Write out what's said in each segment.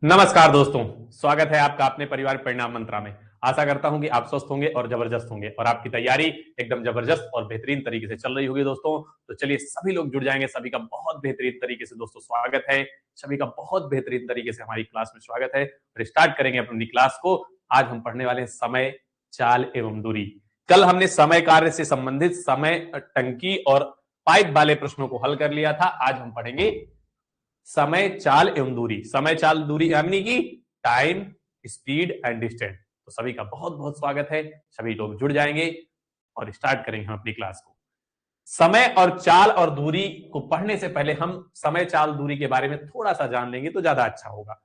नमस्कार दोस्तों, स्वागत है आपका अपने परिवार परिणाम मंत्रा में। आशा करता हूं कि आप स्वस्थ होंगे और जबरदस्त होंगे और आपकी तैयारी एकदम जबरदस्त और बेहतरीन तरीके से चल रही होगी दोस्तों। तो चलिए सभी लोग जुड़ जाएंगे। सभी का बहुत बेहतरीन तरीके से दोस्तों स्वागत है। सभी का बहुत बेहतरीन तरीके से हमारी क्लास में स्वागत है और स्टार्ट करेंगे अपनी क्लास को। आज हम पढ़ने वाले हैं समय, चाल एवं दूरी। कल हमने समय कार्य से संबंधित समय टंकी और पाइप वाले प्रश्नों को हल कर लिया था। आज हम पढ़ेंगे समय, चाल एवं दूरी। समय, चाल, दूरी यानी कि टाइम, स्पीड एंड डिस्टेंस। तो सभी का बहुत बहुत स्वागत है। सभी लोग जुड़ जाएंगे और स्टार्ट करेंगे हम अपनी क्लास को। समय और चाल और दूरी को पढ़ने से पहले हम समय, चाल, दूरी के बारे में थोड़ा सा जान लेंगे तो ज्यादा अच्छा होगा।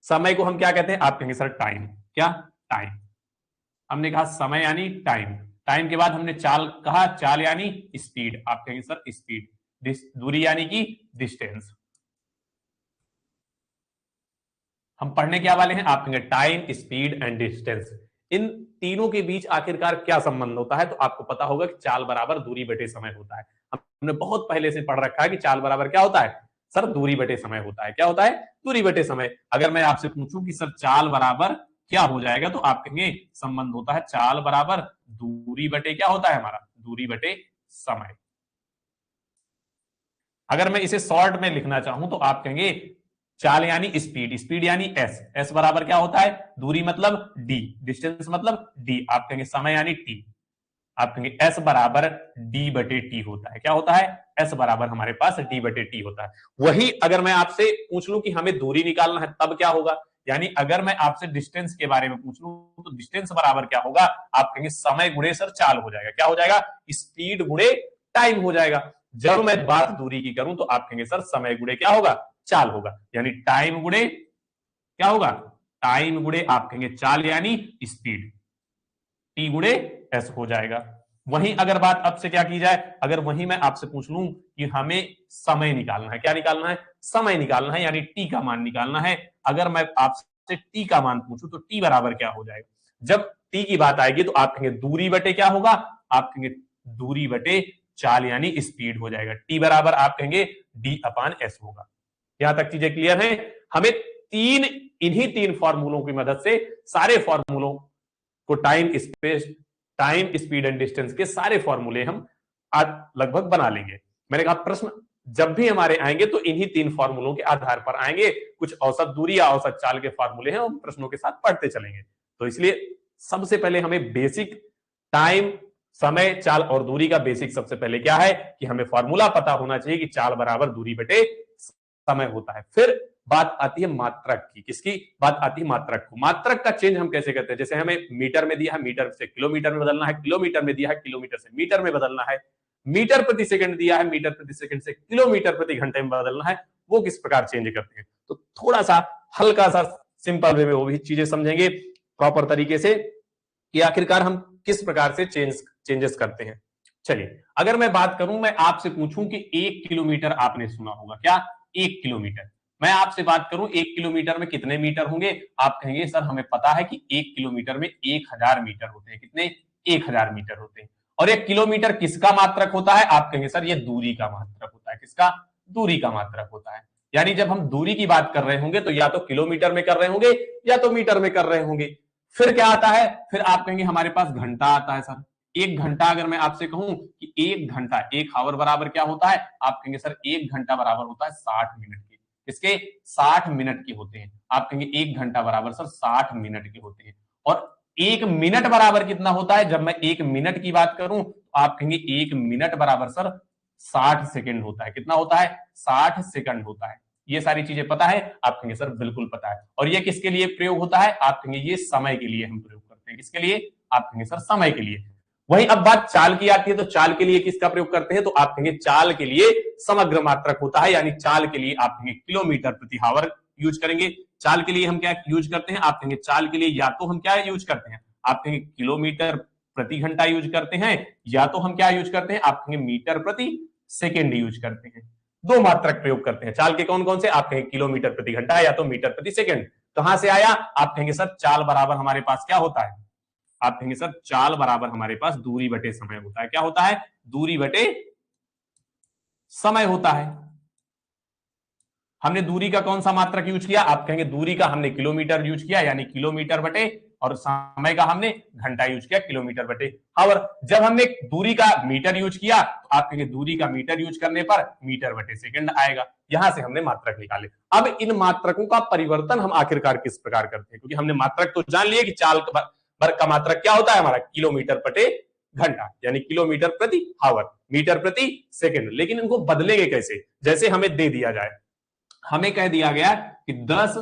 समय को हम क्या कहते हैं? आप कहेंगे सर टाइम। क्या? टाइम। हमने कहा समय यानी टाइम। टाइम के बाद हमने चाल कहा, चाल यानी स्पीड। आप कहेंगे सर स्पीड। दूरी यानी कि डिस्टेंस। हम पढ़ने क्या वाले हैं? आप कहेंगे टाइम, स्पीड एंड डिस्टेंस। इन तीनों के बीच आखिरकार क्या संबंध होता है? तो आपको पता होगा कि चाल बराबर दूरी बटे समय होता है। हमने बहुत पहले से पढ़ रखा है कि चाल बराबर क्या होता है? सर दूरी बटे समय होता है। क्या होता है? दूरी बटे समय। अगर मैं आपसे पूछूं कि सर चाल बराबर क्या हो जाएगा, तो आप कहेंगे संबंध होता है चाल बराबर दूरी बटे क्या होता है हमारा? दूरी बटे समय। अगर मैं इसे शॉर्ट में लिखना चाहूं तो आप कहेंगे चाल यानी स्पीड, स्पीड यानी एस, एस बराबर क्या होता है? दूरी मतलब डी, डिस्टेंस मतलब डी। आप कहेंगे समय यानी टी। आप कहेंगे एस बराबर डी बटे टी होता है। क्या होता है? एस बराबर हमारे पास डी बटे टी होता है। वही अगर मैं आपसे पूछ लूं कि हमें दूरी निकालना है तब क्या होगा? यानी अगर मैं आपसे डिस्टेंस के बारे में पूछ लूं तो डिस्टेंस बराबर क्या होगा? आप कहेंगे समय गुणे सर चाल हो जाएगा। क्या हो जाएगा? स्पीड गुणे टाइम हो जाएगा। जब मैं बात दूरी की करूं तो आप कहेंगे सर समय गुणे क्या होगा? चाल होगा। यानी टाइम गुणे क्या होगा? टाइम गुणे आप कहेंगे चाल यानी स्पीड। टी गुणे एस हो जाएगा। वहीं अगर बात अब से क्या की जाए, अगर वहीं मैं आपसे पूछ लूं कि हमें समय निकालना है, क्या निकालना है? समय निकालना है, यानी टी का मान निकालना है। अगर मैं आपसे टी का मान पूछूं तो टी बराबर क्या हो जाएगा? जब टी की बात आएगी तो आप कहेंगे दूरी बटे क्या होगा? आप कहेंगे दूरी बटे चाल यानी स्पीड हो जाएगा। टी बराबर आप कहेंगे डी अपान एस होगा। यहां तक चीजें क्लियर हैं? हमें इन्हीं तीन फॉर्मूलों की मदद से सारे फॉर्मूलों को टाइम स्पीड एंड डिस्टेंस के सारे फॉर्मूले हम आज लगभग बना लेंगे। मैंने कहा प्रश्न जब भी हमारे आएंगे तो इन्हीं तीन फॉर्मूलों के आधार पर आएंगे। कुछ औसत दूरी या औसत चाल के फॉर्मूले हैं, हम प्रश्नों के साथ पढ़ते चलेंगे। तो इसलिए सबसे पहले हमें बेसिक टाइम, समय, चाल और दूरी का बेसिक सबसे पहले क्या है कि हमें फॉर्मूला पता होना चाहिए कि चाल बराबर दूरी बटे समय होता है। फिर बात आती है मात्रक की। किसकी बात आती है? मात्रक को। मात्रक का चेंज हम कैसे करते हैं? जैसे हमें मीटर में दिया है, मीटर से किलोमीटर में बदलना है, किलोमीटर में दिया है, किलोमीटर से मीटर में बदलना है, मीटर प्रति सेकंड दिया है, मीटर प्रति सेकंड से किलोमीटर प्रति घंटे में बदलना है। वो किस प्रकार चेंज करते हैं? तो थोड़ा सा हल्का सा सिंपल वे में वो भी चीजें समझेंगे प्रॉपर तरीके से कि आखिरकार हम किस प्रकार से चेंजेस करते हैं। चलिए अगर मैं बात करूं, मैं आपसे पूछूं कि 1 किलोमीटर आपने सुना होगा। क्या? 1 किलोमीटर। मैं आपसे बात करूं 1 किलोमीटर में कितने मीटर होंगे? आप कहेंगे सर हमें पता है कि 1 किलोमीटर में 1000 मीटर होते हैं। कितने? 1000 मीटर होते हैं। और 1 किलोमीटर किसका मात्रक होता है? आप कहेंगे सर ये दूरी का मात्रक होता है। किसका? दूरी का मात्रक होता है। यानी जब हम दूरी की बात कर रहे होंगे तो या तो किलोमीटर में कर रहे होंगे या तो मीटर में कर रहे होंगे। फिर क्या आता है? फिर आप कहेंगे हमारे पास घंटा आता है। सर 1 घंटा अगर मैं आपसे कहूं कि 1 घंटा, 1 आवर बराबर क्या होता है? आप कहेंगे सर 1 घंटा बराबर होता है 60 मिनट के। इसके 60 मिनट के होते हैं। आप कहेंगे 1 घंटा बराबर सर 60 मिनट के होते हैं। और 1 मिनट बराबर कितना होता है? जब मैं 1 मिनट की बात करूं तो आप कहेंगे 1 मिनट बराबर सर 60 सेकंड होता है। कितना होता है? 60 सेकंड होता है। ये सारी चीजें पता है? आप कहेंगे सर बिल्कुल पता है। और ये किसके लिए प्रयोग होता है? आप कहेंगे ये समय के लिए हम प्रयोग करते हैं। किसके लिए? आप कहेंगे सर समय के लिए। वही अब बात चाल की आती है तो चाल के लिए किसका प्रयोग करते हैं? तो आप कहेंगे चाल के लिए समग्र मात्रक होता है। यानी चाल के लिए आप कहेंगे किलोमीटर प्रति हावर यूज करेंगे। चाल के लिए हम क्या यूज करते हैं? आप कहेंगे चाल के लिए या तो हम क्या यूज करते हैं? आप कहेंगे किलोमीटर प्रति घंटा यूज करते हैं, या तो हम क्या यूज करते हैं? आप कहेंगे मीटर प्रति सेकेंड यूज करते हैं। दो मात्रक प्रयोग करते हैं। चाल के कौन कौन से? आप कहेंगे किलोमीटर प्रति घंटा या तो मीटर प्रति सेकंड। कहां से आया? आप कहेंगे सर चाल बराबर हमारे पास क्या होता है? आप कहेंगे सर चाल बराबर हमारे पास दूरी बटे समय होता है। क्या होता है? दूरी बटे समय होता है। हमने दूरी का कौन सा मात्रक यूज किया? आप कहेंगे दूरी का हमने किलोमीटर यूज किया, यानी किलोमीटर बटे, और समय का हमने घंटा यूज किया, किलोमीटर बटे आवर। जब हमने दूरी का मीटर यूज किया तो आप कहेंगे दूरी का मीटर यूज करने पर मीटर बटे सेकंड आएगा। यहां से हमने मात्रक निकाले। अब इन मात्रकों का परिवर्तन हम आखिरकार किस प्रकार करते हैं? क्योंकि हमने मात्रक तो जान लिए कि चाल वर्ग का मात्रक क्या होता है हमारा, किलोमीटर बटे घंटा, यानी किलोमीटर प्रति आवर, मीटर प्रति सेकंड। लेकिन इनको बदलेंगे कैसे? जैसे हमें दे दिया जाए, हमें कह दिया गया कि 10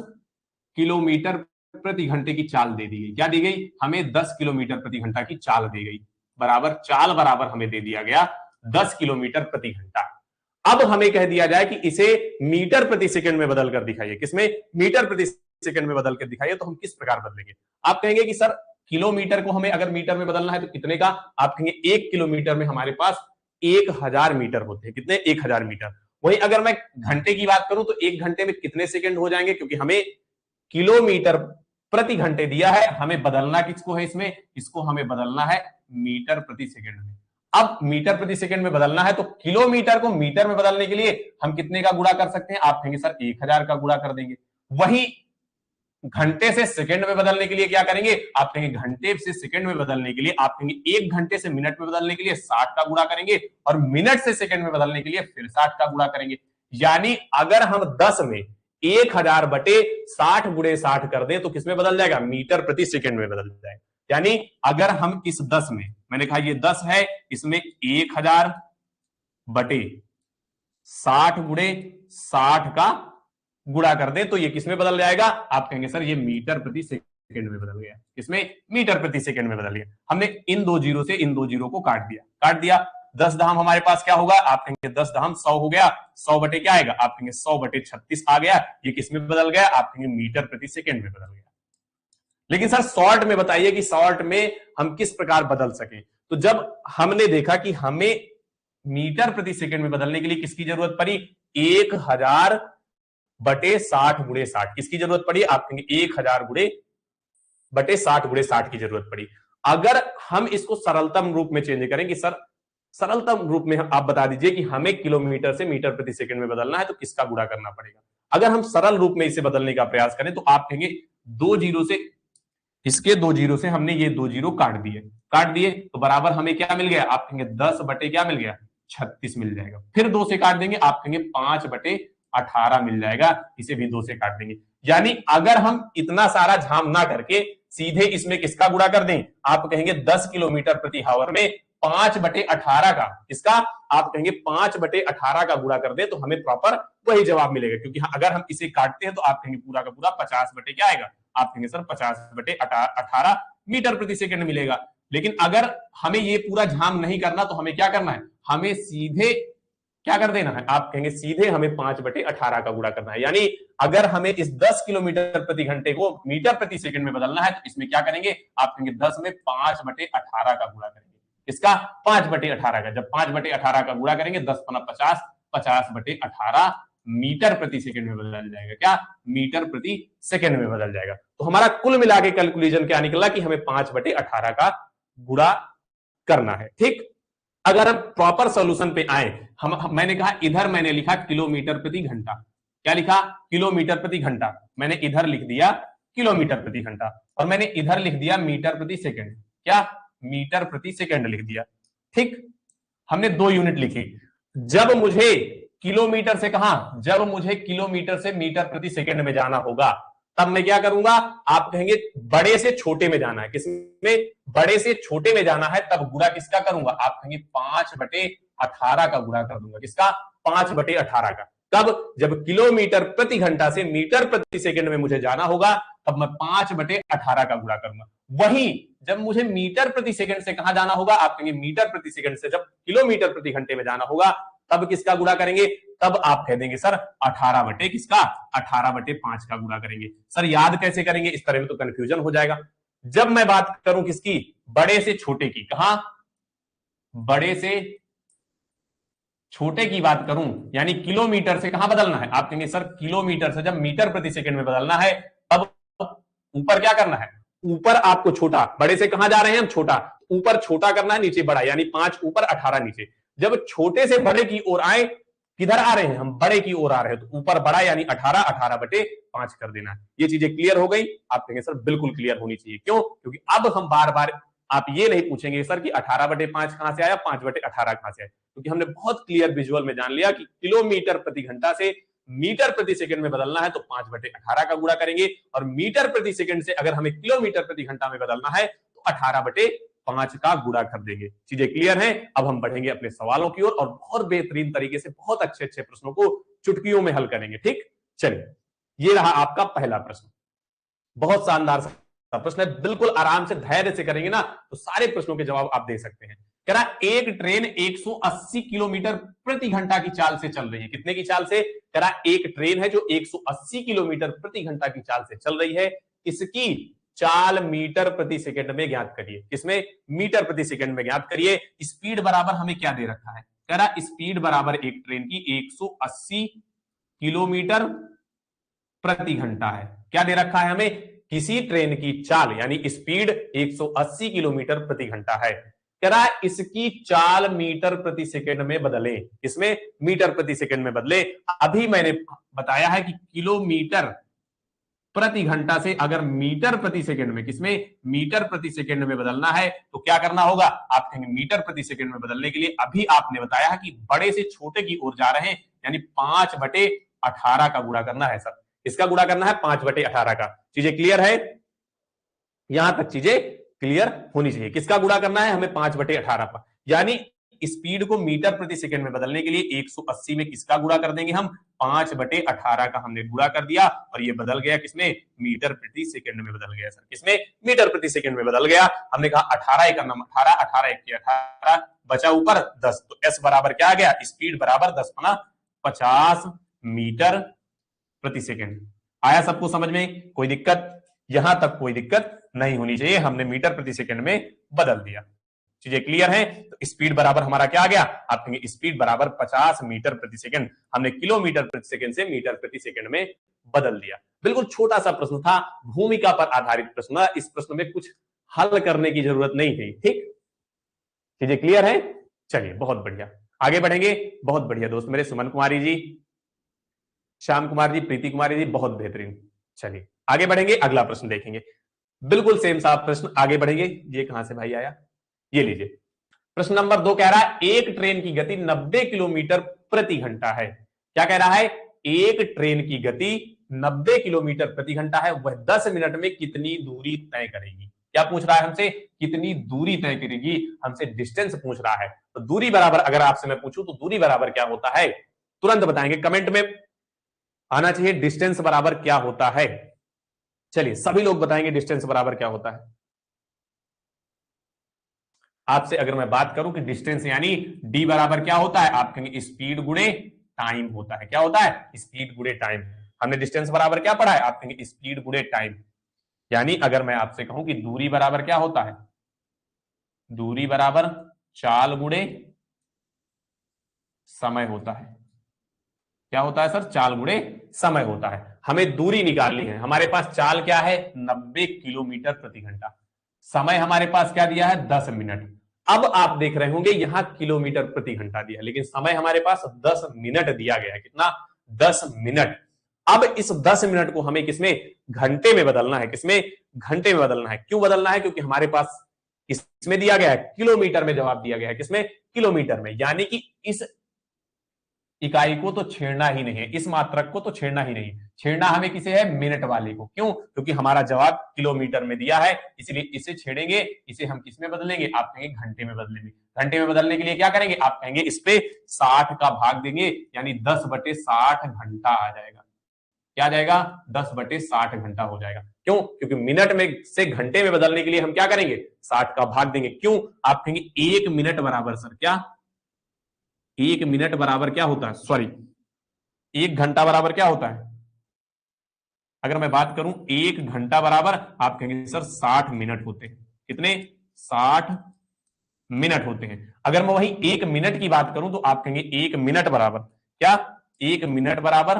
किलोमीटर प्रति घंटे की चाल दे दी गई। क्या दी गई? हमें 10 किलोमीटर प्रति घंटा की चाल दी गई, बराबर चाल बराबर हमें दे दिया गया 10 किलोमीटर प्रति घंटा। अब हमें कह दिया जाए कि इसे मीटर प्रति सेकंड में बदल कर दिखाइए। किसमें? मीटर प्रति सेकंड में बदल कर दिखाइए। तो हम किस प्रकार बदलेंगे? आप कहेंगे कि सर किलोमीटर को हमें अगर मीटर में बदलना है तो कितने का? आप कहेंगे 1 किलोमीटर में हमारे पास 1000 मीटर होते हैं। कितने? 1000 मीटर। वही अगर मैं घंटे की बात करूं तो 1 घंटे में कितने सेकंड हो जाएंगे? क्योंकि हमें किलोमीटर प्रति घंटे दिया है, हमें बदलना किसको है इसमें? इसको हमें बदलना है मीटर प्रति सेकंड में। अब मीटर प्रति सेकंड में बदलना है तो किलोमीटर को मीटर में बदलने के लिए हम कितने का गुणा कर सकते हैं? आप कहेंगे सर 1000 का गुणा कर देंगे। वही घंटे से सेकंड में बदलने के लिए क्या करेंगे? आप कहेंगे घंटे से सेकंड में बदलने के लिए आप कहेंगे 1 घंटे से मिनट में बदलने के लिए 60 का गुणा करेंगे, और मिनट से सेकंड में बदलने के लिए फिर 60 का गुणा करेंगे। यानी अगर हम 10 में 1000 बटे 60 गुणे 60 कर दें तो किसमें बदल जाएगा? मीटर प्रति सेकंड में बदल जाएगा। यानी अगर हम इस 10 में, मैंने कहा ये 10 है, इसमें 1000 बटे 60 गुणे 60 का गुणा कर दें तो ये किसमें बदल जाएगा? आप कहेंगे सर ये मीटर प्रति सेकंड में बदल गया। किसमें? मीटर प्रति सेकंड में बदल गया। हमने इन दो जीरो से इन दो जीरो को काट दिया। 10 दहम हमारे पास क्या होगा? आप कहेंगे 10 दहम 100 हो गया। 100 बटे क्या आएगा? आप कहेंगे 100 बटे 36 आ गया। ये किसमें बदल गया? आप कहेंगे मीटर प्रति सेकंड में बदल गया। लेकिन सर शॉर्ट में बताइए कि शॉर्ट में हम किस प्रकार बदल सके। तो जब हमने देखा कि हमें मीटर प्रति सेकंड में बदलने के लिए किसकी जरूरत पड़ी? 1000 बटे 60 गुणे 60। किसकी जरूरत पड़ी? आप कहेंगे 1000 गुणे बटे 60 गुणे 60 की जरूरत पड़ी। अगर हम इसको सरलतम रूप में चेंज करें कि सर सरलतम रूप में आप बता दीजिए कि हमें किलोमीटर से मीटर प्रति सेकंड में बदलना है तो किसका गुणा करना पड़ेगा? अगर हम सरल रूप में इसे बदलने का प्रयास करें तो आप कहेंगे 2 जीरो से, इसके 2 जीरो से हमने ये 2 जीरो काट दिए तो बराबर हमें क्या मिल गया? आप कहेंगे 10 बटे क्या मिल गया? 36 मिल जाएगा। फिर 2 से काट देंगे, आप कहेंगे 5 बटे 18 मिल जाएगा। इसे भी 2 से काट देंगे। यानी अगर हम इतना सारा झाम ना करके सीधे इसमें किसका गुणा कर दें? आप कहेंगे 10 किलोमीटर प्रति आवर में 5 बटे 18 का, इसका आप कहेंगे 5 बटे 18 का गुणा कर दे तो हमें प्रॉपर वही जवाब मिलेगा। क्योंकि अगर हम इसे काटते हैं तो आप कहेंगे पूरा का पूरा 50 बटे क्या आएगा? आप कहेंगे सर 50 बटे 18 मीटर प्रति सेकंड मिलेगा। लेकिन अगर हमें ये पूरा झाम नहीं करना तो हमें क्या करना है? हमें सीधे क्या कर देना है? आप कहेंगे सीधे हमें 5 बटे 18 का गुणा करना है। यानी अगर हमें इस 10 किलोमीटर प्रति घंटे को मीटर प्रति सेकंड में बदलना है तो इसमें क्या करेंगे? आप कहेंगे 10 में 5 बटे 18 का गुणा करेंगे। इसका 5 बटे 18 का, जब 5 बटे 18 का गुणा करेंगे 10 पना 50, 50 बटे 18 मीटर प्रति सेकंड में बदल जाएगा। क्या? मीटर प्रति सेकंड में बदल जाएगा। तो हमारा कुल मिला के कैलकुलेशन क्या निकला कि हमें 5 बटे 18 का गुणा करना है। ठीक, अगर हम प्रॉपर सॉल्यूशन पे आए, मैंने कहा इधर मैंने लिखा किलोमीटर प्रति घंटा। क्या लिखा? किलोमीटर प्रति घंटा। मैंने इधर लिख दिया किलोमीटर प्रति घंटा और मैंने इधर लिख दिया मीटर प्रति सेकंड। क्या? मीटर प्रति सेकंड लिख दिया। ठीक, हमने 2 यूनिट लिखी। जब मुझे किलोमीटर से कहा, जब मुझे किलोमीटर से मीटर प्रति सेकंड में जाना होगा तब मैं क्या करूंगा? आप कहेंगे बड़े से छोटे में जाना है। किसमें? बड़े से छोटे में जाना है। तब गुणा किसका करूंगा? आप कहेंगे 5 बटे 18 का गुणा कर दूंगा। किसका? 5 बटे 18 का। कब? जब किलोमीटर प्रति घंटा से मीटर प्रति सेकंड में मुझे जाना होगा तब मैं 5 बटे 18 का गुणा करूंगा। वहीं जब मुझे मीटर प्रति सेकंड से कहां जाना होगा? आप कहेंगे मीटर प्रति सेकंड से जब किलोमीटर प्रति घंटे में जाना होगा तब किसका गुणा करेंगे? तब आप कह देंगे सर 18 बटे किसका? 18 बटे 5 का गुणा करेंगे। सर याद कैसे करेंगे? इस तरह में तो कंफ्यूजन हो जाएगा। जब मैं बात करूं किसकी? बड़े से छोटे की। कहां? बड़े से छोटे की बात करूं, यानी किलोमीटर से कहां बदलना है? आप कहेंगे सर किलोमीटर से जब मीटर प्रति सेकंड में बदलना है तब ऊपर क्या करना है? ऊपर आपको छोटा, बड़े से कहां जा रहे हैं हम? छोटा। ऊपर छोटा करना है, नीचे बड़ा, यानी 5 ऊपर 18 नीचे। जब छोटे से बड़े की ओर आए किधर आ रहे हैं, हम बड़े की ओर आ रहे हैं, तो ऊपर बड़ा यानी 18, 18/5 कर देना है। ये चीजें क्लियर हो गई? आप कहेंगे सर बिल्कुल क्लियर होनी चाहिए। क्यों? क्योंकि अब हम बार बार आप ये नहीं पूछेंगे सर कि 18/5 कहां से आया, 5/18 कहां से आया, क्योंकि हमने बहुत क्लियर विजुअल में जान लिया कि किलोमीटर प्रति घंटा से मीटर प्रति सेकंड में बदलना है तो 5/18 का गुणा करेंगे, और मीटर प्रति सेकंड से अगर हमें किलोमीटर प्रति घंटा में बदलना है तो 18/5 का गुणा कर देंगे। चीजें क्लियर हैं? अब हम बढ़ेंगे अपने सवालों की ओर और बहुत बेहतरीन तरीके से बहुत अच्छे अच्छे प्रश्नों को चुटकियों में हल करेंगे। ठीक, चलिए, ये रहा आपका पहला प्रश्न। बहुत शानदार सा प्रश्न है, बिल्कुल आराम से धैर्य से करेंगे ना तो सारे प्रश्नों के जवाब आप दे सकते हैं। कह रहा एक ट्रेन 180 किलोमीटर प्रति घंटा की चाल से चल रही है। कितने की चाल से? कह रहा एक ट्रेन है जो 180 किलोमीटर प्रति घंटा की चाल से चल रही है, इसकी चाल मीटर प्रति सेकंड में ज्ञात करिए। किसमें? मीटर प्रति सेकंड में ज्ञात करिए। स्पीड बराबर हमें क्या दे रखा है? कह रहा स्पीड बराबर एक ट्रेन की 180 किलोमीटर प्रति घंटा है। क्या दे रखा है हमें? किसी ट्रेन की चाल यानी स्पीड 180 किलोमीटर प्रति घंटा है। कह रहा है इसकी चाल मीटर प्रति सेकंड में बदले। इसमें मीटर प्रति सेकंड में बदले। अभी मैंने बताया है कि किलोमीटर प्रति घंटा से अगर मीटर प्रति सेकंड में, किसमें? मीटर प्रति सेकंड में बदलना है तो क्या करना होगा? आप कहेंगे मीटर प्रति सेकंड में बदलने के लिए अभी आपने बताया है कि बड़े से छोटे की ओर जा रहे हैं, यानी 5/18 का गुणा करना है सर। इसका गुणा करना है 5/18 का। चीजें क्लियर है? यहां तक चीजें क्लियर होनी चाहिए। किसका गुणा करना है हमें? 5/18 पर। यानी स्पीड को मीटर प्रति सेकंड में बदलने के लिए 180 में किसका गुणा कर देंगे हम? 5/18 का हमने गुणा कर दिया और ये बदल गया किसमें? मीटर प्रति सेकंड में बदल गया सर। किसमें? मीटर प्रति सेकंड में बदल गया। हमने कहा 18 का नाम 18, 18 1 18, बचा ऊपर 10, तो एस बराबर क्या आ गया? स्पीड बराबर 10×50 मीटर प्रति सेकंड। आया सबको समझ में? कोई दिक्कत? यहां तक कोई दिक्कत नहीं होनी चाहिए। हमने मीटर प्रति सेकंड में बदल दिया। चीजें क्लियर हैं? तो स्पीड बराबर हमारा क्या आ गया? आप कहेंगे स्पीड बराबर 50 मीटर प्रति सेकंड। हमने किलोमीटर प्रति सेकंड से मीटर प्रति सेकंड में बदल दिया। बिल्कुल छोटा सा प्रश्न था, भूमिका पर आधारित प्रश्न था। इस प्रश्न में कुछ हल करने की जरूरत नहीं थी। ठीक, चीजें क्लियर है? चलिए, बहुत बढ़िया, आगे बढ़ेंगे। बहुत बढ़िया दोस्त मेरे, सुमन कुमारी जी, श्याम कुमार जी, प्रीति कुमारी जी, बहुत बेहतरीन। चलिए आगे बढ़ेंगे, अगला प्रश्न देखेंगे। बिल्कुल सेम सा प्रश्न, आगे बढ़ेंगे। ये कहां से भाई आया? ये लीजिए, प्रश्न नंबर 2 कह रहा है एक ट्रेन की गति 90 किलोमीटर प्रति घंटा है। क्या कह रहा है? एक ट्रेन की गति 90 किलोमीटर प्रति घंटा है, वह 10 मिनट में कितनी दूरी तय करेगी? क्या पूछ रहा है हमसे? कितनी दूरी तय करेगी? हमसे डिस्टेंस पूछ रहा है। तो दूरी बराबर अगर आपसे मैं पूछूं तो दूरी बराबर क्या होता है? तुरंत बताएंगे, कमेंट में आना चाहिए डिस्टेंस बराबर क्या होता है। चलिए सभी लोग बताएंगे डिस्टेंस बराबर क्या होता है। आपसे अगर मैं बात करूं कि डिस्टेंस यानी डी बराबर क्या होता है, आप कहेंगे स्पीड गुणे टाइम होता है। क्या होता है? स्पीड गुणे टाइम। हमने डिस्टेंस बराबर क्या पढ़ा है? आप कहेंगे स्पीड गुणे टाइम। यानी अगर मैं आपसे कहूं कि दूरी बराबर क्या होता है? दूरी बराबर चाल गुणे समय होता है। क्या होता है सर? चाल गुणे समय होता है। हमें दूरी निकालनी है। हमारे पास चाल क्या है? 90 किलोमीटर प्रति घंटा। समय हमारे पास क्या दिया है? 10 मिनट। अब आप देख रहे होंगे यहां किलोमीटर प्रति घंटा दिया, लेकिन समय हमारे पास 10 मिनट दिया गया है। कितना? 10 मिनट। अब इस 10 मिनट को हमें किसमें? घंटे में बदलना है। किसमें? घंटे में बदलना है। क्यों बदलना है? क्योंकि हमारे पास इसमें दिया गया है किलोमीटर में, जवाब दिया गया है किसमें? किलोमीटर में। यानी कि इस इकाई को तो छेड़ना ही नहीं है, इस मात्रक को तो छेड़ना ही नहीं। छेड़ना हमें किसे है? मिनट वाले को। क्यों? क्योंकि हमारा जवाब किलोमीटर में दिया है, इसलिए इसे छेड़ेंगे। इसे हम किस में बदलेंगे? आप कहेंगे घंटे में बदलेंगे। घंटे में बदलने के लिए क्या करेंगे? आप कहेंगे इस पे 60 का भाग देंगे, यानी 10/60 घंटा आ जाएगा। क्या आ जाएगा? 10/60 घंटा हो जाएगा। क्यों? क्योंकि मिनट में से घंटे में बदलने के लिए हम क्या करेंगे? 60 का भाग देंगे। क्यों? आप कहेंगे 1 मिनट बराबर सर क्या? 1 मिनट बराबर क्या होता है? सॉरी, 1 घंटा बराबर क्या होता है? अगर मैं बात करूं 1 घंटा बराबर, आप कहेंगे सर 60 मिनट होते हैं। कितने? 60 मिनट होते हैं। अगर मैं वही 1 मिनट की बात करूं तो आप कहेंगे 1 मिनट बराबर क्या? 1 मिनट बराबर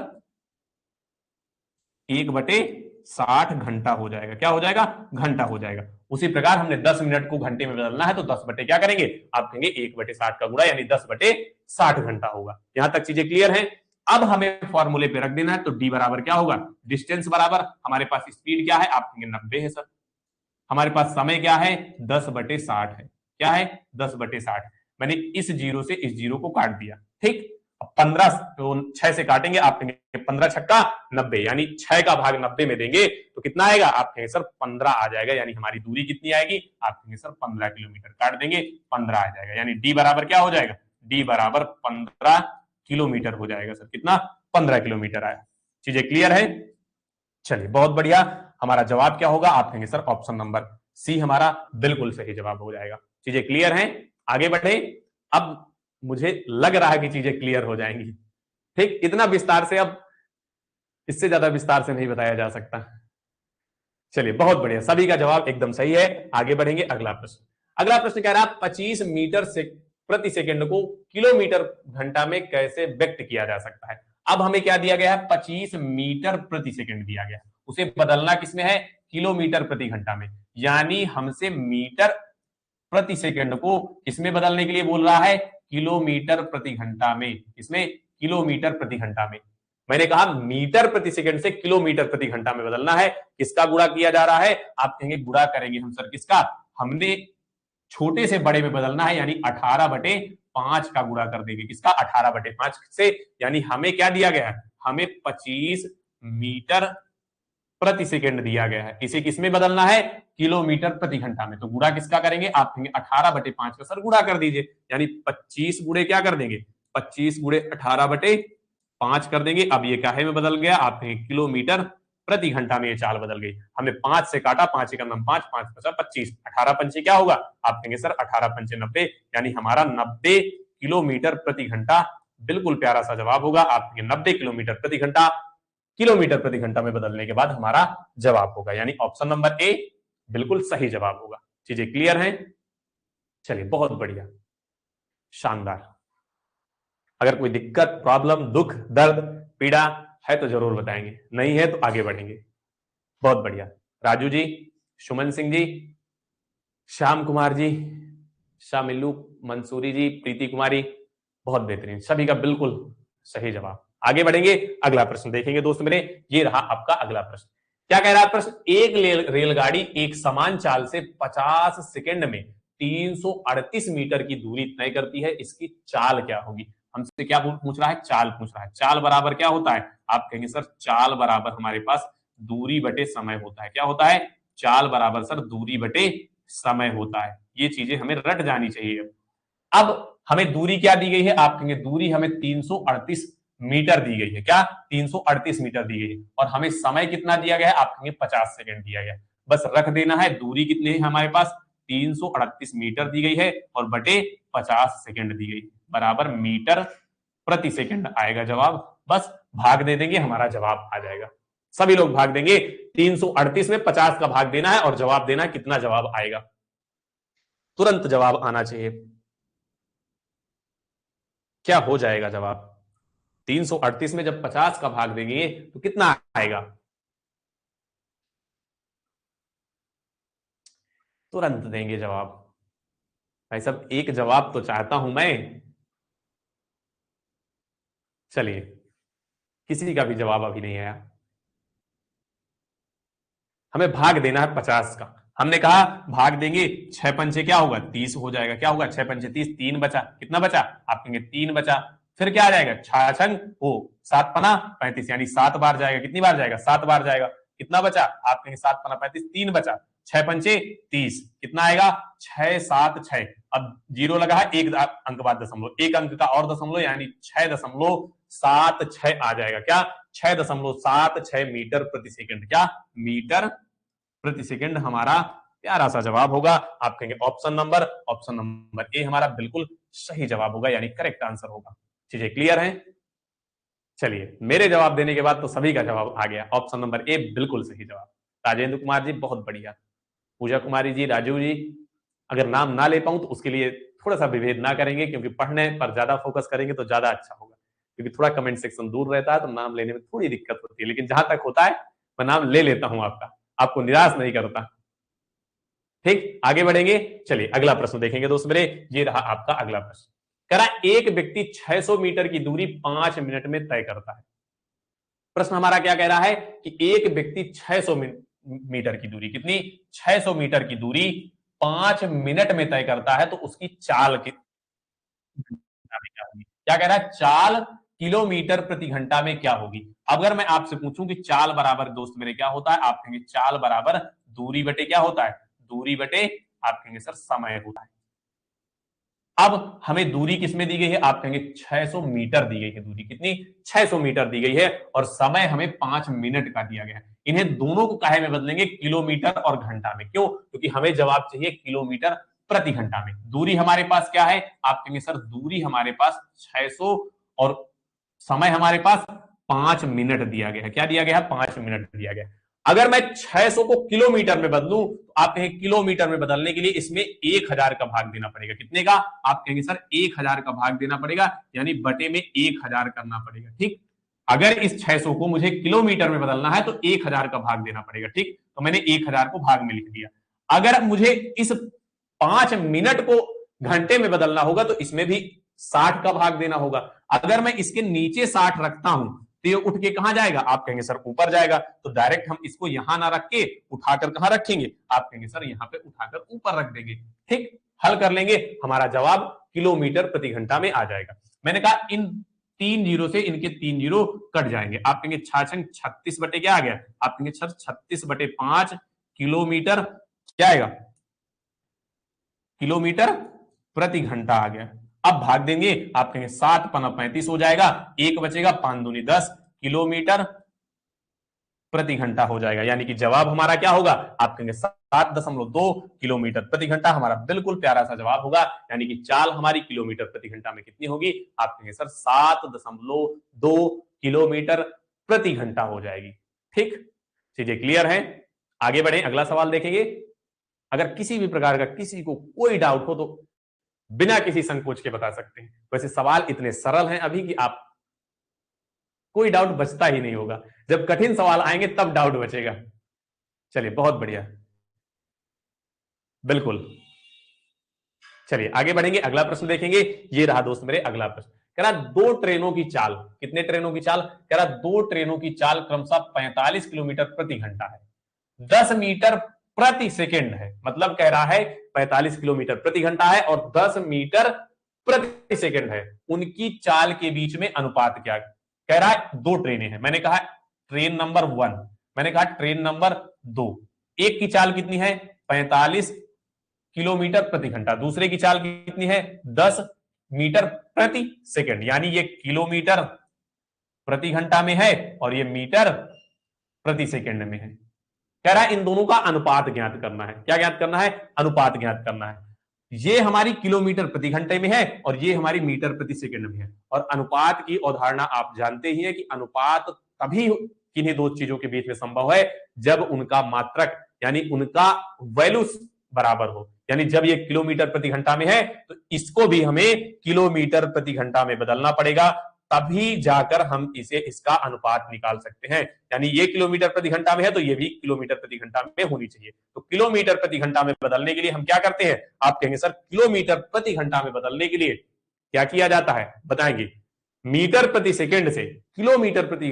1/60 60 घंटा हो जाएगा। क्या हो जाएगा? घंटा हो जाएगा। उसी प्रकार हमने 10 मिनट को घंटे में बदलना है तो 10 बटे क्या करेंगे? आप कहेंगे 1/60 का गुणा, यानी 10/60 घंटा होगा। यहां तक चीजें क्लियर है? अब हमें फॉर्मूले पे रख देना है, तो डी बराबर क्या होगा? डिस्टेंस बराबर हमारे पास स्पीड क्या है? आप कहेंगे 90 है सर। हमारे पास समय क्या है? 10/60 है। क्या है? 10/60। मैंने इस जीरो से इस जीरो को काट दिया, ठीक। 15 तो 6 से काटेंगे, आप कहेंगे 15 छक्का 90, यानी 6 का भाग 90 में देंगे तो कितना आएगा? आप कहेंगे सर 15 आ जाएगा। यानी हमारी दूरी कितनी आएगी? आप कहेंगे सर 15 किलोमीटर। काट देंगे, 15 आ जाएगा। यानी डी बराबर क्या हो जाएगा? डी बराबर 15 किलोमीटर हो जाएगा सर। कितना? 15 किलोमीटर आया। चीजें क्लियर है? चलिए, बहुत बढ़िया। हमारा जवाब क्या होगा? आप कहेंगे सर ऑप्शन नंबर सी हमारा बिल्कुल सही जवाब हो जाएगा। चीजें क्लियर हैं? आगे बढ़े। अब मुझे लग रहा है कि चीजें क्लियर हो जाएंगी, ठीक। इतना विस्तार से, अब इससे ज्यादा विस्तार से नहीं बताया जा सकता। चलिए, बहुत बढ़िया, सभी का जवाब एकदम सही है। आगे बढ़ेंगे। अगला प्रश्न। अगला प्रश्न कह रहा है 25 मीटर से प्रति सेकंड को किलोमीटर घंटा में कैसे व्यक्त किया जा सकता है? अब हमें क्या दिया गया है? 25 मीटर प्रति सेकंड दिया गया, उसे बदलना किसमें है? किलोमीटर प्रति घंटा में। यानी हमसे मीटर प्रति सेकंड को किसमें बदलने के लिए बोल रहा है? किलोमीटर प्रति घंटा में। इसमें किलोमीटर प्रति घंटा में। मैंने कहा मीटर प्रति सेकंड से किलोमीटर प्रति घंटा में बदलना है। किसका गुणा किया जा रहा है? आप कहेंगे गुणा करेंगे हम सर किसका? हमने छोटे से बड़े में बदलना है, यानी 18/5 का गुणा कर देंगे। किसका? 18/5 से। यानी हमें क्या दिया गया है? हमें 25 मीटर प्रति सेकंड दिया गया है। इसे किसमें बदलना है? किलोमीटर प्रति घंटा में। तो गुणा किसका करेंगे? आप कहेंगे 18/5 का सर गुणा कर दीजिए। यानी 25 गुणे क्या कर देंगे? 25 गुणे 18/5 कर देंगे। अब ये काहे में बदल गया? आप कहेंगे किलोमीटर प्रति घंटा में ये चाल बदल गई। हमने 5 से काटा, 5 का नाम 5, 5 5 25, 18 पंचे क्या होगा? आप कहेंगे सर 18 पंचे 90, यानी हमारा 90 किलोमीटर प्रति घंटा बिल्कुल प्यारा सा जवाब होगा। आप कहेंगे 90 किलोमीटर प्रति घंटा किलोमीटर प्रति घंटा में बदलने के बाद हमारा जवाब होगा, यानी ऑप्शन नंबर ए बिल्कुल सही जवाब होगा। चीजें क्लियर हैं? चलिए, बहुत बढ़िया, शानदार। अगर कोई दिक्कत, प्रॉब्लम, दुख, दर्द, पीड़ा है तो जरूर बताएंगे, नहीं है तो आगे बढ़ेंगे। बहुत बढ़िया। राजू जी, सुमन सिंह जी, श्याम कुमार जी, शामिलू मंसूरी जी, प्रीति कुमारी, बहुत बेहतरीन, सभी का बिल्कुल सही जवाब। आगे बढ़ेंगे, अगला प्रश्न देखेंगे दोस्त मेरे। ये रहा आपका अगला प्रश्न। क्या कह रहा है प्रश्न? एक रेलगाड़ी एक समान चाल से 50 सेकंड में 338 मीटर की दूरी तय करती है, इसकी चाल क्या होगी? हमसे क्या पूछ रहा है? चाल पूछ रहा है। चाल बराबर क्या होता है? आप कहेंगे सर चाल बराबर हमारे पास दूरी बटे समय होता है। क्या होता है? चाल बराबर सर दूरी बटे समय होता है। ये चीजें हमें रट जानी चाहिए। अब हमें दूरी क्या दी गई है? आप कहेंगे दूरी हमें 338 मीटर दी गई है। क्या? 338 मीटर दी गई है। और हमें समय कितना दिया गया है? आप कहेंगे 50 सेकंड दिया गया है। बस रख देना है, दूरी कितनी है हमारे पास? 338 मीटर दी गई है और बटे 50 सेकंड दी गई, बराबर मीटर प्रति सेकंड आएगा जवाब। बस भाग दे देंगे, हमारा जवाब आ जाएगा। सभी लोग भाग देंगे। 338 में 50 का भाग देना है और जवाब देना है, कितना जवाब आएगा? तुरंत जवाब आना चाहिए। क्या हो जाएगा जवाब? 338 में जब 50 का भाग देंगे तो कितना आएगा? तुरंत देंगे जवाब। भाई साहब, एक जवाब तो चाहता हूं मैं। चलिए, किसी का भी जवाब अभी नहीं आया। हमें भाग देना है 50 का। हमने कहा भाग देंगे, 6 पंचे क्या होगा? 30 हो जाएगा। क्या होगा? 6 पंचे 30, 3 बचा। कितना बचा? आप कहेंगे 3 बचा। फिर क्या आ जाएगा? 6 छंग हो 7 पना 35, यानी 7 बार जाएगा। कितनी बार जाएगा? 7 बार जाएगा। कितना बचा? आप कहेंगे 7 पना 35, 3 बचा। 6 पंचे 30, कितना आएगा? 6 7 6। अब जीरो लगा है, एक अंक बाद दशमलव, एक अंक का और दशमलव, यानी 6.76 आ जाएगा। क्या? 6.76 मीटर प्रति सेकंड। क्या? मीटर प्रति सेकंड हमारा प्यारा सा जवाब होगा। आप कहेंगे ऑप्शन नंबर ए हमारा बिल्कुल सही जवाब होगा, यानी करेक्ट आंसर होगा। चीजें क्लियर हैं? चलिए, मेरे जवाब देने के बाद तो सभी का जवाब आ गया। ऑप्शन नंबर ए बिल्कुल सही जवाब। राजेंद्र कुमार जी बहुत बढ़िया, पूजा कुमारी जी, राजू जी, अगर नाम ना ले पाऊं तो उसके लिए थोड़ा सा विभेद ना करेंगे, क्योंकि पढ़ने पर ज्यादा फोकस करेंगे तो ज्यादा अच्छा होगा, क्योंकि थोड़ा कमेंट सेक्शन दूर रहता है तो नाम लेने में थोड़ी दिक्कत होती है। लेकिन जहां तक होता है मैं नाम ले लेता हूं आपका, आपको निराश नहीं करता। ठीक, आगे बढ़ेंगे। चलिए अगला प्रश्न देखेंगे दोस्त मेरे, ये रहा आपका अगला प्रश्न। कह रहा एक व्यक्ति 600 मीटर की दूरी 5 मिनट में तय करता है। प्रश्न हमारा क्या कह रहा है कि एक व्यक्ति 600 मीटर की दूरी, कितनी, 600 मीटर की दूरी 5 मिनट में तय करता है, तो उसकी चाल क्या कह रहा है, चाल किलोमीटर प्रति घंटा में क्या होगी। अगर मैं आपसे पूछूं कि चाल बराबर दोस्त मेरे क्या होता है, आप कहेंगे चाल बराबर दूरी बटे क्या होता है, दूरी बटे आप कहेंगे सर समय होता है। अब हमें दूरी किसमें दी गई है, आप कहेंगे 600 मीटर दी गई है दूरी, कितनी, 600 मीटर दी गई है, और समय हमें 5 मिनट का दिया गया है। इन्हें दोनों को काहे में बदलेंगे, किलोमीटर और घंटा में। क्यों, क्योंकि हमें जवाब चाहिए किलोमीटर प्रति घंटा में। दूरी हमारे पास क्या है, आप कहेंगे सर दूरी हमारे पास 600 और समय हमारे पास 5 मिनट दिया गया है। क्या दिया गया है, 5 मिनट दिया गया है। अगर मैं 600 को किलोमीटर में बदलूं, तो आप कहेंगे किलोमीटर में बदलने के लिए इसमें 1000 का भाग देना पड़ेगा। कितने का, आप कहेंगे सर 1000 का भाग देना पड़ेगा, यानी बटे में 1000 करना पड़ेगा। ठीक, अगर इस 600 को मुझे किलोमीटर में बदलना है तो 1000 का भाग देना पड़ेगा। ठीक, तो मैंने 1000 को भाग में लिख दिया। अगर मुझे इस 5 मिनट को घंटे में बदलना होगा तो इसमें भी 60 का भाग देना होगा। अगर मैं इसके नीचे 60 रखता हूं तो ये उठ के कहां जाएगा, आप कहेंगे सर ऊपर जाएगा। तो डायरेक्ट हम इसको यहां ना रख के उठाकर कहां रखेंगे, आप कहेंगे सर यहां पे उठाकर ऊपर रख देंगे। ठीक, हल कर लेंगे, हमारा जवाब किलोमीटर प्रति घंटा में आ जाएगा। मैंने कहा इन 3 जीरो से इनके 3 जीरो कट जाएंगे। आप कहेंगे 36 बटे क्या आ गया, आप कहेंगे सर 36 बटे 5 किलोमीटर क्या आएगा, किलोमीटर प्रति घंटा आ गया। अब भाग देंगे, आप कहेंगे 7 पना 35 हो जाएगा, एक बचेगा, 5 दूनी 10 किलोमीटर प्रति घंटा हो जाएगा। यानी कि जवाब हमारा क्या होगा, आप कहेंगे 7.2 किलोमीटर प्रति घंटा हमारा बिल्कुल प्यारा सा जवाब होगा। यानी कि चाल हमारी किलोमीटर प्रति घंटा में कितनी होगी, आप कहेंगे सर 7.2 किलोमीटर प्रति घंटा हो जाएगी। ठीक, चीजें क्लियर है, आगे बढ़े, अगला सवाल देखेंगे। अगर किसी भी प्रकार का किसी को कोई डाउट हो तो बिना किसी संकोच के बता सकते हैं। वैसे सवाल इतने सरल हैं अभी कि आप कोई डाउट बचता ही नहीं होगा, जब कठिन सवाल आएंगे तब डाउट बचेगा। चलिए बहुत बढ़िया, बिल्कुल। चलिए आगे बढ़ेंगे, अगला प्रश्न देखेंगे। ये रहा दोस्त मेरे अगला प्रश्न। कह रहा 2 ट्रेनों की चाल, कितने ट्रेनों की चाल, कह रहा 2 ट्रेनों की चाल क्रमशः 45 किलोमीटर प्रति घंटा है, 10 मीटर प्रति सेकेंड है। मतलब कह रहा है 45 किलोमीटर प्रति घंटा है और 10 मीटर प्रति सेकेंड है। उनकी चाल के बीच में अनुपात क्या है। कह रहा है 2 ट्रेनें हैं, मैंने कहा ट्रेन नंबर 1, मैंने कहा ट्रेन नंबर 2, एक की चाल कितनी है 45 किलोमीटर प्रति घंटा, दूसरे की चाल कितनी है 10 मीटर प्रति सेकेंड। यानी ये किलोमीटर प्रति घंटा में है और ये मीटर प्रति सेकेंड में है। कह रहा है इन दोनों का अनुपात ज्ञात करना है। क्या ज्ञात करना है, अनुपात ज्ञात करना है। ये हमारी किलोमीटर प्रति घंटे में है और ये हमारी मीटर प्रति सेकंड में है। और अनुपात की अवधारणा आप जानते ही हैं कि अनुपात तभी किन्हीं दो चीजों के बीच में संभव है जब उनका मात्रक यानी उनका वैल्यू बराबर हो। यानी जब ये किलोमीटर प्रति घंटा में है तो इसको भी हमें किलोमीटर प्रति घंटा में बदलना पड़ेगा, तभी जाकर हम इसे इसका अनुपात निकाल सकते हैं। यानी ये किलोमीटर प्रति घंटा में है तो ये भी किलोमीटर प्रति घंटा में होनी चाहिए। तो किलोमीटर प्रति घंटा में बदलने के लिए हम क्या करते हैं, आप कहेंगे सर किलोमीटर प्रति घंटा में बदलने के लिए क्या किया जाता है, बताएंगे। मीटर प्रति सेकेंड से किलोमीटर प्रति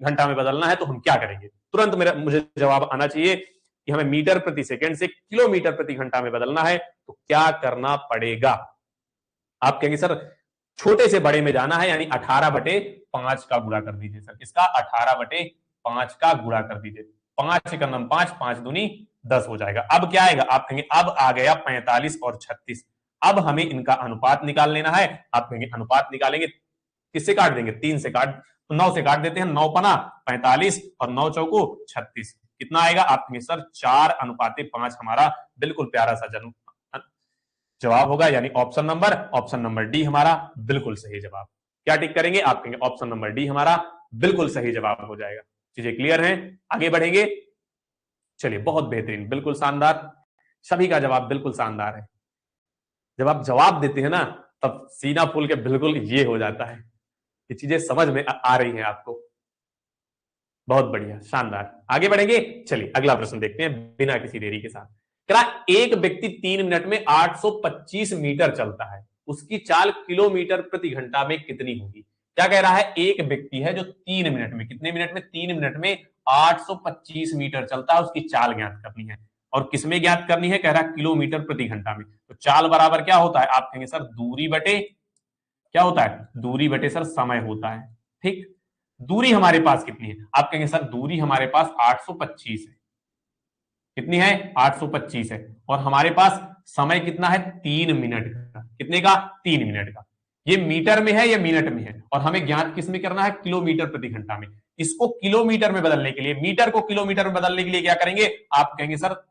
घंटा में बदलना है तो हम क्या करेंगे, तुरंत मुझे जवाब आना चाहिए कि हमें मीटर प्रति सेकेंड से किलोमीटर प्रति घंटा में बदलना है तो क्या करना पड़ेगा। आप कहेंगे सर छोटे से बड़े में जाना है, यानी 18/5 का गुणा कर दीजिए सर, इसका 18/5 का गुणा कर दीजिए। 5 का नम 5, 5 दूनी 10 हो जाएगा। अब क्या आएगा, आप कहेंगे अब आ गया 45 और 36। अब हमें इनका अनुपात निकाल लेना है। आप कहेंगे अनुपात निकालेंगे, किससे काट देंगे, 3 से काट, तो 9 से काट देते हैं। 9 पना 45 और 9 चौको 36, कितना आएगा, आप कहेंगे सर 4:5 हमारा बिल्कुल प्यारा सा जवाब होगा। यानी ऑप्शन नंबर डी हमारा बिल्कुल सही जवाब। क्या टिक करेंगे, आप कहेंगे ऑप्शन नंबर डी हमारा बिल्कुल सही जवाब हो जाएगा। चीजें क्लियर हैं, आगे बढ़ेंगे। चलिए बहुत बेहतरीन, बिल्कुल शानदार, सभी का जवाब बिल्कुल शानदार है। जब आप जवाब देते हैं ना तब सीना फूल के बिल्कुल ये हो जाता है, ये चीजें समझ में आ रही हैं आपको। बहुत बढ़िया, शानदार। आगे बढ़ेंगे, चलिए अगला प्रश्न देखते हैं बिना किसी देरी के साथ। कह रहा एक व्यक्ति 3 मिनट में 825 मीटर चलता है, उसकी चाल किलोमीटर प्रति घंटा में कितनी होगी? क्या कह रहा है, एक व्यक्ति है जो 3 मिनट में, कितने मिनट में, 3 मिनट में 825 मीटर चलता है, उसकी चाल ज्ञात करनी है। और किसमें ज्ञात करनी है? कह रहा है किलोमीटर प्रति घंटा में। तो चाल बराबर क्या होता है? आप कहेंगे सर दूरी बटे, क्या होता है? दूरी बटे सर समय होता है। ठीक, दूरी हमारे पास कितनी है? आप कहेंगे सर दूरी हमारे पास 825 है। कितनी है? 825 है। और हमारे पास समय कितना है? 3 मिनट का। कितने का? 3 मिनट का। ये मीटर में है या मिनट में है? और हमें ज्ञात किस में करना है? किलोमीटर प्रति घंटा में। इसको किलोमीटर में बदलने के लिए, मीटर को किलोमीटर में बदलने के लिए क्या करेंगे? आप कहेंगे सर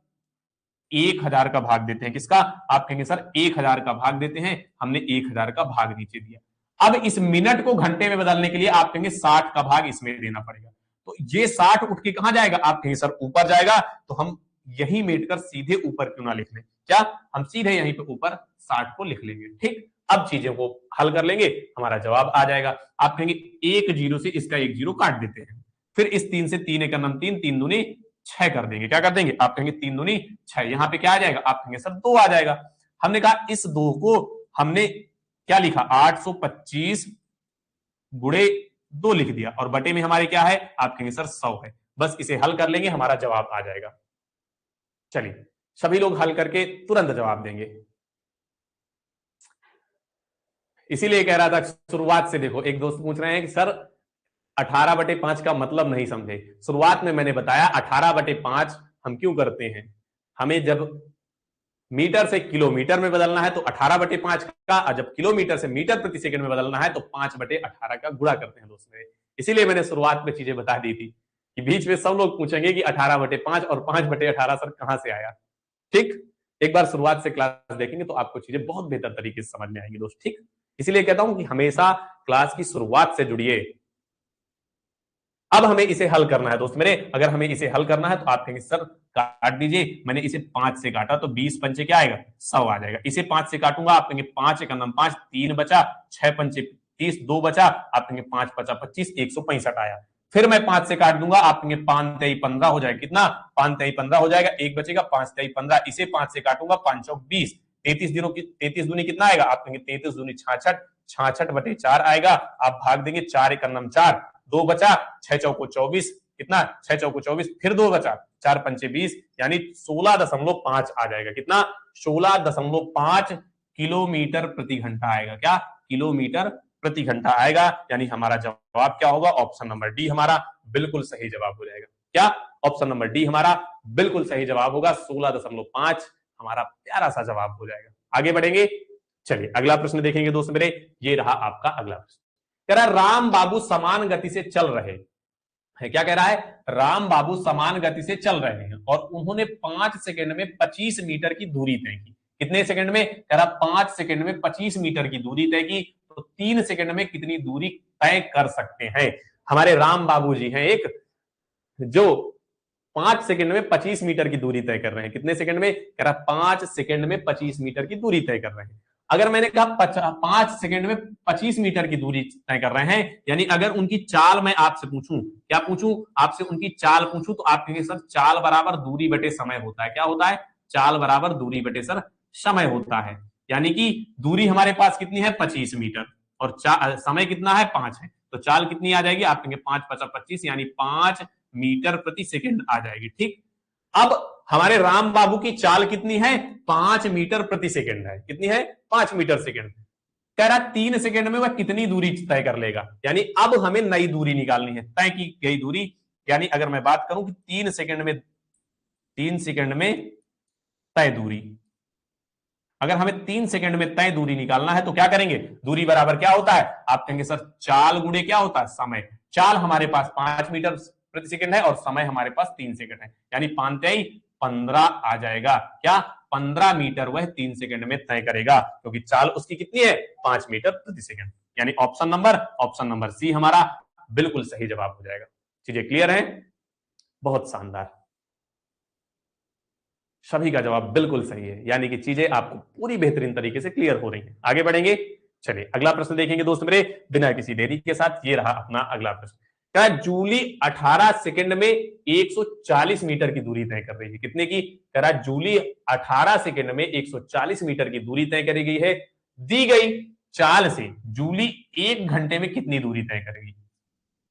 1000 का भाग देते हैं। किसका? आप कहेंगे सर 1000 का भाग देते हैं। हमने 1000 का भाग नीचे दिया। अब इस मिनट को घंटे में बदलने के लिए आप कहेंगे 60 का भाग इसमें देना पड़ेगा। तो ये 60 उठ के कहां जाएगा? आप कहेंगे सर ऊपर जाएगा। तो हम यही मेटकर सीधे ऊपर क्यों ना लिख लें? क्या हम सीधे यहीं पे ऊपर 60 को लिख लेंगे? ठीक, अब चीजों को हल कर लेंगे, हमारा जवाब आ जाएगा। आप कहेंगे एक जीरो से इसका एक जीरो काट देते हैं, फिर इस 3 से 3 एकम 3, 3 दूनी 6 कर देंगे। क्या कर देंगे? आप कहेंगे 3 दूनी 6। यहां पे क्या आ जाएगा? आप कहेंगे सर 2 आ जाएगा। हमने कहा इस 2 को हमने क्या लिखा? 825 गुणे 2 लिख दिया, और बटे में हमारे क्या है? आप कहेंगे सर 100 है। बस इसे हल कर लेंगे, हमारा जवाब आ जाएगा। चलिए सभी लोग हल करके तुरंत जवाब देंगे। इसीलिए कह रहा था शुरुआत से देखो, एक दोस्त पूछ रहे हैं कि सर 18/5 का मतलब नहीं समझे। शुरुआत में मैंने बताया 18/5 हम क्यों करते हैं। हमें जब मीटर से किलोमीटर में बदलना है तो 18/5 का, और जब किलोमीटर से मीटर प्रति सेकंड में बदलना है तो 5/18 का गुणा करते हैं दोस्त मेरे। इसीलिए मैंने शुरुआत में चीजें बता दी थी कि बीच में सब लोग पूछेंगे कि 18/5 और 5/18 सर कहां से आया। ठीक, एक बार शुरुआत से क्लास देखेंगे तो आपको चीजें बहुत बेहतर तरीके से समझ में आएंगी दोस्त। ठीक, इसीलिए कहता हूं कि हमेशा क्लास की शुरुआत से जुड़िए। अब हमें इसे हल करना है दोस्त मेरे। अगर हमें इसे हल करना है तो आप कहेंगे सर काट दीजिए। मैंने इसे 5 से काटा तो 20 पंचे क्या आएगा? 100 आ जाएगा। इसे 5 से काटूंगा, आप कहेंगे 5 एकम 5, 3 बचा, 6 पंचे 30, 2 बचा, आप कहेंगे 5 पचा 25, 165 आया। फिर मैं 5 से काट दूंगा, आप कहेंगे 5 तेई 15 हो जाएगा। कितना? 5 तेई 15 हो जाएगा। एक बचेगा, 5 तेई 15। इसे 5 से काटूंगा, 5 चौक 20, 33 दिनों की 33 दूनी कितना आएगा? आप कहेंगे 33 दूनी 66, 66/4 आएगा। आप भाग देंगे, 4 एकम 4, 2 बचा, 6 चौको 24, कितना? 6 चौको 24, फिर 2 बचा, 4 पंचे 20, यानी 16.5 आ जाएगा। कितना? 16.5 किलोमीटर प्रति घंटा आएगा। क्या? किलोमीटर प्रति घंटा आएगा। यानी हमारा जवाब क्या होगा? ऑप्शन नंबर डी हमारा बिल्कुल सही जवाब हो जाएगा। क्या? ऑप्शन नंबर डी हमारा बिल्कुल सही जवाब होगा। 16.5 हमारा प्यारा सा जवाब हो जाएगा। आगे बढ़ेंगे, चलिए अगला प्रश्न देखेंगे दोस्त मेरे। ये रहा आपका अगला प्रश्न। कह रहा है राम बाबू समान गति से चल रहे हैं। क्या कह रहा है? राम बाबू समान गति से चल रहे हैं और उन्होंने 5 सेकंड में 25 मीटर की दूरी तय की। कितने सेकंड में? कह रहा 5 सेकंड में 25 मीटर की दूरी तय की। तो 3 सेकंड में कितनी दूरी तय कर सकते हैं? हमारे राम बाबू जी हैं एक, जो 5 सेकंड में 25 मीटर की दूरी तय कर रहे हैं। कितने सेकंड में? कह रहा 5 सेकंड में 25 मीटर की दूरी तय कर रहे हैं। अगर मैंने कहा 5 सेकंड में 25 मीटर की दूरी तय कर रहे हैं, यानी अगर उनकी चाल मैं आपसे पूछूं, क्या पूछूं आपसे? उनकी चाल पूछूं तो आप कहेंगे सर चाल बराबर दूरी बटे समय होता है। क्या होता है? चाल बराबर दूरी बटे सर समय होता है। यानी कि दूरी हमारे पास कितनी है? 25 मीटर, और समय कितना है? 5 है। तो चाल कितनी आ जाएगी? आप कहेंगे 5 पचा 25, यानी 5 मीटर प्रति सेकंड आ जाएगी। ठीक, अब हमारे राम बाबू की चाल कितनी है? 5 मीटर प्रति सेकंड है। कितनी है? 5 मीटर सेकंड। कह रहा 3 सेकंड में वह कितनी दूरी तय कर लेगा। यानी अब हमें नई दूरी निकालनी है, तय की गई दूरी। यानी अगर मैं बात करूं कि 3 सेकंड में तय दूरी, अगर हमें 3 सेकंड में तय दूरी निकालना है तो क्या करेंगे? दूरी बराबर क्या होता है? आप कहेंगे सर चाल गुणे क्या होता है? समय। चाल हमारे पास 5 मीटर प्रति सेकंड है और समय हमारे पास 3 सेकंड है, यानी 5 तेई 15 आ जाएगा। क्या? 15 मीटर वह 3 सेकंड में तय करेगा, क्योंकि चाल उसकी कितनी है? 5 मीटर प्रति सेकंड। यानी ऑप्शन नंबर सी हमारा बिल्कुल सही जवाब हो जाएगा। चीजें क्लियर है? बहुत शानदार, सभी का जवाब बिल्कुल सही है। यानी कि चीजें आपको पूरी बेहतरीन तरीके से क्लियर हो रही हैं। आगे बढ़ेंगे, चलिए अगला प्रश्न देखेंगे दोस्त मेरे बिना किसी देरी के साथ। ये रहा अपना अगला प्रश्न। क्या जूली 18 सेकंड में 140 मीटर की दूरी तय कर रही है। कितने की? कह रहा जूली 18 सेकंड में 140 मीटर की दूरी तय करी गई है। दी गई चाल से जूली 1 घंटे में कितनी दूरी तय करेगी।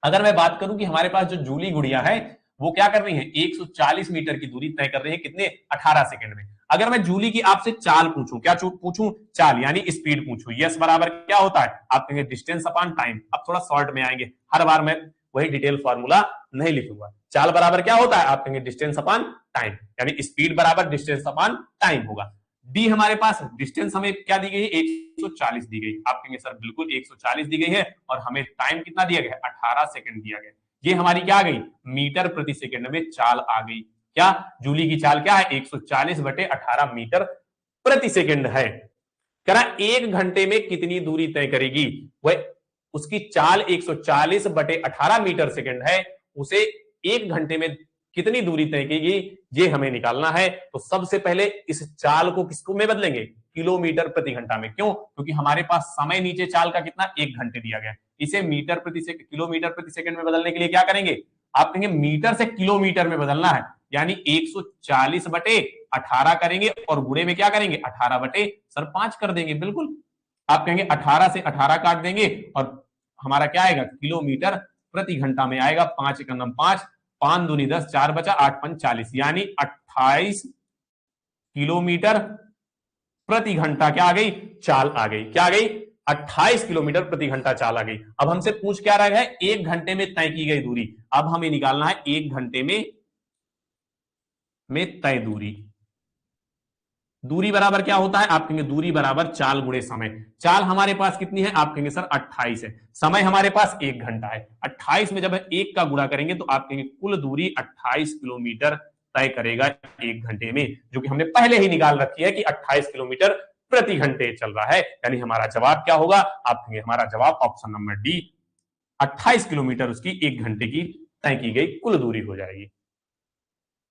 अगर मैं बात करूं कि हमारे पास जो जूली गुड़िया है वो क्या कर रही है, 140 मीटर की दूरी तय कर रही है कितने, 18 सेकंड में। अगर मैं जूली की आपसे चाल पूछूं, क्या पूछूं, चाल यानी स्पीड पूछूं, यस बराबर क्या होता है, आप कहेंगे डिस्टेंस अपॉन टाइम। अब थोड़ा शॉर्ट में आएंगे, हर बार मैं वही डिटेल फॉर्मूला नहीं लिखूंगा। चाल बराबर क्या होता है, आप कहेंगे डिस्टेंस अपॉन टाइम, यानी स्पीड बराबर डिस्टेंस अपॉन टाइम होगा। डी हमारे पास डिस्टेंस हमें क्या दी गई है, 140 दी गई। आप कहेंगे सर बिल्कुल 140 दी गई है और हमें टाइम कितना दिया गया है, 18 सेकंड दिया गया। ये हमारी क्या आ गई, मीटर प्रति सेकंड में चाल आ गई। क्या जूली की चाल क्या है, 140/18 मीटर प्रति सेकंड है। करा 1 घंटे में कितनी दूरी तय करेगी, वह उसकी चाल 140/18 मीटर सेकंड है, उसे 1 घंटे में कितनी दूरी तय करेगी ये हमें निकालना है। तो सबसे पहले इस चाल को किसको में बदलेंगे, किलोमीटर प्रति घंटा में। क्यों, क्योंकि हमारे पास समय नीचे चाल का कितना, 1 घंटे दिया गया। इसे मीटर प्रति सेकंड, किलोमीटर प्रति सेकंड में बदलने के लिए क्या करेंगे, आप कहेंगे मीटर से किलोमीटर में बदलना है, यानी 140/18 करेंगे और गुणे में क्या करेंगे, 18/5 कर देंगे। बिल्कुल आप कहेंगे 18 से 18 काट देंगे और हमारा क्या आएगा, किलोमीटर प्रति घंटा में आएगा। 5 × 5, 5 दूनी 10, 4 बचा, 8 × 5 = 40, यानी 28 किलोमीटर प्रति घंटा क्या आ गई, चाल आ गई। क्या आ गई, 28 किलोमीटर प्रति घंटा चाल आ गई। अब हमसे पूछ क्या रहा है, 1 घंटे में तय की गई दूरी। अब हमें निकालना है 1 घंटे में तय दूरी। दूरी बराबर क्या होता है, आप कहेंगे दूरी बराबर चाल गुणे समय। चाल हमारे पास कितनी है, आप कहेंगे सर 28 है। समय हमारे पास 1 घंटा है। 28 में जब 1 का गुणा करेंगे तो आप कहेंगे कुल दूरी 28 किलोमीटर तय करेगा 1 घंटे में, जो कि हमने पहले ही निकाल रखी है कि 28 किलोमीटर प्रति घंटे चल रहा है। यानी हमारा जवाब क्या होगा, आप कहेंगे हमारा जवाब ऑप्शन नंबर डी, 28 किलोमीटर उसकी 1 घंटे की तय की गई कुल दूरी हो जाएगी।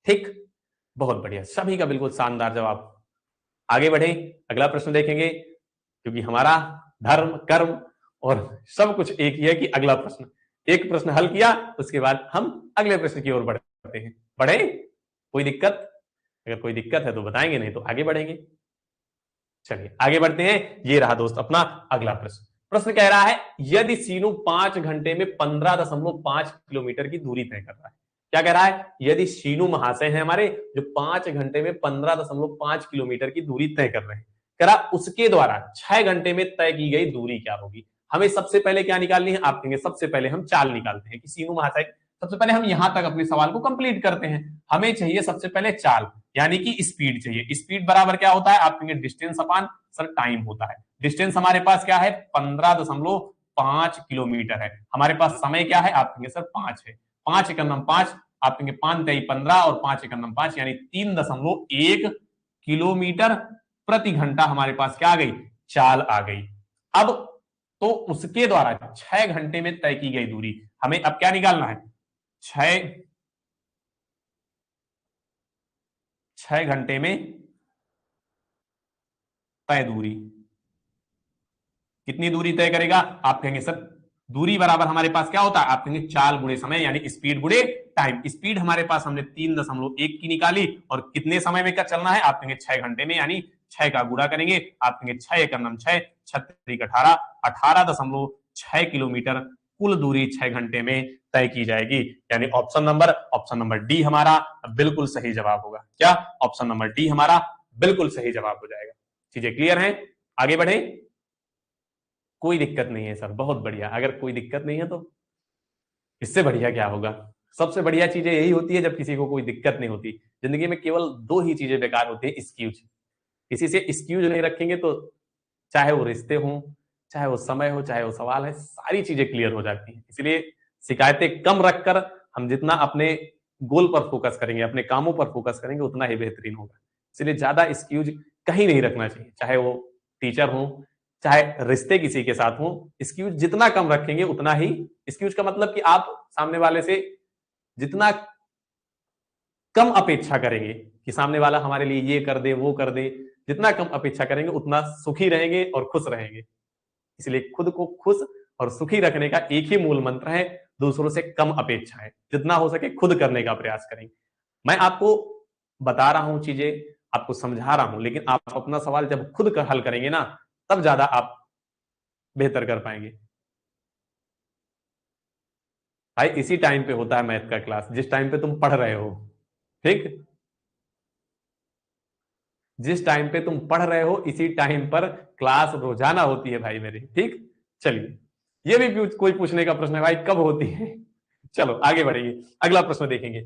ठीक, बहुत बढ़िया, सभी का बिल्कुल शानदार जवाब। आगे बढ़े, अगला प्रश्न देखेंगे, क्योंकि हमारा धर्म कर्म और सब कुछ एक ही है कि अगला प्रश्न, एक प्रश्न हल किया उसके बाद हम अगले प्रश्न की ओर बढ़ते हैं। बढ़े, कोई दिक्कत, अगर कोई दिक्कत है तो बताएंगे, नहीं तो आगे बढ़ेंगे। चलिए आगे बढ़ते हैं। ये रहा दोस्त अपना अगला प्रश्न। प्रश्न कह रहा है यदि सीनू 5 घंटे में 15.5 किलोमीटर की दूरी तय कर रहा है। क्या कह रहा है, यदि शीनू महाशय हैं हमारे, जो 5 घंटे में 15.5 किलोमीटर की दूरी तय कर रहे हैं, कह रहा उसके द्वारा 6 घंटे में तय की गई दूरी क्या होगी। हमें सबसे पहले क्या निकालनी है, आप कहेंगे सबसे पहले हम चाल निकालते हैं कि सीनू महाशय, सबसे पहले हम यहां तक अपने सवाल को कंप्लीट करते हैं। हमें चाहिए सबसे पहले चाल, यानी कि स्पीड चाहिए। स्पीड बराबर क्या होता है, आप कहेंगे डिस्टेंस अपॉन सर टाइम होता है। डिस्टेंस हमारे पास क्या है, 15.5 किलोमीटर है। हमारे पास समय क्या है, आप कहेंगे सर 5 है। 5 × 5, आप कहेंगे 5 × 3 = 15 और 5 × 5 यानी 3.1 किलोमीटर प्रति घंटा हमारे पास क्या आ गई, चाल आ गई। अब तो उसके द्वारा 6 घंटे में तय की गई दूरी, हमें अब क्या निकालना है, 6 घंटे में तय दूरी, कितनी दूरी तय करेगा, आप कहेंगे सर दूरी बराबर हमारे पास क्या होता है, आप कहेंगे चाल गुणे समय, यानी स्पीड गुणे टाइम। स्पीड हमारे पास हमने 3.1 की निकाली और कितने समय में क्या चलना है, आप कहेंगे 6 घंटे में, यानी 6 का गुणा करेंगे, आप कहेंगे 6 × 9 = 6, 6 × 18, 18.6 किलोमीटर कुल दूरी 6 घंटे में तय की जाएगी। यानी ऑप्शन नंबर डी हमारा बिल्कुल सही जवाब होगा। क्या, ऑप्शन नंबर डी हमारा बिल्कुल सही जवाब हो जाएगा। चीजें क्लियर हैं, आगे बढ़े। कोई दिक्कत नहीं है सर, बहुत बढ़िया। अगर कोई दिक्कत नहीं है तो इससे बढ़िया क्या होगा। सबसे बढ़िया चीजें यही होती है जब किसी को कोई दिक्कत नहीं होती। जिंदगी में केवल 2 ही चीजें बेकार होती है, एक्सक्यूज। किसी से एक्सक्यूज नहीं रखेंगे तो चाहे वो रिश्ते हों, चाहे वो समय हो, चाहे वो सवाल है, सारी चीजें क्लियर हो जाती हैं। इसलिए शिकायतें कम रखकर हम जितना अपने गोल पर फोकस करेंगे, अपने कामों पर फोकस करेंगे, उतना ही बेहतरीन होगा। इसलिए ज्यादा एक्सक्यूज कहीं नहीं रखना चाहिए, चाहे वो टीचर हो, चाहे रिश्ते किसी के साथ हो। एक्सक्यूज जितना कम रखेंगे उतना ही, एक्सक्यूज का मतलब कि आप सामने वाले से जितना कम अपेक्षा करेंगे कि सामने वाला हमारे लिए ये कर दे वो कर दे, जितना कम अपेक्षा करेंगे उतना सुखी रहेंगे और खुश रहेंगे। इसलिए खुद को खुश और सुखी रखने का एक ही मूल मंत्र है, दूसरों से कम अपेक्षाएं, जितना हो सके खुद करने का प्रयास करें। मैं आपको बता रहा हूं चीजें, आपको समझा रहा हूं, लेकिन आप अपना सवाल जब खुद हल करेंगे ना, तब ज्यादा आप बेहतर कर पाएंगे। भाई इसी टाइम पे होता है मैथ का क्लास, जिस टाइम पे तुम पढ़ रहे हो। ठीक, जिस टाइम पे तुम पढ़ रहे हो इसी टाइम पर क्लास रोजाना होती है भाई मेरी। ठीक, चलिए, ये भी कोई पूछने का प्रश्न है भाई, कब होती है? चलो आगे बढ़ेंगे, अगला प्रश्न देखेंगे।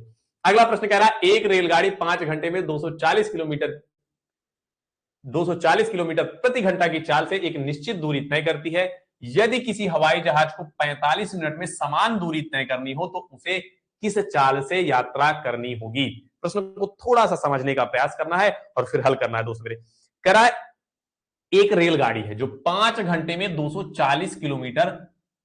अगला प्रश्न कह रहा है एक रेलगाड़ी 5 घंटे में 240 किलोमीटर प्रति घंटा की चाल से एक निश्चित दूरी तय करती है। यदि किसी हवाई जहाज को 45 मिनट में समान दूरी तय करनी हो तो उसे किस चाल से यात्रा करनी होगी? प्रश्न को थोड़ा सा समझने का प्रयास करना है और फिर हल करना है दोस्त मेरे। कह रहा है एक रेलगाड़ी है जो 5 घंटे में 240 किलोमीटर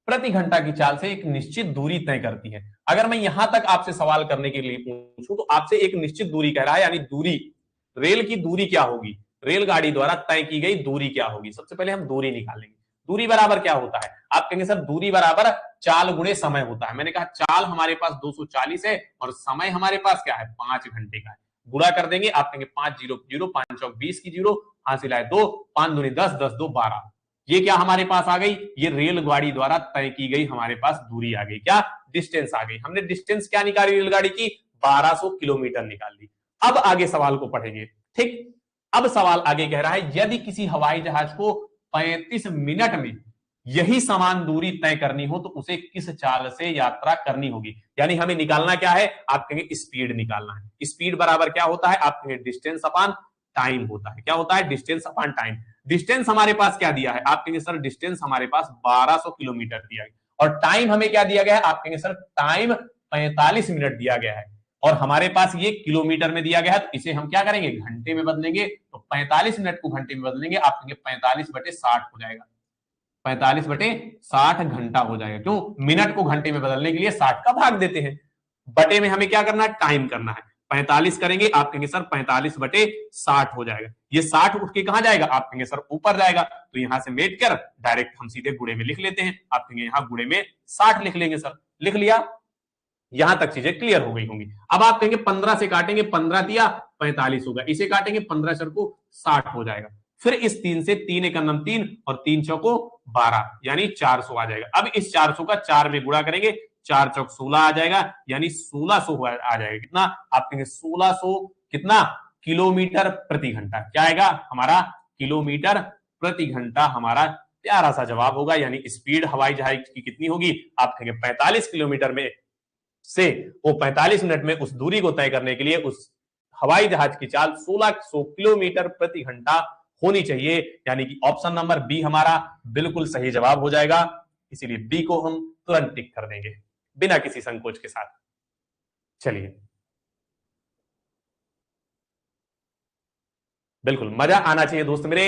प्रति घंटा की चाल से एक निश्चित दूरी तय करती है। अगर मैं यहां तक आपसे सवाल करने के लिए पूछूं तो आपसे एक निश्चित दूरी कह रहा है, यानी दूरी, रेल की दूरी क्या होगी, रेलगाड़ी द्वारा तय की गई दूरी क्या होगी? सबसे पहले हम दूरी निकालेंगे। दूरी बराबर क्या होता है? आप कहेंगे सर दूरी बराबर चाल गुणे समय होता है। मैंने कहा चाल हमारे पास 240 है और समय हमारे पास क्या है, 5 घंटे का है। गुणा कर देंगे, आप कहेंगे 5 जीरो जीरो, 5 चौक 20 की जीरो, हासिल आए 2, 5 दूनी 10, 10 दो 12। ये क्या हमारे पास आ गई? ये रेलगाड़ी द्वारा तय की गई हमारे पास दूरी आ गई। क्या? डिस्टेंस आ गई। हमने डिस्टेंस क्या निकाली रेलगाड़ी की? 1200 किलोमीटर निकाल ली। अब आगे सवाल को पढ़ेंगे। ठीक, अब सवाल आगे कह रहा है यदि किसी हवाई जहाज को 35 मिनट में यही समान दूरी तय करनी हो तो उसे किस चाल से यात्रा करनी होगी? यानी हमें निकालना क्या है? आप कहेंगे स्पीड निकालना है। स्पीड बराबर क्या होता है? आप कहेंगे डिस्टेंस अपॉन टाइम होता है। क्या होता है? Distance upon time. डिस्टेंस हमारे पास क्या दिया है? आप कहेंगे सर डिस्टेंस हमारे पास 1200 किलोमीटर दिया है और टाइम हमें क्या दिया गया है? आप कहेंगे सर टाइम 45 मिनट दिया गया है और हमारे पास ये किलोमीटर में दिया गया है, तो इसे हम क्या करेंगे? घंटे में बदलेंगे। तो 45 मिनट को घंटे में बदलेंगे, आप कहेंगे 45/60 हो जाएगा। 45/60 घंटा हो जाएगा। क्यों? मिनट को घंटे में बदलने के लिए 60 का भाग देते हैं। बटे में हमें क्या करना है? टाइम करना है। 45 करेंगे, आप कहेंगे सर 45/60 हो जाएगा। ये 60 उठ के कहां जाएगा? आप कहेंगे सर ऊपर जाएगा। तो यहां से मेट कर डायरेक्ट हम सीधे गुणे में लिख लेते हैं। आप कहेंगे यहां गुणे में 60 लिख लेंगे। सर लिख लिया, यहां तक चीजें क्लियर हो गई होंगी। अब आप कहेंगे 15 से काटेंगे, 15 दिया 45 होगा, इसे काटेंगे 15 चर को 60 हो जाएगा। फिर इस 3 से 3 एक नम 3 और 3 चौको 12 यानी 400 आ जाएगा। अब इस 400 का 4 में गुणा करेंगे, 4 चौक 16 आ जाएगा, यानी 1600 आ जाएगा। कितना? आप कहेंगे 1600 कितना? किलोमीटर प्रति घंटा। क्या आएगा हमारा? किलोमीटर प्रति घंटा हमारा प्यारा सा जवाब होगा। यानी स्पीड हवाई जहाज की कितनी होगी? आप कहेंगे 45 किलोमीटर में से वो 45 मिनट में उस दूरी को तय करने के लिए उस हवाई जहाज की चाल 1600 किलोमीटर प्रति घंटा होनी चाहिए। यानी कि ऑप्शन नंबर बी हमारा बिल्कुल सही जवाब हो जाएगा। इसीलिए बी को हम तुरंत टिक कर देंगे बिना किसी संकोच के साथ। चलिए, बिल्कुल मजा आना चाहिए दोस्त मेरे।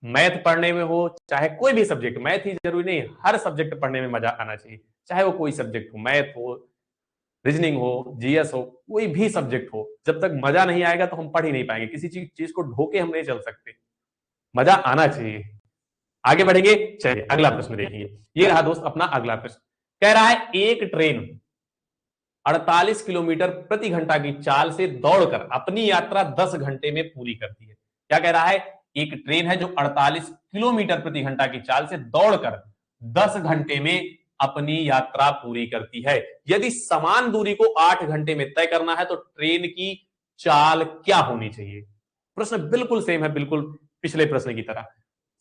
मैथ पढ़ने में हो चाहे कोई भी सब्जेक्ट, मैथ ही जरूरी नहीं, हर सब्जेक्ट पढ़ने में मजा आना चाहिए। चाहे वो कोई सब्जेक्ट हो, मैथ हो, रीजनिंग हो, जीएस हो, कोई भी सब्जेक्ट हो, जब तक मजा नहीं आएगा तो हम पढ़ ही नहीं पाएंगे। किसी चीज को ढोके हम नहीं चल सकते, मजा आना चाहिए। आगे बढ़ेंगे, चलिए अगला प्रश्न देखिए। ये रहा दोस्त अपना अगला प्रश्न। कह रहा है एक ट्रेन 48 किलोमीटर प्रति घंटा की चाल से दौड़कर अपनी यात्रा 10 घंटे में पूरी करती है। क्या कह रहा है? एक ट्रेन है जो 48 किलोमीटर प्रति घंटा की चाल से दौड़कर 10 घंटे में अपनी यात्रा पूरी करती है। यदि समान दूरी को 8 घंटे में तय करना है तो ट्रेन की चाल क्या होनी चाहिए? प्रश्न बिल्कुल सेम है, बिल्कुल पिछले प्रश्न की तरह।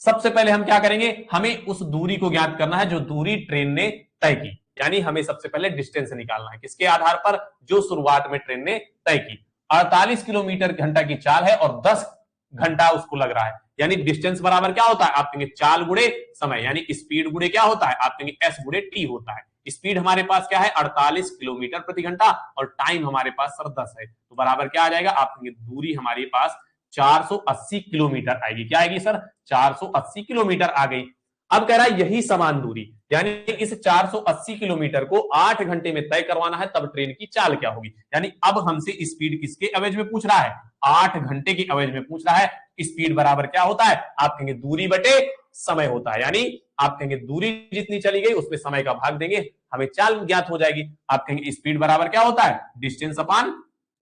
सबसे पहले हम क्या करेंगे? हमें उस दूरी को ज्ञात करना है जो दूरी ट्रेन ने तय की। यानी हमें सबसे पहले डिस्टेंस निकालना है। किसके आधार पर? जो शुरुआत में ट्रेन ने तय की। 48 किलोमीटर घंटा की चाल है और 10 घंटा उसको लग रहा है। यानी डिस्टेंस बराबर क्या होता है? आप कहेंगे चाल गुणे समय, यानी स्पीड गुणे क्या होता है? आप कहेंगे एस गुणे टी होता है। स्पीड हमारे पास क्या है? 48 किलोमीटर प्रति घंटा और टाइम हमारे पास सर 10 है। तो बराबर क्या आ जाएगा? आप कहेंगे दूरी हमारे पास 480 किलोमीटर आएगी। क्या आएगी सर? 480 किलोमीटर आ गई। अब कह रहा है यही समान दूरी, यानी इस 480 किलोमीटर को 8 घंटे में तय करवाना है, तब ट्रेन की चाल क्या होगी? यानी अब हमसे स्पीड किसके एवज में पूछ रहा है? 8 घंटे की एवज में पूछ रहा है। स्पीड बराबर क्या होता है? आप कहेंगे दूरी बटे समय होता है। यानी आप कहेंगे दूरी जितनी चली गई उसमें समय का भाग देंगे, हमें चाल ज्ञात हो जाएगी। आप कहेंगे स्पीड बराबर क्या होता है, डिस्टेंस अपॉन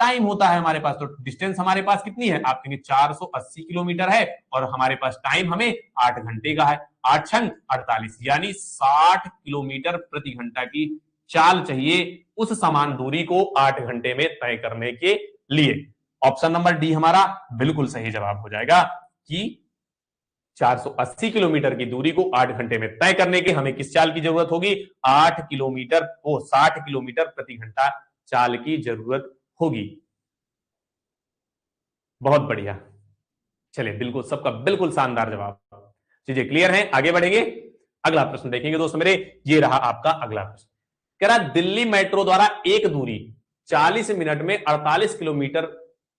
टाइम होता है हमारे पास। तो डिस्टेंस हमारे पास कितनी है, आप कहेंगे 480 किलोमीटर है और हमारे पास टाइम हमें 8 घंटे का है। 8 छंग 48 यानी 60 किलोमीटर प्रति घंटा की चाल चाहिए उस समान दूरी को 8 घंटे में तय करने के लिए। ऑप्शन नंबर डी हमारा बिल्कुल सही जवाब हो जाएगा कि 480 किलोमीटर की दूरी को 8 घंटे में तय करने के हमें किस चाल की जरूरत होगी, 8 किलोमीटर को 60 किलोमीटर प्रति घंटा चाल की जरूरत होगी। बहुत बढ़िया, चलिए बिल्कुल सबका बिल्कुल शानदार जवाब, चीजें क्लियर हैं, आगे बढ़ेंगे। अगला प्रश्न देखेंगे दोस्तों मेरे, ये रहा आपका अगला प्रश्न। कह रहा दिल्ली मेट्रो द्वारा एक दूरी 40 मिनट में 48 किलोमीटर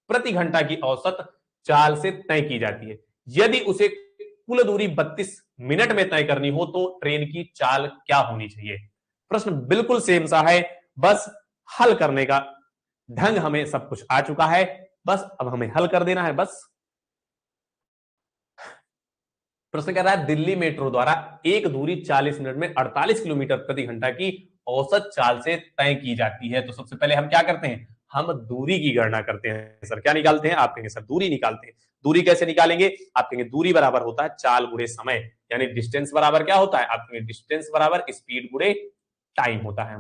प्रति घंटा की औसत चाल से तय की जाती है। यदि उसे कुल दूरी 32 मिनट में तय करनी हो तो ट्रेन की चाल क्या होनी चाहिए। प्रश्न बिल्कुल सेम सा है, बस हल करने का ढंग हमें सब कुछ आ चुका है, बस अब हमें हल कर देना है बस। प्रश्न कह रहा है दिल्ली मेट्रो द्वारा एक दूरी 40 मिनट में 48 किलोमीटर प्रति घंटा की औसत चाल से तय की जाती है। तो सबसे पहले हम क्या करते हैं, हम दूरी की गणना करते हैं। सर क्या निकालते हैं, आप कहेंगे सर दूरी निकालते हैं। दूरी कैसे निकालेंगे, आप कहेंगे दूरी बराबर होता है चाल गुणे समय, यानी डिस्टेंस बराबर क्या होता है, आप कहेंगे डिस्टेंस बराबर स्पीड गुणे टाइम होता है।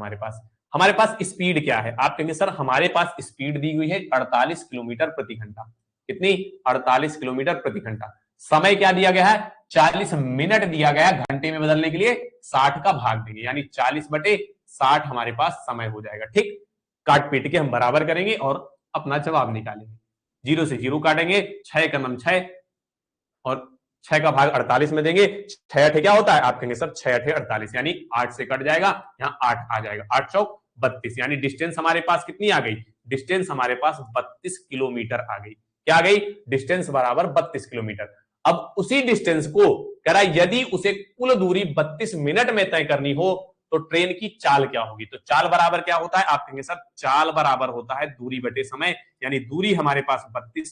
हमारे पास स्पीड क्या है, आप कहेंगे सर हमारे पास स्पीड दी हुई है 48 किलोमीटर प्रति घंटा। कितनी, 48 किलोमीटर प्रति घंटा। समय क्या दिया गया है, 40 मिनट दिया गया, घंटे में बदलने के लिए 60 का भाग देंगे, यानी 40/60 हमारे पास समय हो जाएगा। ठीक, काट पीट के हम बराबर करेंगे और अपना जवाब निकालेंगे। 0 से 0 काटेंगे, 6 का नम 6 और 6 का भाग 48 में देंगे। 6 अठे क्या होता है, आप कहेंगे सर 6 अठे 48, यानी 8 से कट जाएगा, यहाँ 8 आ जाएगा, 8 चौक 32, यानी डिस्टेंस हमारे पास कितनी आ गई, डिस्टेंस हमारे पास 32 किलोमीटर आ गई। क्या आ गई, डिस्टेंस बराबर 32 किलोमीटर। अब उसी डिस्टेंस को कह रहा है यदि उसे कुल दूरी 32 मिनट में तय करनी हो तो ट्रेन की चाल क्या होगी। तो चाल बराबर क्या होता है, आप कहेंगे सर चाल बराबर होता है दूरी बटे समय, यानी दूरी हमारे पास 32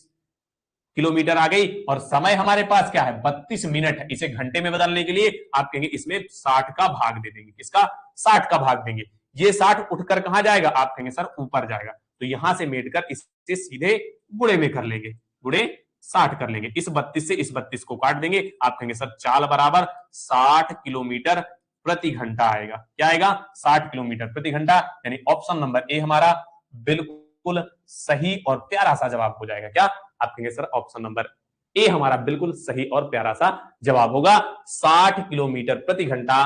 किलोमीटर आ गई और समय हमारे पास क्या है 32 मिनट है। इसे घंटे में बदलने के लिए आप कहेंगे इसमें 60 का भाग दे देंगे। किसका, 60 का भाग देंगे। ये 60 उठकर कहां जाएगा, आप कहेंगे सर ऊपर जाएगा, तो यहां से मेटकर इससे सीधे गुणे में कर लेंगे, गुणे 60 कर लेंगे। इस 32 से इस 32 को काट देंगे, आप कहेंगे सर चाल बराबर 60 किलोमीटर प्रति घंटा आएगा। क्या आएगा, 60 किलोमीटर प्रति घंटा, यानी ऑप्शन नंबर ए हमारा बिल्कुल सही और प्यारा सा जवाब हो जाएगा। क्या, आप कहेंगे सर ऑप्शन नंबर ए हमारा बिल्कुल सही और प्यारा सा जवाब होगा। 60 किलोमीटर प्रति घंटा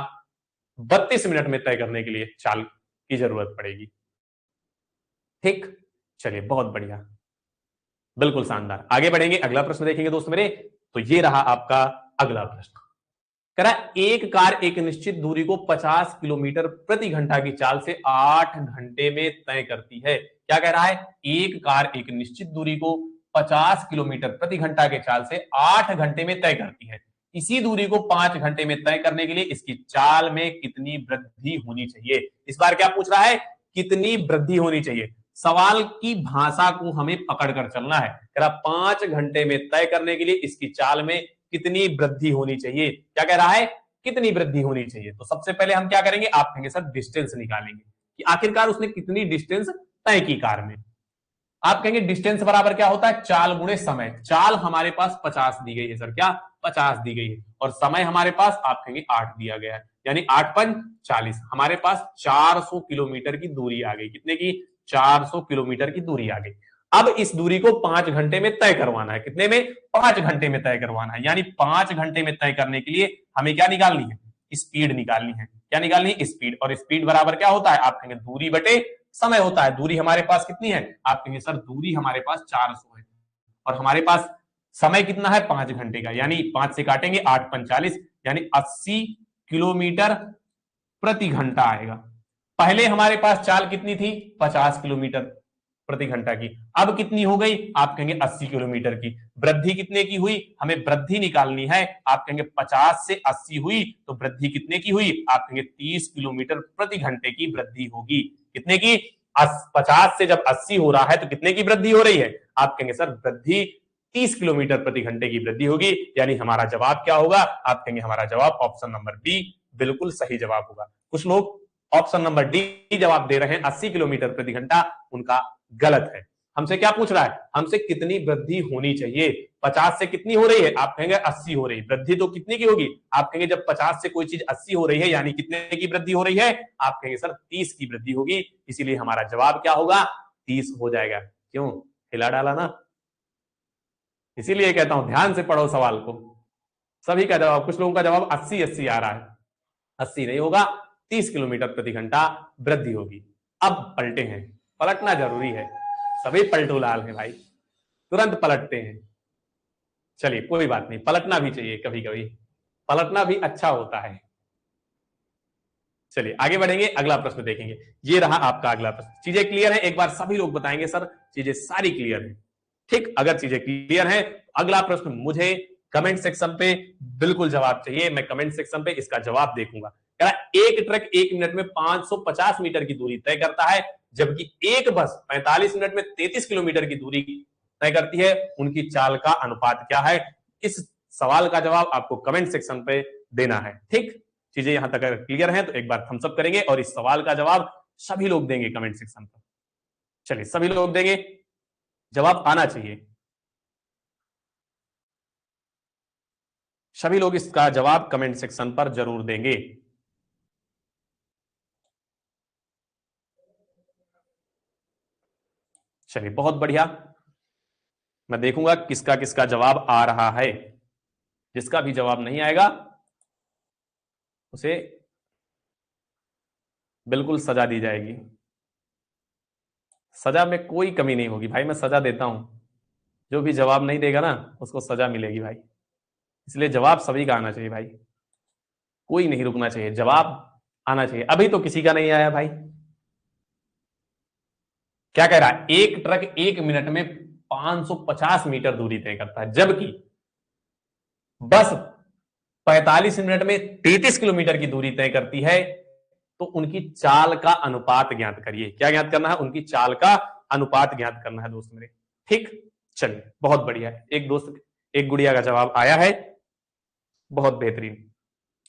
32 मिनट में तय करने के लिए चाल की जरूरत पड़ेगी। ठीक, चलिए बहुत बढ़िया, बिल्कुल शानदार, आगे बढ़ेंगे। अगला प्रश्न देखेंगे दोस्त मेरे, तो ये रहा आपका अगला प्रश्न। कह रहा है एक कार एक निश्चित दूरी को 50 किलोमीटर प्रति घंटा की चाल से 8 घंटे में तय करती है। क्या कह रहा है, एक कार एक निश्चित दूरी को 50 किलोमीटर प्रति घंटा के चाल से 8 घंटे में तय करती है। इसी दूरी को 5 घंटे में तय करने के लिए इसकी चाल में कितनी वृद्धि होनी चाहिए। इस बार क्या पूछ रहा है, कितनी वृद्धि होनी चाहिए। सवाल की भाषा को हमें पकड़कर चलना है। कह रहा 5 घंटे में तय करने के लिए इसकी चाल में कितनी वृद्धि होनी चाहिए। क्या कह रहा है, कितनी वृद्धि होनी चाहिए। तो सबसे पहले हम क्या करेंगे, आप कहेंगे सर डिस्टेंस निकालेंगे कि आखिरकार उसने कितनी डिस्टेंस तय की कार में। आप कहेंगे डिस्टेंस बराबर क्या होता है, चाल गुणे समय। चाल हमारे पास 50 दी गई है सर, क्या 50 दी गई है, और समय हमारे पास आप कहेंगे 8 दिया गया है, यानी 8 पंच 40, हमारे पास 400 किलोमीटर की दूरी आ गई। कितने की, 400 किलोमीटर की दूरी आ गई। अब इस दूरी को 5 घंटे में तय करवाना है। कितने में, 5 घंटे में तय करवाना है, यानी 5 घंटे में तय करने के लिए हमें क्या निकालनी है, स्पीड निकालनी है। क्या निकालनी है, स्पीड। और स्पीड बराबर क्या होता है, आप कहेंगे दूरी बटे समय होता है। दूरी हमारे पास कितनी है, आप कहेंगे सर दूरी हमारे पास 400 है और हमारे पास समय कितना है 5 घंटे का, यानी 5 से काटेंगे 8 45, यानी 80 किलोमीटर प्रति घंटा आएगा। पहले हमारे पास चाल कितनी थी, 50 किलोमीटर प्रति घंटा की, अब कितनी हो गई, आप कहेंगे 80 किलोमीटर की। वृद्धि कितने की हुई, हमें वृद्धि निकालनी है। आप कहेंगे 50 से 80 हुई तो वृद्धि कितने की हुई, आप कहेंगे 30 किलोमीटर प्रति घंटे की वृद्धि होगी। कितने की, 50 से जब 80 हो रहा है तो कितने की वृद्धि हो रही है, आप कहेंगे सर वृद्धि 30 किलोमीटर प्रति घंटे की वृद्धि होगी। यानी हमारा जवाब क्या होगा? आप कहेंगे हमारा जवाब ऑप्शन नंबर बी बिल्कुल सही जवाब होगा। कुछ लोग ऑप्शन नंबर डी जवाब दे रहे हैं 80 किलोमीटर प्रति घंटा, उनका गलत है। हमसे क्या पूछ रहा है? हमसे कितनी वृद्धि होनी चाहिए? 50 से कितनी हो रही है? आप कहेंगे 80 हो रही। वृद्धि तो कितनी की होगी? आप कहेंगे जब 50 से कोई चीज 80 हो रही है यानी कितने की वृद्धि हो रही है? आप कहेंगे सर 30 की वृद्धि होगी। इसीलिए हमारा जवाब क्या होगा? 30 हो जाएगा। क्यों? हिला डाला ना। इसीलिए कहता हूं ध्यान से पढ़ो सवाल को। सभी का जवाब, कुछ लोगों का जवाब 80 आ रहा है। 80 नहीं होगा, 30 किलोमीटर प्रति घंटा वृद्धि होगी। अब पलटे हैं, पलटना जरूरी है। सभी पलटू लाल हैं भाई, तुरंत पलटते हैं। चलिए कोई बात नहीं, पलटना भी चाहिए, कभी कभी पलटना भी अच्छा होता है। चलिए आगे बढ़ेंगे, अगला प्रश्न देखेंगे। ये रहा आपका अगला प्रश्न। चीजें क्लियर है? एक बार सभी लोग बताएंगे सर चीजें सारी क्लियर है। ठीक, अगर चीजें क्लियर है, अगला प्रश्न मुझे कमेंट सेक्शन पे बिल्कुल जवाब चाहिए। मैं कमेंट सेक्शन पे इसका जवाब देखूंगा। एक ट्रक 1 मिनट में 550 मीटर की दूरी तय करता है, जबकि एक बस 45 मिनट में 33 किलोमीटर की दूरी तय करती है। उनकी चाल का अनुपात क्या है? इस सवाल का जवाब आपको कमेंट सेक्शन पे देना है। ठीक, चीजें यहां तक अगर क्लियर हैं तो एक बार थम्स अप करेंगे और इस सवाल का जवाब सभी लोग देंगे कमेंट सेक्शन पर। चलिए सभी लोग देंगे, जवाब आना चाहिए। सभी लोग इसका जवाब कमेंट सेक्शन पर जरूर देंगे। चलिए बहुत बढ़िया, मैं देखूंगा किसका किसका जवाब आ रहा है। जिसका भी जवाब नहीं आएगा उसे बिल्कुल सजा दी जाएगी। सजा में कोई कमी नहीं होगी भाई, मैं सजा देता हूं। जो भी जवाब नहीं देगा ना उसको सजा मिलेगी भाई। इसलिए जवाब सभी का आना चाहिए भाई, कोई नहीं रुकना चाहिए, जवाब आना चाहिए। अभी तो किसी का नहीं आया भाई। क्या कह रहा है? एक ट्रक 1 मिनट में 550 मीटर दूरी तय करता है, जबकि बस 45 मिनट में 33 किलोमीटर की दूरी तय करती है। तो उनकी चाल का अनुपात ज्ञात करिए। क्या ज्ञात करना है? उनकी चाल का अनुपात ज्ञात करना है दोस्त मेरे। ठीक, चलिए बहुत बढ़िया है। एक दोस्त, एक गुड़िया का जवाब आया है, बहुत बेहतरीन।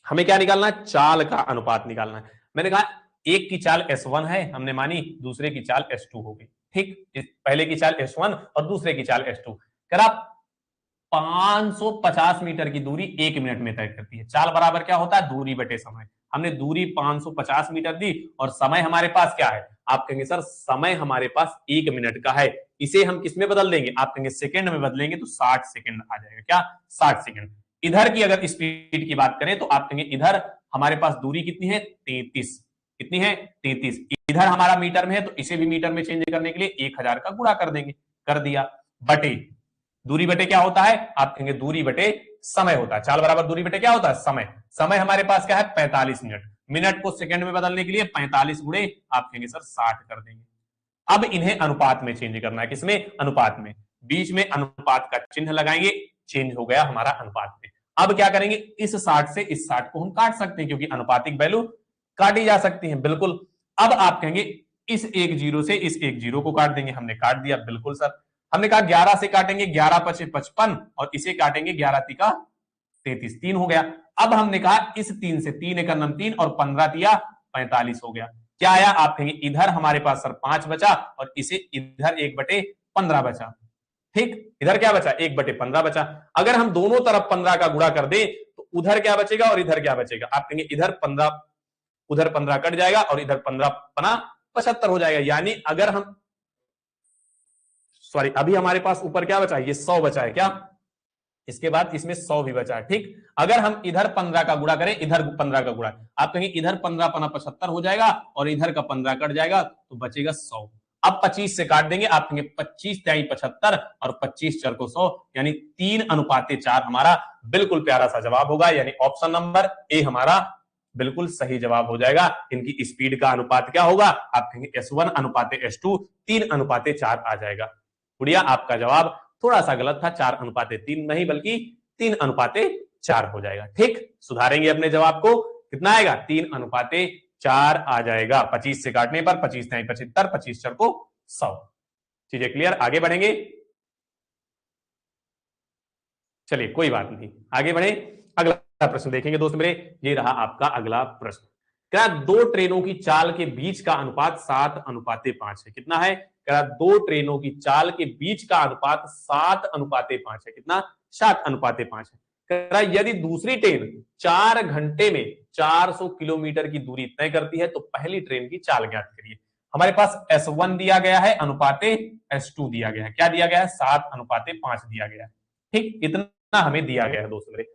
हमें क्या निकालना है? चाल का अनुपात निकालना है। मैंने कहा एक की चाल S1 है, हमने मानी, दूसरे की चाल S2 होगी। ठीक, पहले की चाल S1 और दूसरे की चाल S2। कह रहा 550 मीटर की दूरी 1 मिनट में तय करती है। चाल बराबर क्या होता है? दूरी बटे समय। हमने दूरी 550 मीटर दी और समय हमारे पास क्या है? आप कहेंगे सर समय हमारे पास 1 मिनट का है, इसे हम किस में बदल देंगे? आप कहेंगे सेकंड में बदलेंगे तो 60 सेकंड आ जाएगा। क्या? 60 सेकंड। इधर की अगर स्पीड की बात करें तो आप कहेंगे इधर हमारे पास दूरी कितनी है? 33। कितनी है? 33। इधर हमारा मीटर में है तो इसे भी मीटर में चेंज करने के लिए 1000 का गुणा कर देंगे। कर दिया। बटे दूरी बटे क्या होता है? आप कहेंगे दूरी बटे समय होता है। चाल बराबर दूरी बटे क्या होता है? समय। समय हमारे पास क्या है? 45 मिनट। मिनट को सेकंड में बदलने के लिए 45 गुणे आप कहेंगे सर 60 कर देंगे। अब इन्हें अनुपात में चेंज करना है। किसमें? अनुपात में। बीच में अनुपात का चिन्ह लगाएंगे, चेंज हो गया हमारा अनुपात में। अब क्या करेंगे? इस 60 से इस 60 को हम काट सकते हैं, क्योंकि अनुपातिक वैल्यू काटी जा सकती है। बिल्कुल। अब आप कहेंगे इस एक जीरो से इस एक जीरो को काट देंगे। हमने काट दिया। बिल्कुल सर। हमने कहा 11 से काटेंगे, 11 पचे 55 और इसे काटेंगे 11 तिका 33, 3 हो गया। अब हमने कहा इस 3 से 3 एक 3 और 15 तिया 45 हो गया। क्या आया? आप कहेंगे इधर हमारे पास सर 5 बचा और इसे इधर 1/15 बचा। ठीक, इधर क्या बचा? 1/15 बचा। अगर हम दोनों तरफ 15 का गुणा कर दें तो उधर क्या बचेगा और इधर क्या बचेगा? आप कहेंगे इधर 15, उधर 15 कट जाएगा और इधर 15 पना 75 हो जाएगा। यानी अगर हम सॉरी, अभी हमारे पास ऊपर क्या बचा? ये 100 बचा है। क्या? इसके बाद इसमें 100 भी बचा है। ठीक, अगर हम इधर 15 का गुणा करें, इधर 15 का गुणा, आप कहेंगे इधर 15 पना 75 हो जाएगा और इधर का 15 कट जाएगा तो बचेगा 100। अब 25 से काट देंगे। आप कहेंगे 25 त्याई 75 और 25 चर को 100, यानी 3:4 हमारा बिल्कुल प्यारा सा जवाब होगा। यानी ऑप्शन नंबर ए हमारा बिल्कुल सही जवाब हो जाएगा। इनकी स्पीड का अनुपात क्या होगा? आप कहेंगे S1 अनुपाते S2 3:4 आ जाएगा। गुड़िया आपका जवाब थोड़ा सा गलत था, 4:3 नहीं बल्कि 3:4 हो जाएगा। ठीक, सुधारेंगे अपने जवाब को। कितना आएगा? 3:4 आ जाएगा। 25 से काटने पर 25 नहीं 75, 25 चर को 100। चीजें क्लियर? आगे बढ़ेंगे। चलिए कोई बात नहीं, आगे बढ़े, अगला प्रश्न देखेंगे दोस्त मेरे। ये रहा आपका अगला प्रश्न। क्या दो ट्रेनों की चाल के बीच का अनुपात 7:5 है? कितना है? क्या दो ट्रेनों की चाल के बीच का अनुपात 7:5 है? कितना? 7:5 है। क्या यदि दूसरी ट्रेन 4 घंटे में 400 किलोमीटर की दूरी तय करती है तो पहली ट्रेन की चाल ज्ञात करिए। हमारे पास S1 दिया गया है, अनुपाते S2 दिया गया है। क्या दिया गया है? 7:5 दिया गया है। ठीक, इतना हमें दिया गया है दोस्तों मेरे।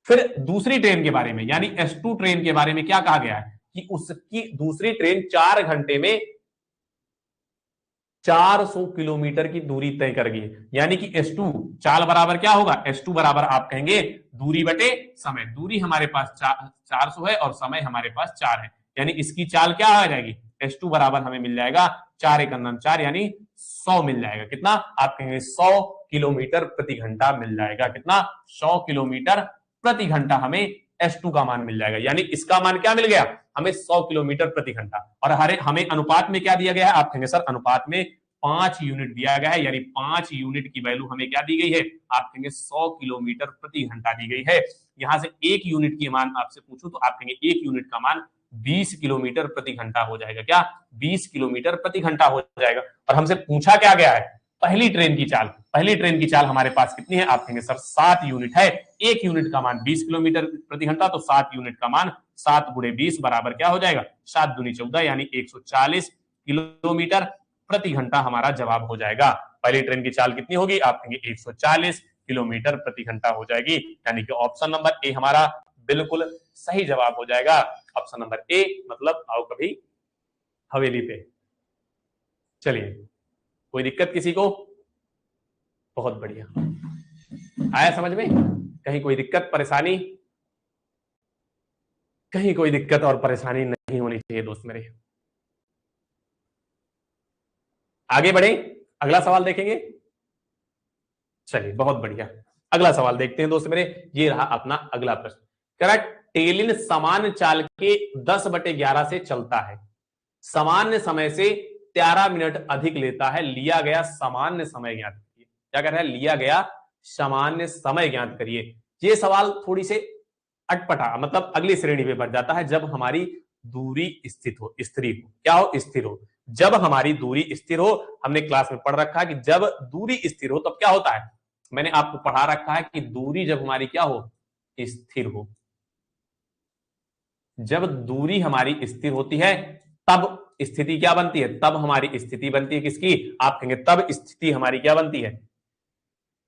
फिर दूसरी ट्रेन के बारे में यानी S2 ट्रेन के बारे में क्या कहा गया है कि उसकी दूसरी ट्रेन 4 घंटे में 400 किलोमीटर की दूरी तय कर गई, यानी कि S2 चाल बराबर क्या होगा? S2 बराबर आप कहेंगे दूरी बटे समय। दूरी हमारे पास 400 है और समय हमारे पास 4 है, यानी इसकी चाल क्या आ जाएगी? S2 बराबर हमें मिल जाएगा 4 एकम 4 यानी 100 मिल जाएगा। कितना? आप कहेंगे 100 किलोमीटर प्रति घंटा मिल जाएगा। कितना? 100 किलोमीटर प्रति घंटा हमें S2 का मान मिल जाएगा, यानी इसका मान क्या मिल गया? हमें 100 किलोमीटर प्रति घंटा। और हमें अनुपात में क्या दिया गया है? आप कहेंगे सर अनुपात में 5 यूनिट दिया गया है, यानी 5 यूनिट की वैल्यू हमें क्या दी गई है? आप कहेंगे 100 किलोमीटर प्रति घंटा दी गई है। यहां से 1 यूनिट की मान आपसे पूछूं तो आप कहेंगे 1 यूनिट का मान 20 किलोमीटर प्रति घंटा हो जाएगा। क्या? 20 किलोमीटर प्रति घंटा हो जाएगा। और हमसे पूछा क्या गया है? पहली ट्रेन की चाल। पहली ट्रेन की चाल हमारे पास कितनी है? आप कहेंगे सर 7 यूनिट है। 1 यूनिट का मान 20 किलोमीटर प्रति घंटा, तो 7 यूनिट का मान 7 गुणे 20 बराबर क्या हो जाएगा? 7 दूनी 14 यानी 140 किलोमीटर प्रति घंटा हमारा जवाब हो जाएगा। पहली ट्रेन की चाल कितनी होगी? आप कहेंगे 140 किलोमीटर प्रति घंटा हो जाएगी, यानी कि ऑप्शन नंबर ए हमारा बिल्कुल सही जवाब हो जाएगा। ऑप्शन नंबर ए मतलब आओ कभी हवेली पे। चलिए, कोई दिक्कत किसी को? बहुत बढ़िया, आया समझ में? कहीं कोई दिक्कत परेशानी? कहीं कोई दिक्कत और परेशानी नहीं होनी चाहिए दोस्त मेरे। आगे बढ़े, अगला सवाल देखेंगे। चलिए बहुत बढ़िया, अगला सवाल देखते हैं दोस्त मेरे। ये रहा अपना अगला प्रश्न। करेक्ट, टेलिन सामान्य चाल के 10/11 से चलता है, सामान्य समय से 13 मिनट अधिक लेता है, लिया गया सामान्य समय ज्ञात करिए। क्या कह रहा है? लिया गया सामान्य समय ज्ञात करिए। ये सवाल थोड़ी से अटपटा मतलब अगली श्रेणी में बढ़ जाता है जब हमारी दूरी स्थित हो, स्थिर हो। क्या हो? स्थिर हो। जब हमारी दूरी स्थिर हो, हमने क्लास में पढ़ रखा है कि जब दूरी स्थिर हो तब क्या होता है? मैंने आपको पढ़ा रखा है कि दूरी जब हमारी क्या हो? स्थिर हो। जब दूरी हमारी स्थिर होती है तब स्थिति क्या बनती है? तब हमारी स्थिति बनती है किसकी? आप कहेंगे तब स्थिति हमारी क्या बनती है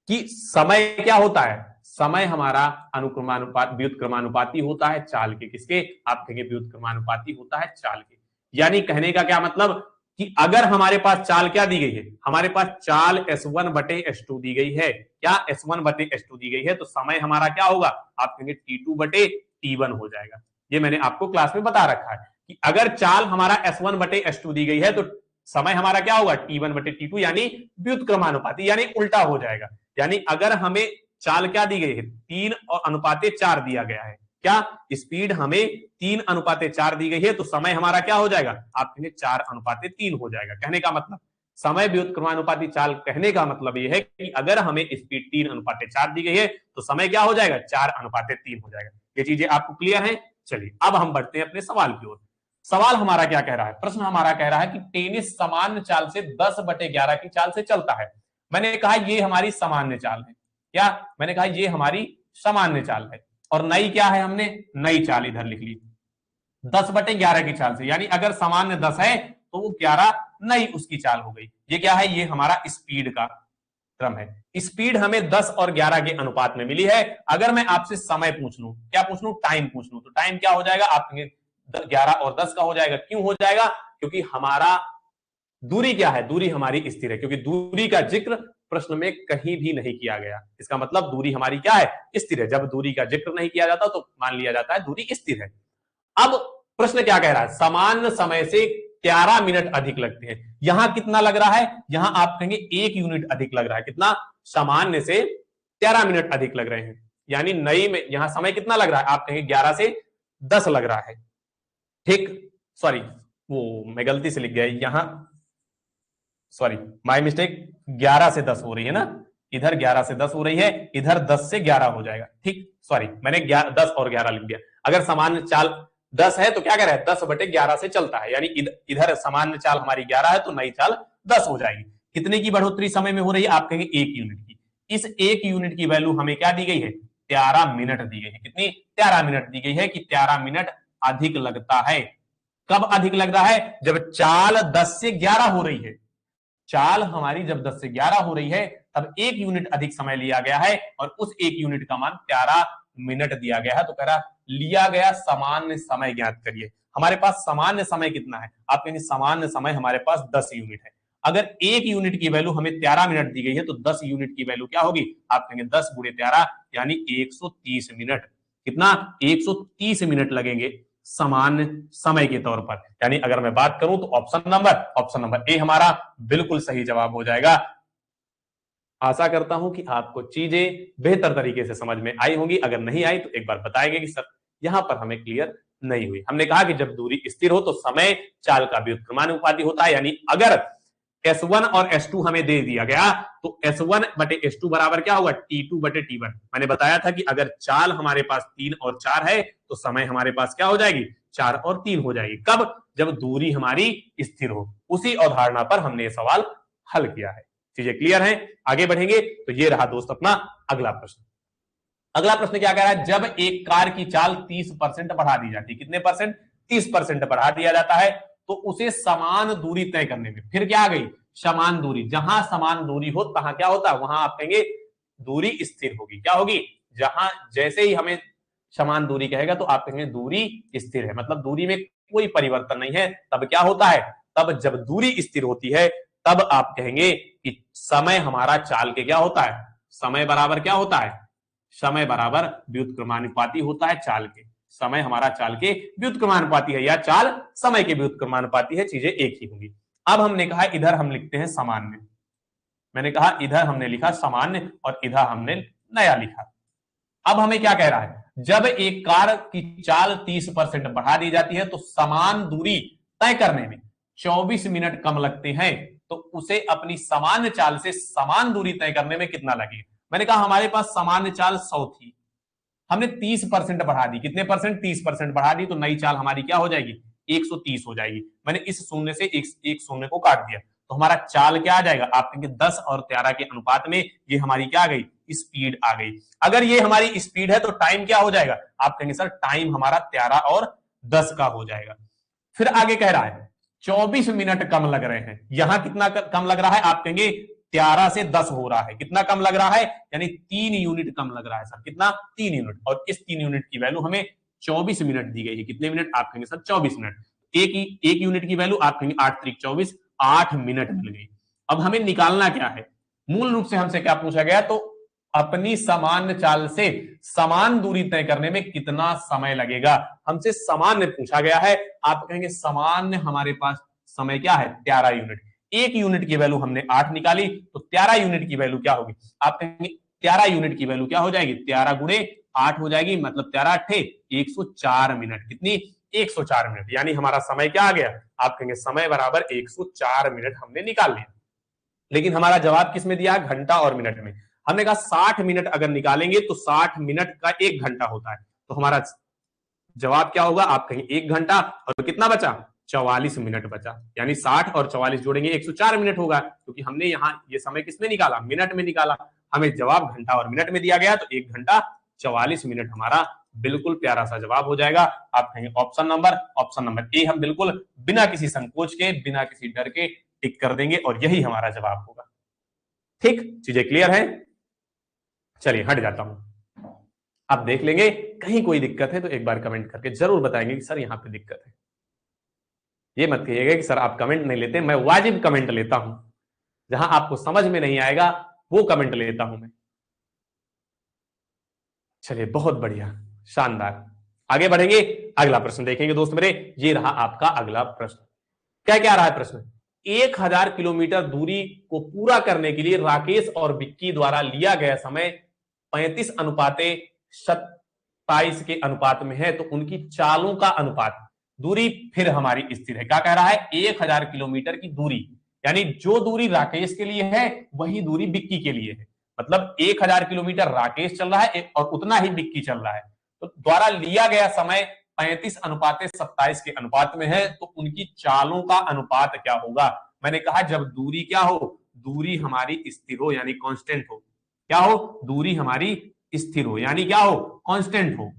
कि समय क्या होता है? समय हमारा अनुक्रमानुपात व्युत्क्रमानुपाती होता है चाल के। किसके? आप कहेंगे व्युत्क्रमानुपाती होता है चाल के। यानी कहने का क्या मतलब कि अगर हमारे पास चाल क्या दी गई है? हमारे पास चाल S1/S2 दी गई है। क्या? S1/S2 दी गई है, तो समय हमारा क्या होगा? आप कहेंगे T2/T1 हो जाएगा। ये मैंने आपको क्लास में बता रखा है कि अगर चाल हमारा S1/S2 दी गई है तो समय हमारा क्या होगा? T1/T2 यानी व्युत्क्रमानुपाती, यानी उल्टा हो जाएगा। यानी अगर हमें चाल क्या दी गई है? 3:4 दिया गया है। क्या? स्पीड हमें 3:4 दी गई है, तो समय हमारा क्या हो जाएगा? आप कहेंगे 4:3 हो जाएगा। कहने का मतलब समय व्युत्क्रमानुपाती चाल, कहने का मतलब यह है कि अगर हमें स्पीड 3:4 दी गई है तो समय क्या हो जाएगा? 4:3 हो जाएगा। ये चीजें आपको क्लियर है? चलिए अब हम बढ़ते हैं अपने सवाल की ओर। सवाल हमारा क्या कह रहा है? प्रश्न हमारा कह रहा है कि टेनिस सामान्य चाल से 10/11 की चाल से चलता है। मैंने कहा ये हमारी सामान्य चाल है। क्या? मैंने कहा ये हमारी सामान्य चाल है। और नई क्या है? हमने नई चाल इधर लिख ली 10/11 की चाल से, यानी अगर सामान्य 10 है तो वो 11 नई उसकी चाल हो गई। ये क्या है? ये हमारा स्पीड का क्रम है। स्पीड हमें 10 और 11 के अनुपात में मिली है। अगर मैं आपसे समय पूछ लूं, क्या पूछ लूं? टाइम पूछ लूं, तो टाइम क्या हो जाएगा? आप 11 और 10 का हो जाएगा। क्यों हो जाएगा? क्योंकि हमारा दूरी क्या है? दूरी हमारी स्थिर है, क्योंकि दूरी का जिक्र प्रश्न में कहीं भी नहीं किया गया। इसका मतलब दूरी हमारी क्या है? स्थिर है। जब दूरी का जिक्र नहीं किया जाता तो मान लिया जाता है दूरी स्थिर है। अब प्रश्न क्या कह रहा है? सामान्य समय से 13 मिनट अधिक लगते हैं। यहां कितना लग रहा है? यहां आप कहेंगे 1 यूनिट अधिक लग रहा है। कितना? सामान्य से 13 मिनट अधिक लग रहे हैं। यानी नई में यहां समय कितना लग रहा है? आप कहेंगे 11 से 10 लग रहा है। ठीक, सॉरी वो मैं गलती से लिख गया यहां, सॉरी माय मिस्टेक, 11 से 10 हो रही है ना। इधर 11 से 10 हो रही है, इधर 10 से 11 हो जाएगा। ठीक, सॉरी मैंने 10 और 11 लिख दिया। अगर सामान्य चाल 10 है तो क्या कह रहा है, 10/11 से चलता है, यानी इधर सामान्य चाल हमारी 11 है तो नई चाल 10 हो जाएगी। कितने की बढ़ोतरी समय में हो रही है, आप कहेंगे 1 यूनिट की। इस 1 यूनिट की वैल्यू हमें क्या दी गई है, 13 मिनट दी गई है। कितनी, 13 मिनट दी गई है कि 13 मिनट अधिक लगता है। कब अधिक लग रहा है, जब चाल 10 से 11 हो रही है। चाल हमारी जब 10 से 11 हो रही है तब 1 यूनिट अधिक समय लिया गया है और उस 1 यूनिट का मान 13 मिनट दिया गया है। तो कह रहा लिया गया सामान्य समय ज्ञात करिए। हमारे पास सामान्य समय कितना है, आप कहेंगे सामान्य समय हमारे पास 10 यूनिट है। अगर 1 यूनिट की वैल्यू हमें 13 मिनट दी गई है तो 10 यूनिट की वैल्यू क्या होगी, आप कहेंगे 10 गुणे 13 यानी 130 मिनट। कितना, 130 मिनट लगेंगे सामान्य समय के तौर पर। यानी अगर मैं बात करूं तो ऑप्शन नंबर ए हमारा बिल्कुल सही जवाब हो जाएगा। आशा करता हूं कि आपको चीजें बेहतर तरीके से समझ में आई होंगी। अगर नहीं आई तो एक बार बताएंगे कि सर यहां पर हमें क्लियर नहीं हुई। हमने कहा कि जब दूरी स्थिर हो तो समय चाल का व्युत्क्रमानुपाती होता है। यानी अगर S1 और S2 हमें दे दिया गया तो S1 बटे S2 बराबर क्या होगा, T2 बटे T1। मैंने बताया था कि अगर चाल हमारे पास 3 और 4 है तो समय हमारे पास क्या हो जाएगी, 4 और 3 हो जाएगी। कब, जब दूरी हमारी स्थिर हो। उसी अवधारणा पर हमने ये सवाल हल किया है। चीजें क्लियर हैं, आगे बढ़ेंगे। तो ये रहा दोस्त अपना अगला प्रश्न। अगला प्रश्न क्या कह रहा है, जब एक कार की चाल 30% बढ़ा दी जाती है, कितने परसेंट, 30% बढ़ा दिया जाता है, तो उसे समान दूरी तय करने में, फिर क्या आ गई, समान दूरी। जहां समान दूरी हो तहां क्या होता है, वहां आप कहेंगे दूरी स्थिर होगी। क्या होगी, जहां जैसे ही हमें समान दूरी कहेगा तो आप कहेंगे दूरी स्थिर है, मतलब दूरी में कोई परिवर्तन नहीं है। तब क्या होता है, तब जब दूरी स्थिर होती है तब आप कहेंगे कि समय हमारा चाल के क्या होता है, समय बराबर क्या होता है, समय बराबर व्युत्क्रमानुपाती होता है चाल के। समय हमारा चाल के व्युत्क्रमानुपाती है या चाल समय के व्युत्क्रमानुपाती है, चीजें एक ही होंगी। अब हमने कहा इधर हम लिखते हैं सामान्य। मैंने कहा इधर हमने लिखा सामान्य और इधर हमने नया लिखा। अब हमें क्या कह रहा है, जब एक कार की चाल 30% बढ़ा दी जाती है तो समान दूरी तय करने में 24 मिनट कम लगते हैं, तो उसे अपनी सामान्य चाल से समान दूरी तय करने में कितना लगेगा। मैंने कहा हमारे पास सामान्य चाल 100 थी, हमने 30% बढ़ा दी। कितने परसेंट, 30% बढ़ा दी, तो नई चाल हमारी क्या हो जाएगी, 130 हो जाएगी। मैंने इस शून्य से एक शून्य को काट दिया तो हमारा चाल क्या आ जाएगा, आप कहेंगे 10 और 13 के अनुपात में ये हमारी क्या आ गई, स्पीड आ गई। अगर ये हमारी स्पीड है तो टाइम क्या हो जाएगा, आप कहेंगे सर टाइम हमारा 13 और 10 का हो जाएगा। फिर आगे कह रहा है 24 मिनट कम लग रहे हैं, यहां कितना कम लग रहा है, आप कहेंगे 13 से 10 हो रहा है। कितना कम लग रहा है, यानी 3 यूनिट कम लग रहा है सर। कितना, 3 यूनिट। और इस 3 यूनिट की वैल्यू हमें 24 मिनट दी गई है। कितने मिनट, आप कहेंगे सर 24 मिनट। एक यूनिट की वैल्यू आप कहेंगे 8 त्रिक 24, 8 मिनट मिल गई। अब हमें निकालना क्या है, मूल रूप से हमसे क्या पूछा गया, तो अपनी सामान्य चाल से समान दूरी तय करने में कितना समय लगेगा, हमसे सामान्य पूछा गया है। आप कहेंगे सामान्य हमारे पास समय क्या है, 13 यूनिट। 1 यूनिट की वैल्यू हमने 8 निकाली तो 13 यूनिट की वैल्यू क्या होगी, आप कहेंगे 13 यूनिट की वैल्यू क्या हो जाएगी, 13 गुणे 8 हो जाएगी, मतलब 13 अट्ठे 104 मिनट। कितनी, 104 मिनट। यानी हमारा समय क्या आ गया, आप कहेंगे समय बराबर 104 मिनट हमने निकाल लिया। लेकिन हमारा जवाब किस में दिया, घंटा और मिनट में। हमने कहा 60 मिनट अगर निकालेंगे तो 60 मिनट का 1 घंटा होता है, तो हमारा जवाब क्या होगा, आप कहें 1 घंटा और कितना बचा, 44 मिनट बचा। यानी 60 और 44 जोड़ेंगे 104 मिनट होगा, क्योंकि हमने यहां ये समय किसमें निकाला, मिनट में निकाला। हमें जवाब घंटा और मिनट में दिया गया तो 1 घंटा 44 मिनट हमारा बिल्कुल प्यारा सा जवाब हो जाएगा। आप कहेंगे ऑप्शन नंबर ए हम बिल्कुल बिना किसी संकोच के, बिना किसी डर के टिक कर देंगे और यही हमारा जवाब होगा। ठीक, चीजें क्लियर है। चलिए हट जाता हूं, आप देख लेंगे कहीं कोई दिक्कत है तो एक बार कमेंट करके जरूर बताएंगे कि सर यहां पे दिक्कत है। ये मत कहिएगा कि सर आप कमेंट नहीं लेते, मैं वाजिब कमेंट लेता हूं। जहां आपको समझ में नहीं आएगा वो कमेंट लेता हूं मैं। चलिए बहुत बढ़िया, शानदार, आगे बढ़ेंगे। अगला प्रश्न देखेंगे दोस्त मेरे, ये रहा आपका अगला प्रश्न। क्या क्या रहा है प्रश्न, 1000 किलोमीटर दूरी को पूरा करने के लिए राकेश और विक्की द्वारा लिया गया समय 35:27 के अनुपात में है, तो उनकी चालों का अनुपात, दूरी फिर हमारी स्थिर है। क्या कह रहा है, 1000 किलोमीटर की दूरी, यानी जो दूरी राकेश के लिए है वही दूरी विक्की के लिए है। मतलब 1000 किलोमीटर राकेश चल रहा है और उतना ही विक्की चल रहा है, तो द्वारा लिया गया समय 35:27 के अनुपात में है, तो उनकी चालों का अनुपात क्या होगा? मैंने कहा जब दूरी क्या हो, दूरी हमारी स्थिर हो यानी कांस्टेंट हो, क्या हो, दूरी हमारी स्थिर हो यानी क्या हो, कांस्टेंट हो,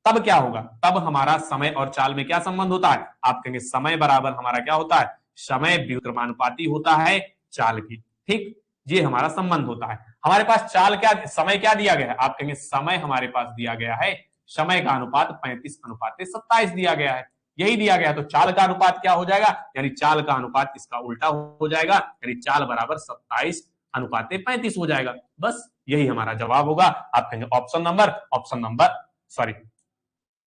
तब क्या होगा, तब हमारा समय और चाल में क्या संबंध होता है? आप कहेंगे समय बराबर हमारा क्या होता है, समय व्युत्क्रमानुपाती होता है चाल की। ठीक, ये हमारा संबंध होता है। हमारे पास चाल क्या, समय क्या दिया गया है? आप कहेंगे समय हमारे पास दिया गया है, समय का अनुपात 35:27 दिया गया है, यही दिया गया है, तो चाल का अनुपात क्या हो जाएगा, यानी चाल का अनुपात इसका उल्टा हो जाएगा, यानी चाल बराबर 27:35 हो जाएगा। बस यही हमारा जवाब होगा। आप कहेंगे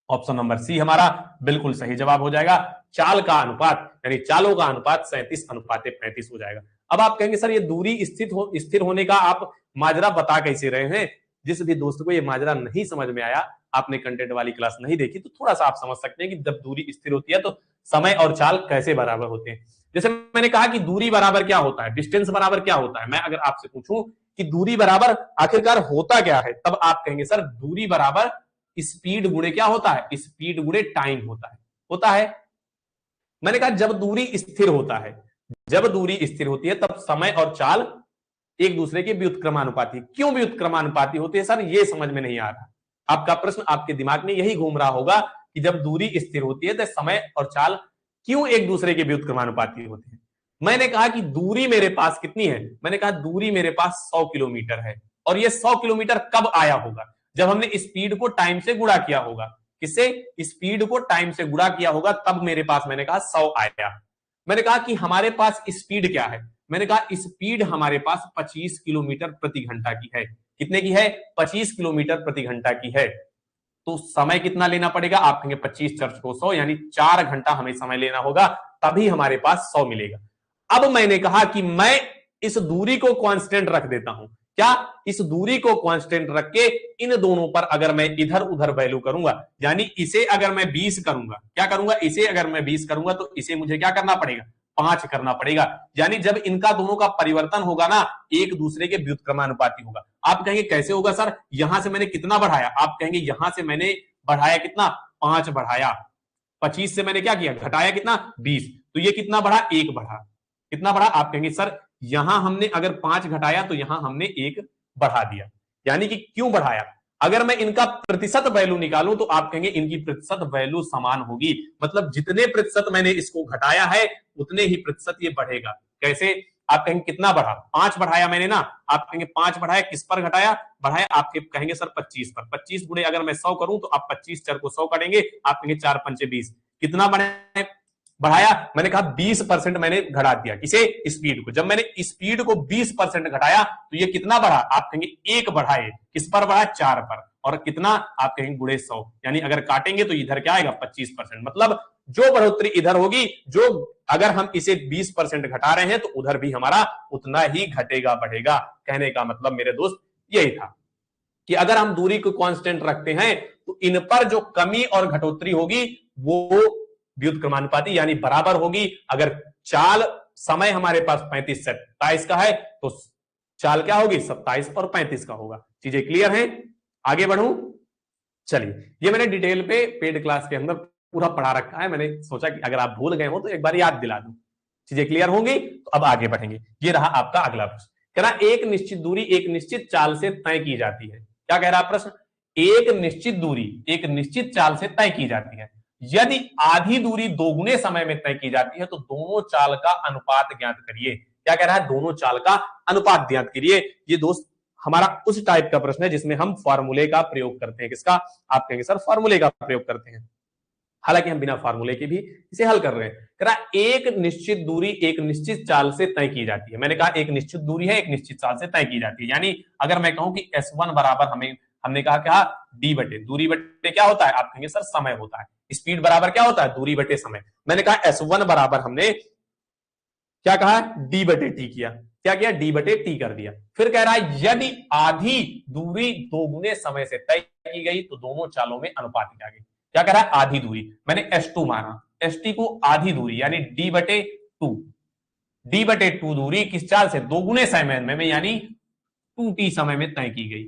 ऑप्शन नंबर सी हमारा बिल्कुल सही जवाब हो जाएगा। चाल का अनुपात यानी चालों का अनुपात 37:35 हो जाएगा। अब आप कहेंगे सर ये दूरी स्थिर होने का आप माजरा बता कैसे रहे हैं? जिस भी दोस्त को ये माजरा नहीं समझ में आया, आपने कंटेंट वाली क्लास नहीं देखी, तो थोड़ा सा आप समझ सकते हैं कि जब दूरी स्थिर होती है तो समय और चाल कैसे बराबर होते हैं। जैसे मैंने कहा कि दूरी बराबर क्या होता है, डिस्टेंस बराबर क्या होता है, मैं अगर आपसे पूछूं कि दूरी बराबर आखिरकार होता क्या है, तब आप कहेंगे सर दूरी बराबर स्पीड गुणे क्या होता है, स्पीड गुणे टाइम होता है। मैंने कहा जब दूरी स्थिर होता है, जब दूरी स्थिर होती है तब समय और चाल एक दूसरे के व्युत्क्रमानुपाती। क्यों व्युत्क्रमानुपाती होते हैं सर, ये समझ में नहीं आ रहा। आपका प्रश्न आपके दिमाग में यही घूम रहा होगा कि जब दूरी स्थिर होती है तो समय और चाल क्यों एक दूसरे के व्युत्क्रमानुपाती होते हैं। मैंने कहा कि दूरी मेरे पास कितनी है, मैंने कहा दूरी मेरे पास 100 किलोमीटर है, और ये 100 किलोमीटर कब आया होगा, जब हमने स्पीड को टाइम से गुणा किया होगा। किससे? स्पीड को टाइम से गुणा किया होगा, तब मेरे पास मैंने कहा 100 आया। मैंने कहा कि हमारे पास स्पीड क्या है, मैंने कहा स्पीड हमारे पास 25 किलोमीटर प्रति घंटा की है। कितने की है? 25 किलोमीटर प्रति घंटा की है। तो समय कितना लेना पड़ेगा? आप कहेंगे 25 चर्च को 100 यानी 4 घंटा हमें समय लेना होगा, तभी हमारे पास 100 मिलेगा। अब मैंने कहा कि मैं इस दूरी को कांस्टेंट रख देता हूं। क्या? इस दूरी को कांस्टेंट रख के इन दोनों पर अगर मैं इधर उधर वैल्यू करूंगा, यानी इसे अगर मैं 20 करूंगा, क्या करूंगा, इसे अगर मैं 20 करूंगा तो इसे मुझे क्या करना पड़ेगा, 5 करना पड़ेगा। यानी जब इनका दोनों का परिवर्तन होगा ना, एक दूसरे के व्युत्क्रमानुपाती होगा। आप कहेंगे कैसे होगा सर, यहां से मैंने कितना बढ़ाया, आप कहेंगे यहां से मैंने बढ़ाया कितना, 5 बढ़ाया, 25 से मैंने क्या किया, घटाया कितना, 20, तो ये कितना बढ़ा, 1 बढ़ा। कितना बढ़ा? आप कहेंगे सर यहां हमने अगर 5 घटाया तो यहां हमने 1 बढ़ा दिया। यानी कि क्यों बढ़ाया? अगर मैं इनका प्रतिशत वैल्यू निकालूं तो आप कहेंगे इनकी प्रतिशत वैल्यू समान होगी, मतलब जितने प्रतिशत मैंने इसको घटाया है उतने ही प्रतिशत ये बढ़ेगा। कैसे? आप कहेंगे कितना बढ़ा, 5 बढ़ाया मैंने ना, आप कहेंगे 5 बढ़ाया, किस पर घटाया, बढ़ाया आपके कहेंगे सर 25 पर। 25 गुणे अगर मैं 100 करूं तो आप 25 चर को 100 करेंगे, आप कहेंगे 4 पंचे 20, कितना बढ़ाया, मैंने कहा 20% मैंने घटा दिया। किसे? स्पीड को। जब मैंने स्पीड को 20% घटाया तो ये कितना बढ़ा, आप कहेंगे 1 बढ़ाए, किस पर बढ़ा, 4 पर, और कितना, आप कहेंगे गुणे 100, यानी अगर काटेंगे तो इधर क्या आएगा, 25%। मतलब जो बढ़ोतरी इधर होगी, जो अगर हम इसे 20% घटा रहे हैं तो उधर भी हमारा उतना ही घटेगा बढ़ेगा। कहने का मतलब मेरे दोस्त यही था कि अगर हम दूरी को कांस्टेंट रखते हैं तो इन पर जो कमी और घटोतरी होगी वो व्युत्क्रमानुपाती यानी बराबर होगी। अगर चाल समय हमारे पास 35 से 27 का है तो चाल क्या होगी, 27 और 35 का होगा। चीजें क्लियर हैं? आगे बढ़ूं, चलिए ये मैंने डिटेल पे पेड क्लास के अंदर पूरा पढ़ा रखा है, मैंने सोचा कि अगर आप भूल गए हो तो एक बार याद दिला दूं। चीजें क्लियर होंगी तो अब आगे बढ़ेंगे। ये रहा आपका अगला प्रश्न, कह रहा एक निश्चित दूरी एक निश्चित चाल से तय की जाती है। क्या कह रहा है प्रश्न? एक निश्चित दूरी एक निश्चित चाल से तय की जाती है, यदि आधी दूरी दोगुने समय में तय की जाती है तो दोनों चाल का अनुपात ज्ञात करिए। क्या कह रहा है? दोनों चाल का अनुपात ज्ञात करिए। ये दोस्त हमारा उस टाइप का प्रश्न है जिसमें हम फॉर्मूले का प्रयोग करते हैं। किसका? आप कहेंगे सर फॉर्मूले का प्रयोग करते हैं। हालांकि हम बिना फार्मूले के भी इसे हल कर रहे हैं। कह रहा एक निश्चित दूरी एक निश्चित चाल से तय की जाती है। मैंने कहा एक निश्चित दूरी है एक निश्चित चाल से तय की जाती है, यानी अगर मैं कहूं कि S1 बराबर हमने कहा क्या, डी बटे दूरी बटे क्या होता है, आप कहेंगे सर समय होता है। स्पीड बराबर क्या होता है, दूरी बटे समय। मैंने कहा S1 बराबर हमने क्या कहा, डी बटे टी किया। क्या किया? डी बटे टी कर दिया। फिर कह रहा है यदि आधी दूरी दोगुने समय से तय की गई तो दोनों चालों में अनुपात आ गई। क्या कह रहा है? आधी दूरी, मैंने S2 माना, ST को आधी दूरी यानी डी बटे टू दूरी किस चाल से, दोगुने समय में, यानी 2t समय में तय की गई।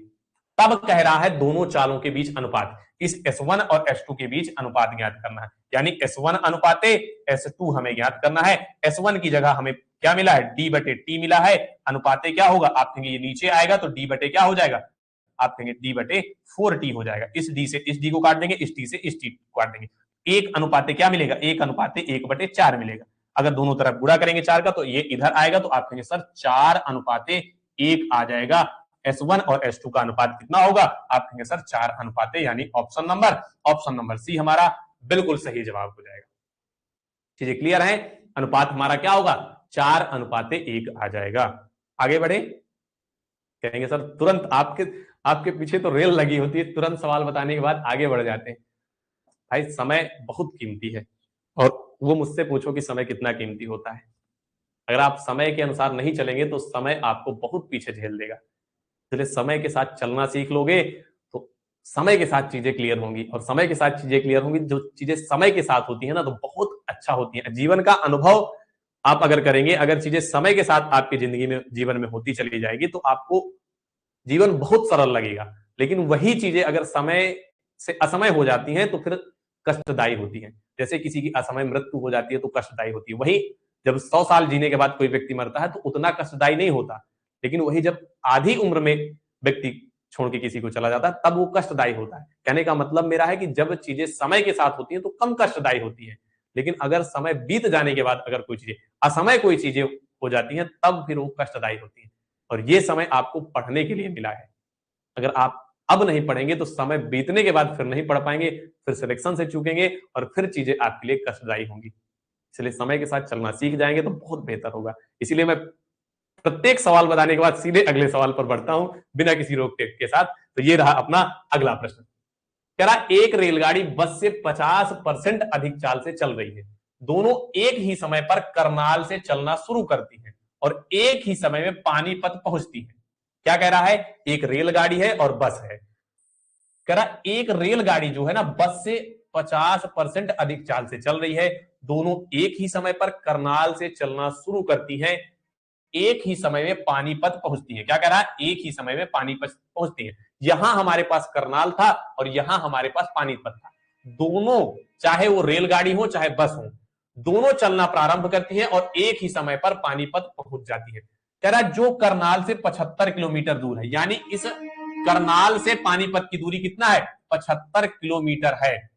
तब कह रहा है दोनों चालों के बीच अनुपात, इस S1 और S2 के बीच अनुपात ज्ञात करना है, यानी S1 अनुपाते S2 हमें ज्ञात करना है। S1 की जगह हमें क्या मिला है, d बटे टी मिला है, अनुपाते क्या होगा, आप कहेंगे ये नीचे आएगा तो d बटे क्या हो जाएगा, आप कहेंगे d बटे 4t हो जाएगा। इस d से इस d को काट देंगे, इस t से इस t को काट देंगे, एक अनुपाते क्या मिलेगा, एक अनुपाते 1/4 मिलेगा। अगर दोनों तरफ गुणा करेंगे 4 का तो ये इधर आएगा, तो आप कहेंगे सर 4:1 आ जाएगा। S1 और S2 का अनुपात कितना होगा, आप कहेंगे सर 4 अनुपाते, यानी ऑप्शन नंबर सी हमारा बिल्कुल सही जवाब हो जाएगा। चीजें क्लियर है, अनुपात हमारा क्या होगा, 4:1 आ जाएगा। आगे बढ़े, कहेंगे सर तुरंत आपके पीछे तो रेल लगी होती है, तुरंत सवाल बताने के बाद आगे बढ़ जाते हैं। भाई समय बहुत कीमती है, और वो मुझसे पूछो कि समय कितना कीमती होता है। अगर आप समय के अनुसार नहीं चलेंगे तो समय आपको बहुत पीछे झेल देगा। इसलिए समय के साथ चलना सीख लोगे तो समय के साथ चीजें क्लियर होंगी, और समय के साथ चीजें क्लियर होंगी, जो चीजें समय के साथ होती है ना तो बहुत अच्छा होती है। जीवन का अनुभव आप अगर करेंगे, अगर चीजें समय के साथ आपकी जिंदगी में जीवन में होती चली जाएगी तो आपको जीवन बहुत सरल लगेगा। लेकिन वही चीजें अगर समय से असमय हो जाती हैं तो फिर कष्टदायी होती हैं। जैसे किसी की असमय मृत्यु हो जाती है तो कष्टदायी होती है, वही जब 100 साल जीने के बाद कोई व्यक्ति मरता है तो उतना कष्टदायी नहीं होता। लेकिन वही जब आधी उम्र में व्यक्ति छोड़ के किसी को चला जाता है तब वो कष्टदायी होता है। कहने का मतलब मेरा है कि जब चीजें समय के साथ होती हैं तो कम कष्टदायी होती है, लेकिन अगर समय बीत जाने के बाद अगर कोई चीजें असमय कोई चीजें हो जाती हैं तब फिर वो कष्टदायी होती है। और ये समय आपको पढ़ने के लिए मिला है। अगर आप अब नहीं पढ़ेंगे तो समय बीतने के बाद फिर नहीं पढ़ पाएंगे, फिर सिलेक्शन से चूकेंगे और फिर चीजें आपके लिए कष्टदायी होंगी। इसलिए समय के साथ चलना सीख जाएंगे तो बहुत बेहतर होगा। इसीलिए मैं प्रत्येक सवाल बताने के बाद सीधे अगले सवाल पर बढ़ता हूं बिना किसी रोक टेक के साथ। तो ये रहा अपना अगला प्रश्न। कह रहा एक रेलगाड़ी बस से 50% अधिक चाल से चल रही है। दोनों एक ही समय पर करनाल से चलना शुरू करती हैं और एक ही समय में पानीपत पहुंचती है। क्या कह रहा है, एक रेलगाड़ी है और बस है। कह रहा एक रेलगाड़ी जो है ना बस से 50% अधिक चाल से चल रही है, दोनों एक ही समय पर करनाल से चलना शुरू करती हैं, एक ही समय में पानीपत पहुंचती है। क्या कह रहा है, एक ही समय में पानीपत पहुंचती है। यहां हमारे पास करनाल था और यहां हमारे पास पानीपत था। दोनों, चाहे वो रेलगाड़ी हो चाहे बस हो, दोनों चलना प्रारंभ करती है और एक ही समय पर पानीपत पहुंच जाती है। कह रहा है जो करनाल से 75 किलोमीटर दूर है, यानी इस करनाल से पानीपत की दूरी कितना है, 75 किलोमीटर है।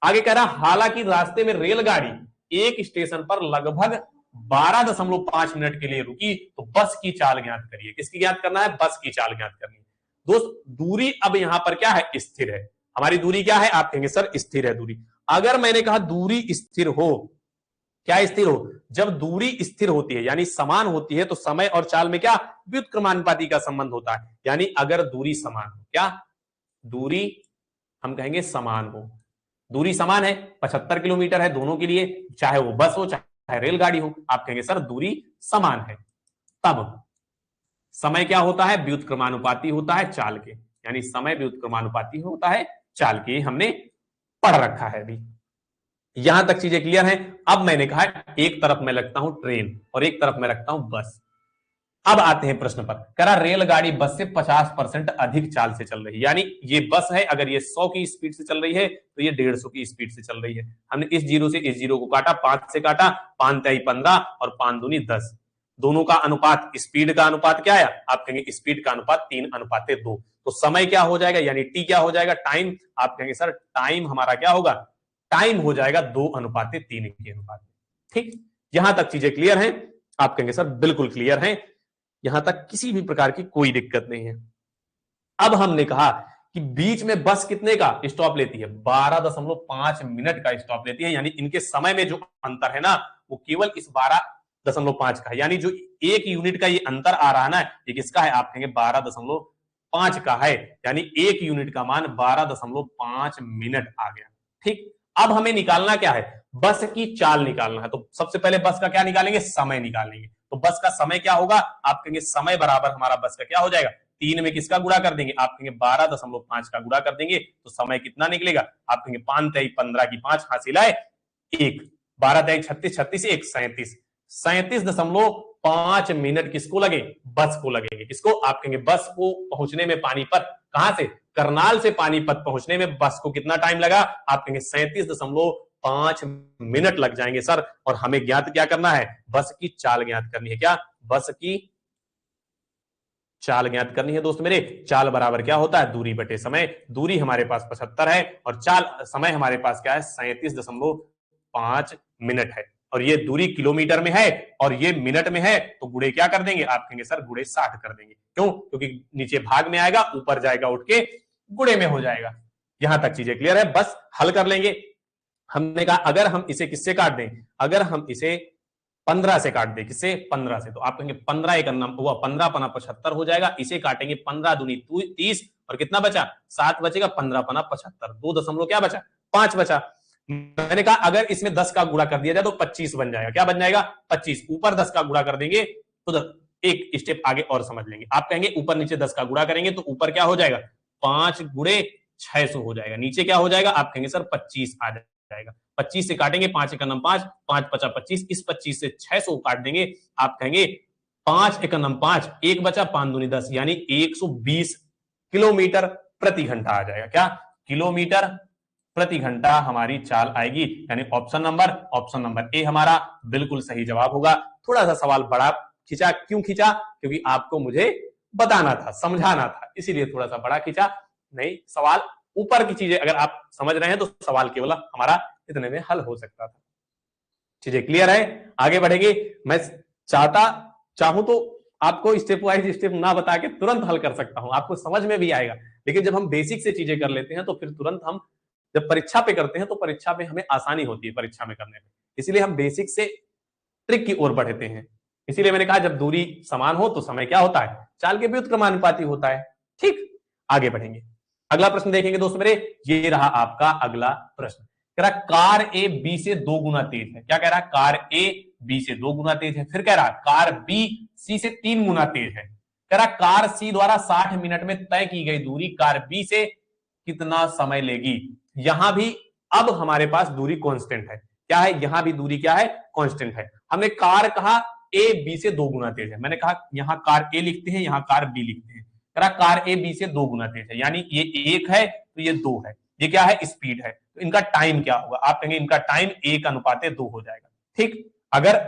आगे कह रहा हालांकि रास्ते में रेलगाड़ी एक स्टेशन पर लगभग 12.5 मिनट के लिए रुकी, तो बस की चाल ज्ञात करिए। किसकी ज्ञात करना है, बस की चाल ज्ञात करनी है। दोस्त दूरी अब यहां पर क्या है, स्थिर है। हमारी दूरी क्या है, आप कहेंगे सर स्थिर है दूरी। अगर मैंने कहा दूरी स्थिर हो, क्या स्थिर हो, जब दूरी स्थिर होती है यानी समान होती है तो समय और चाल में क्या व्युत्क्रमानुपाती का संबंध होता है। यानी अगर दूरी समान हो, क्या दूरी हम कहेंगे समान हो, दूरी समान है 75 किलोमीटर है दोनों के लिए, चाहे वो बस हो चाहे रेलगाड़ी हो, आप कहेंगे सर दूरी समान है। तब समय क्या होता है, व्युत्क्रमानुपाती होता है चाल के, यानी समय व्युत्क्रमानुपाती होता है चाल के, हमने पढ़ रखा है अभी। यहां तक चीजें क्लियर हैं। अब मैंने कहा एक तरफ मैं लगता हूं ट्रेन और एक तरफ मैं रखता हूं बस। अब आते हैं प्रश्न पर। कह रहा रेलगाड़ी बस से 50% अधिक चाल से चल रही है, यानी ये बस है, अगर ये 100 की स्पीड से चल रही है तो ये 150 की स्पीड से चल रही है। हमने इस जीरो से इस जीरो को काटा, 5 से काटा, 5 तिहाई 15 और 5 दूनी 10। दोनों का अनुपात, स्पीड का अनुपात क्या आया, आप कहेंगे स्पीड का अनुपात 3:2। तो समय क्या हो जाएगा, यानी टी क्या हो जाएगा, टाइम। आप कहेंगे सर टाइम हमारा क्या होगा, टाइम हो जाएगा 2:3 के अनुपात। ठीक, यहां तक चीजें क्लियर हैं, आप कहेंगे सर बिल्कुल क्लियर हैं, यहां तक किसी भी प्रकार की कोई दिक्कत नहीं है। अब हमने कहा कि बीच में बस कितने का स्टॉप लेती है, 12.5 मिनट का स्टॉप लेती है, यानी इनके समय में जो अंतर है ना वो केवल इस 12.5 का है। यानी जो एक यूनिट का ये अंतर आ रहा है ना, ये किसका है, आप कहेंगे 12.5 का है, यानी एक यूनिट का मान 12.5 मिनट आ गया। ठीक, अब हमें निकालना क्या है, बस की चाल निकालना है। तो सबसे पहले बस का क्या निकालेंगे, समय निकालेंगे। तो बस का समय क्या होगा, आप कहेंगे समय बराबर हमारा बस का क्या हो जाएगा, 3 में किसका गुणा कर देंगे, आप कहेंगे 12.5 का गुणा कर देंगे तो समय कितना निकलेगा, आप कहेंगे 5 तिहाई 15 की 5 हासिल है 1, 12 तिहाई 36, 36 1 37, 37.5 5 मिनट किसको लगे? बस को लगेंगे। किसको? आप कहेंगे बस को पहुंचने में पानीपत, कहां से? करनाल से पानीपत पहुंचने में बस को कितना टाइम लगा? आप कहेंगे 37.5 मिनट लग जाएंगे सर। और हमें ज्ञात क्या करना है? बस की चाल ज्ञात करनी है। क्या? बस की चाल ज्ञात करनी है दोस्त मेरे। चाल बराबर क्या होता है? दूरी बटे समय। दूरी हमारे पास 75 है और चाल समय हमारे पास क्या है? 37.5 मिनट है। और ये दूरी किलोमीटर में है और ये मिनट में है, तो गुणे क्या कर देंगे? आप कहेंगे सर गुणे 60 कर देंगे। क्यों? क्योंकि नीचे भाग में आएगा, ऊपर जाएगा उठ के गुणे में हो जाएगा। यहां तक चीजें क्लियर है? बस हल कर लेंगे। हमने कहा अगर हम इसे किससे काट दें? अगर हम इसे 15 से काट दे। किससे? 15 से। तो आप कहेंगे 15 एक हुआ 15 पना 75 हो जाएगा। इसे काटेंगे 15 दूनी 30 और कितना बचा? 7 बचेगा। 15 पना 75, 2 दशमलव क्या बचा? 5 बचा। मैंने कहा अगर इसमें 10 का गुणा कर दिया जाए तो 25 बन जाएगा। क्या बन जाएगा? 25। ऊपर 10 का गुणा कर देंगे तो एक स्टेप आगे और समझ लेंगे। आप कहेंगे ऊपर नीचे 10 का गुणा करेंगे तो ऊपर क्या हो जाएगा? 5 गुणे 600 हो जाएगा। नीचे क्या हो जाएगा? आप कहेंगे सर 25 आ जाएगा। 25 से काटेंगे 5 एक 5, 5 पचा 25, इस 25 से 600 काट देंगे। आप कहेंगे 5 एक 5, 1 बचा 5 दूनी 10, यानी 120 किलोमीटर प्रति घंटा आ जाएगा। क्या? किलोमीटर प्रति घंटा हमारी चाल आएगी। यानी ऑप्शन नंबर ए हमारा बिल्कुल सही जवाब होगा। थोड़ा सा सवाल बड़ा खींचा, क्यों खींचा? क्योंकि आपको मुझे बताना था, समझाना था, इसीलिए थोड़ा सा बड़ा खींचा। नहीं, सवाल ऊपर की चीजें अगर आप समझ रहे हैं तो सवाल केवल हमारा इतने में हल हो सकता था। चीजें क्लियर है? आगे बढ़ेंगे। मैं चाहूं तो आपको स्टेप वाइज स्टेप ना बता के तुरंत हल कर सकता हूं, आपको समझ में भी आएगा। लेकिन जब हम बेसिक से चीजें कर लेते हैं तो फिर तुरंत हम जब परीक्षा पे करते हैं तो परीक्षा में हमें आसानी होती है परीक्षा में करने में। इसीलिए हम बेसिक से ट्रिक की ओर बढ़ते हैं। इसीलिए मैंने कहा जब दूरी समान हो तो समय क्या होता है? चाल के व्युत्क्रमानुपाती होता है। ठीक, आगे बढ़ेंगे। अगला प्रश्न देखेंगे दोस्त मेरे। ये रहा आपका अगला प्रश्न। कह रहा कार ए बी से 2 गुना तेज है। क्या कह रहा? कार ए बी से 2 गुना तेज है। फिर कह रहा कार बी सी से 3 गुना तेज है। कह रहा कार सी द्वारा 60 मिनट में तय की गई दूरी कार बी से कितना समय लेगी? यहां भी अब हमारे पास दूरी कांस्टेंट है। क्या है? यहां भी दूरी क्या है? कांस्टेंट है। हमने कार कहा ए बी से 2 गुना तेज है। मैंने कहा यहां कार ए लिखते हैं, यहां कार बी लिखते हैं। कह रहा कार ए बी से 2 गुना तेज है, यानी ये 1 है तो ये 2 है। ये क्या है? स्पीड है। तो इनका टाइम क्या होगा? आप कहेंगे इनका टाइम 1:2 हो जाएगा। ठीक, अगर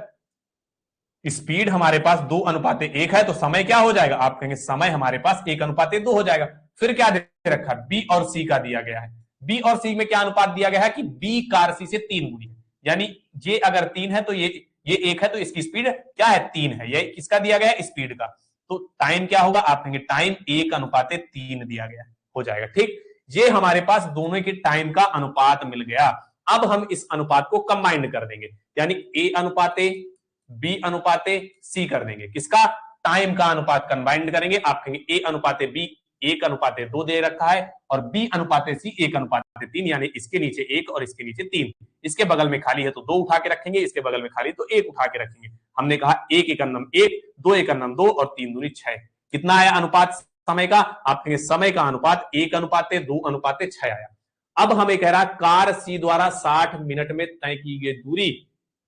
स्पीड हमारे पास 2:1 है तो समय क्या हो जाएगा? आप कहेंगे समय हमारे पास 1:2 हो जाएगा। फिर क्या दे रखा? बी और सी का दिया गया है। बी और सी में क्या अनुपात दिया गया है कि बी कार सी से 3 गुनी है। यानी ये अगर 3 है तो ये 1 है तो इसकी स्पीड क्या है? 3 है। ये किसका दिया गया है? स्पीड का। तो टाइम क्या होगा? आप कहेंगे टाइम 1:3 दिया गया हो जाएगा। ठीक, ये हमारे पास दोनों के टाइम का अनुपात मिल गया। अब हम इस अनुपात को कंबाइंड कर देंगे, यानी ए अनुपाते बी अनुपाते सी कर देंगे। किसका? टाइम का अनुपात कंबाइंड करेंगे। आप कहेंगे ए अनुपाते बी 1:2 दे रखा है और बी अनुपाते सी 1:3, यानी इसके नीचे 1 और इसके नीचे 3। इसके बगल में खाली है तो 2 उठा के रखेंगे, इसके बगल में खाली तो 1 उठा के रखेंगे। हमने कहा 1:1, 2:2 और 3 दूनी 6। कितना आया अनुपात समय का? आप कहेंगे समय का अनुपात 1:2:6 आया। अब हमें कह रहा कार सी द्वारा 60 मिनट में तय की गई दूरी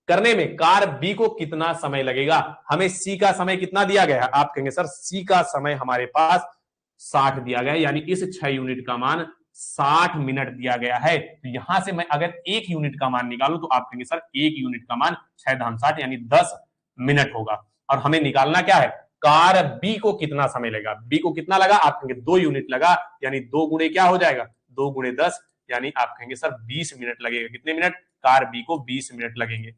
करने में कार बी को कितना समय लगेगा? हमें सी का समय कितना दिया गया है? आप कहेंगे सर सी का समय हमारे पास 60 दिया गया है, यानी इस 6 यूनिट का मान 60 मिनट दिया गया है। तो यहां से मैं अगर 1 यूनिट का मान निकालूं तो आप कहेंगे सर 1 यूनिट का मान 6×60 यानी 10 मिनट होगा। और हमें निकालना क्या है? कार बी को कितना समय लगेगा? बी को कितना लगा? आप कहेंगे 2 यूनिट लगा, यानी 2 गुणे क्या हो जाएगा? 2 गुणे 10, यानी आप कहेंगे सर 20 मिनट लगेगा। कितने मिनट? कार बी को 20 मिनट लगेंगे।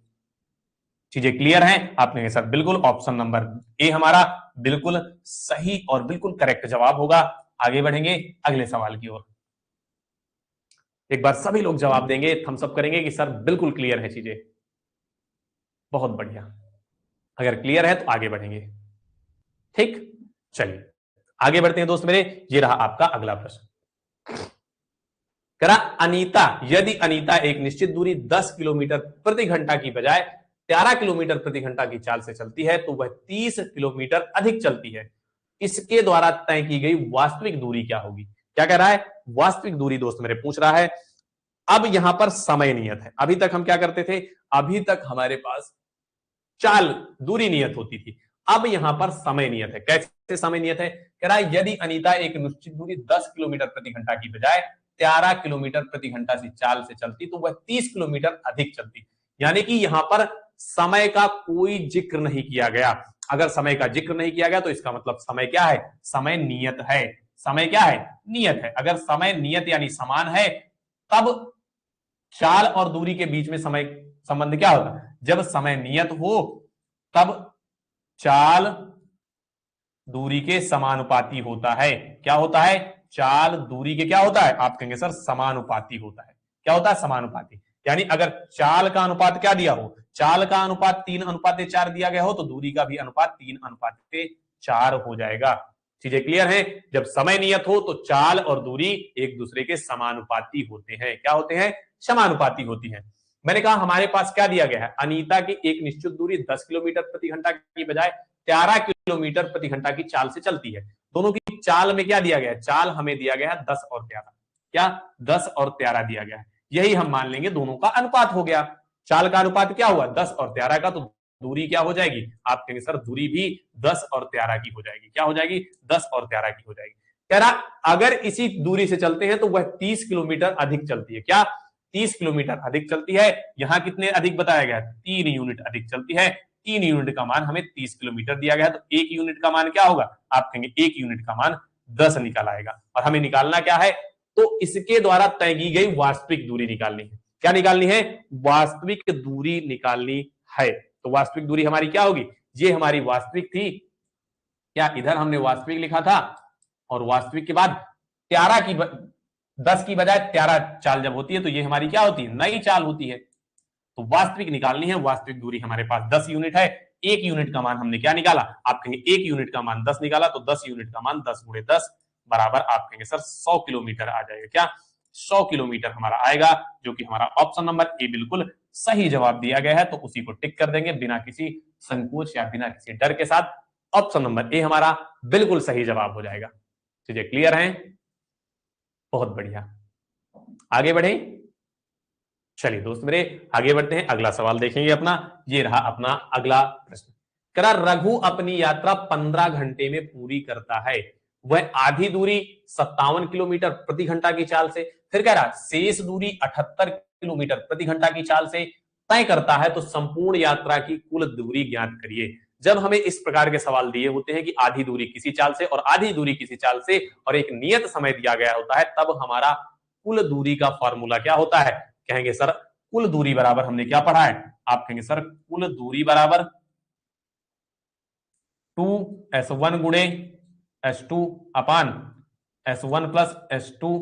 चीजें क्लियर हैं? आप कहेंगे सर बिल्कुल ऑप्शन नंबर ए हमारा बिल्कुल सही और बिल्कुल करेक्ट जवाब होगा। आगे बढ़ेंगे अगले सवाल की ओर। एक बार सभी लोग जवाब देंगे, थम्स अप करेंगे कि सर बिल्कुल क्लियर है चीजें। बहुत बढ़िया, अगर क्लियर है तो आगे बढ़ेंगे। ठीक, चलिए आगे बढ़ते हैं दोस्त मेरे। ये रहा आपका अगला प्रश्न। करा अनीता, यदि अनीता एक निश्चित दूरी 10 किलोमीटर प्रति घंटा की बजाय 13 किलोमीटर प्रति घंटा की चाल से चलती है तो वह 30 किलोमीटर अधिक चलती है। इसके द्वारा तय की गई वास्तविक दूरी क्या होगी? क्या कह रहा है? वास्तविक दूरी दोस्त मेरे पूछ रहा है। अब यहां पर समय नियत है। अभी तक हम क्या करते थे? अभी तक हमारे पास चाल दूरी नियत होती थी। अब यहां पर समय नियत है। कैसे समय नियत है? कह रहा है यदि अनीता एक निश्चित दूरी 10 किलोमीटर प्रति घंटा की बजाय 13 किलोमीटर प्रति घंटा से चाल से चलती तो वह 30 किलोमीटर अधिक चलती। यानी कि यहां पर समय का कोई जिक्र नहीं किया गया। अगर समय का जिक्र नहीं किया गया तो इसका मतलब समय क्या है? समय नियत है। समय क्या है? नियत है। अगर समय नियत यानी समान है तब चाल और दूरी के बीच में समय संबंध क्या होगा? जब समय नियत हो तब चाल दूरी के समानुपाती होता है। क्या होता है? चाल दूरी के क्या होता है? आप कहेंगे सर समानुपाती होता है। क्या होता है? समानुपाती। यानी अगर चाल का अनुपात क्या दिया हो? चाल का अनुपात 3:4 दिया गया हो तो दूरी का भी अनुपात 3:4 हो जाएगा। चीजें क्लियर है? जब समय नियत हो तो चाल और दूरी एक दूसरे के समानुपाती होते हैं। क्या होते हैं? समानुपाती होती है। मैंने कहा हमारे पास क्या दिया गया है? अनीता की एक निश्चित दूरी 10 किलोमीटर प्रति घंटा की बजाय 13 किलोमीटर प्रति घंटा की चाल से चलती है। दोनों की चाल में क्या दिया गया है? चाल हमें दिया गया है 10 और 13। क्या? 10 और 13 दिया गया है। यही हम मान लेंगे दोनों का अनुपात हो गया। चाल का अनुपात क्या हुआ? 10 और 13 का। तो दूरी क्या हो जाएगी? आप कहेंगे सर दूरी भी 10 और 13 की हो जाएगी। क्या हो जाएगी? 10 और 13 की हो जाएगी। कह रहा अगर इसी दूरी से चलते हैं तो वह 30 किलोमीटर अधिक चलती है। क्या? 30 किलोमीटर अधिक चलती है। यहां कितने अधिक बताया गया? 3 यूनिट अधिक चलती है। 3 यूनिट का मान हमें 30 किलोमीटर दिया गया। तो 1 यूनिट का मान क्या होगा? आप कहेंगे 1 यूनिट का मान 10 निकल आएगा। और हमें निकालना क्या है? तो इसके द्वारा तय की गई वास्तविक दूरी निकालनी है। क्या निकालनी है? वास्तविक दूरी निकालनी है। तो वास्तविक दूरी हमारी क्या होगी? ये हमारी वास्तविक थी। क्या इधर हमने वास्तविक लिखा था और वास्तविक के बाद 13 की 10 की बजाय 13 चाल जब होती है तो ये हमारी क्या होती है? नई चाल होती है। तो वास्तविक निकालनी है। वास्तविक दूरी हमारे पास 10 यूनिट है। 1 यूनिट का मान हमने क्या निकाला? आप कहेंगे 1 यूनिट का मान 10 निकाला। तो 10 यूनिट का मान 10 गुणे 10 बराबर आप कहेंगे सर 100 किलोमीटर आ जाएगा। क्या? 100 किलोमीटर हमारा आएगा, जो कि हमारा ऑप्शन नंबर ए बिल्कुल सही जवाब दिया गया है। तो उसी को टिक कर देंगे बिना किसी संकोच या बिना किसी डर के साथ। ऑप्शन नंबर ए हमारा बिल्कुल सही जवाब हो जाएगा। चीजें क्लियर हैं? बहुत बढ़िया। आगे बढ़े। चलिए दोस्त मेरे आगे बढ़ते हैं। अगला सवाल देखेंगे अपना। ये रहा अपना अगला प्रश्न। करा रघु अपनी यात्रा 15 घंटे में पूरी करता है। वह आधी दूरी 57 किलोमीटर प्रति घंटा की चाल से, फिर कह रहा शेष दूरी 78 किलोमीटर प्रति घंटा की चाल से तय करता है। तो संपूर्ण यात्रा की कुल दूरी ज्ञात करिए। जब हमें इस प्रकार के सवाल दिए होते हैं कि आधी दूरी किसी चाल से और आधी दूरी किसी चाल से और एक नियत समय दिया गया होता है, तब हमारा कुल दूरी का फॉर्मूला क्या होता है? कहेंगे सर कुल दूरी बराबर हमने क्या पढ़ा है? आप कहेंगे सर कुल दूरी बराबर 2s1 गुणे s2 अपान s1 प्लस s2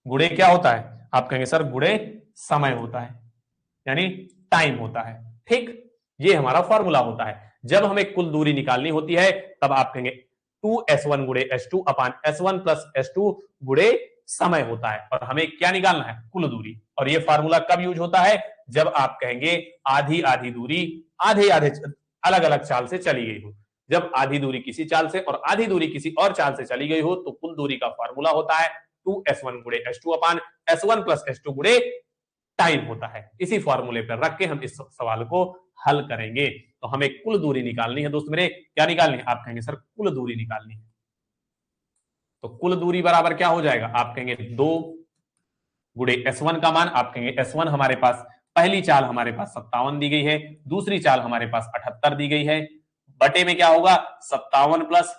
गुणे क्या होता है? आप कहेंगे सर गुणे समय होता है, यानी टाइम होता है। ठीक, ये हमारा फॉर्मूला होता है। जब हमें कुल दूरी निकालनी होती है तब आप कहेंगे 2s1 गुणे s2 अपान s1 प्लस s2 गुणे समय होता है। और हमें क्या निकालना है? कुल दूरी। और ये फार्मूला कब यूज होता है? जब आप कहेंगे आधी आधी दूरी आधे आधे अलग अलग चाल से चली गई हो। जब आधी दूरी किसी चाल से और आधी दूरी किसी और चाल से चली गई हो तो कुल दूरी का फार्मूला होता है 2s1 गुणे s2 अपान s1 प्लस s2 गुणे टाइम होता है। इसी फॉर्मूले पर रख के हम इस सवाल को हल करेंगे। तो हमें कुल दूरी निकालनी है दोस्त मेरे। क्या निकालनी है? आप कहेंगे सर कुल दूरी निकालनी है। तो कुल दूरी बराबर क्या हो जाएगा? आप कहेंगे 2 गुणे s1 का मान। आप कहेंगे s1 हमारे पास पहली चाल हमारे पास 57 दी गई है, दूसरी चाल हमारे पास 78 दी गई है। बटे में क्या होगा? 57 प्लस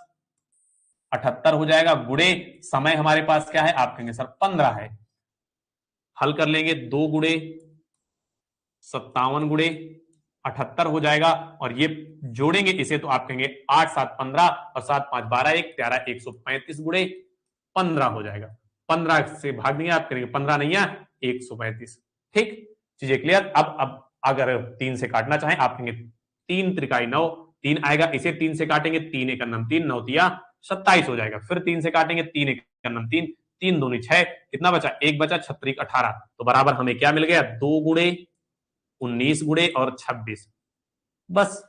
78 हो जाएगा। गुणे समय हमारे पास क्या है? आप कहेंगे सर 15 है। हल कर लेंगे। 2 गुणे 57 गुणे 78 हो जाएगा। और ये जोड़ेंगे इसे तो आप कहेंगे 8 7 15 और 7 5 12 1 13 135 गुणे 15 हो जाएगा। 15 से भाग देंगे, आप करेंगे 15 नहीं है 135। ठीक, चीजें क्लियर। अब अगर 3 से काटना चाहें आप कहेंगे 3 त्रिकाई 9, 3 आएगा। इसे 3 से काटेंगे 3 एक 3 9 तिया 27 हो जाएगा। फिर 3 से काटेंगे 3 एक 3 3 दूनी 6, कितना बचा? 1 बचा, 6 18। तो बराबर हमें क्या मिल गया? 2 गुणे 19 गुणे और 26। बस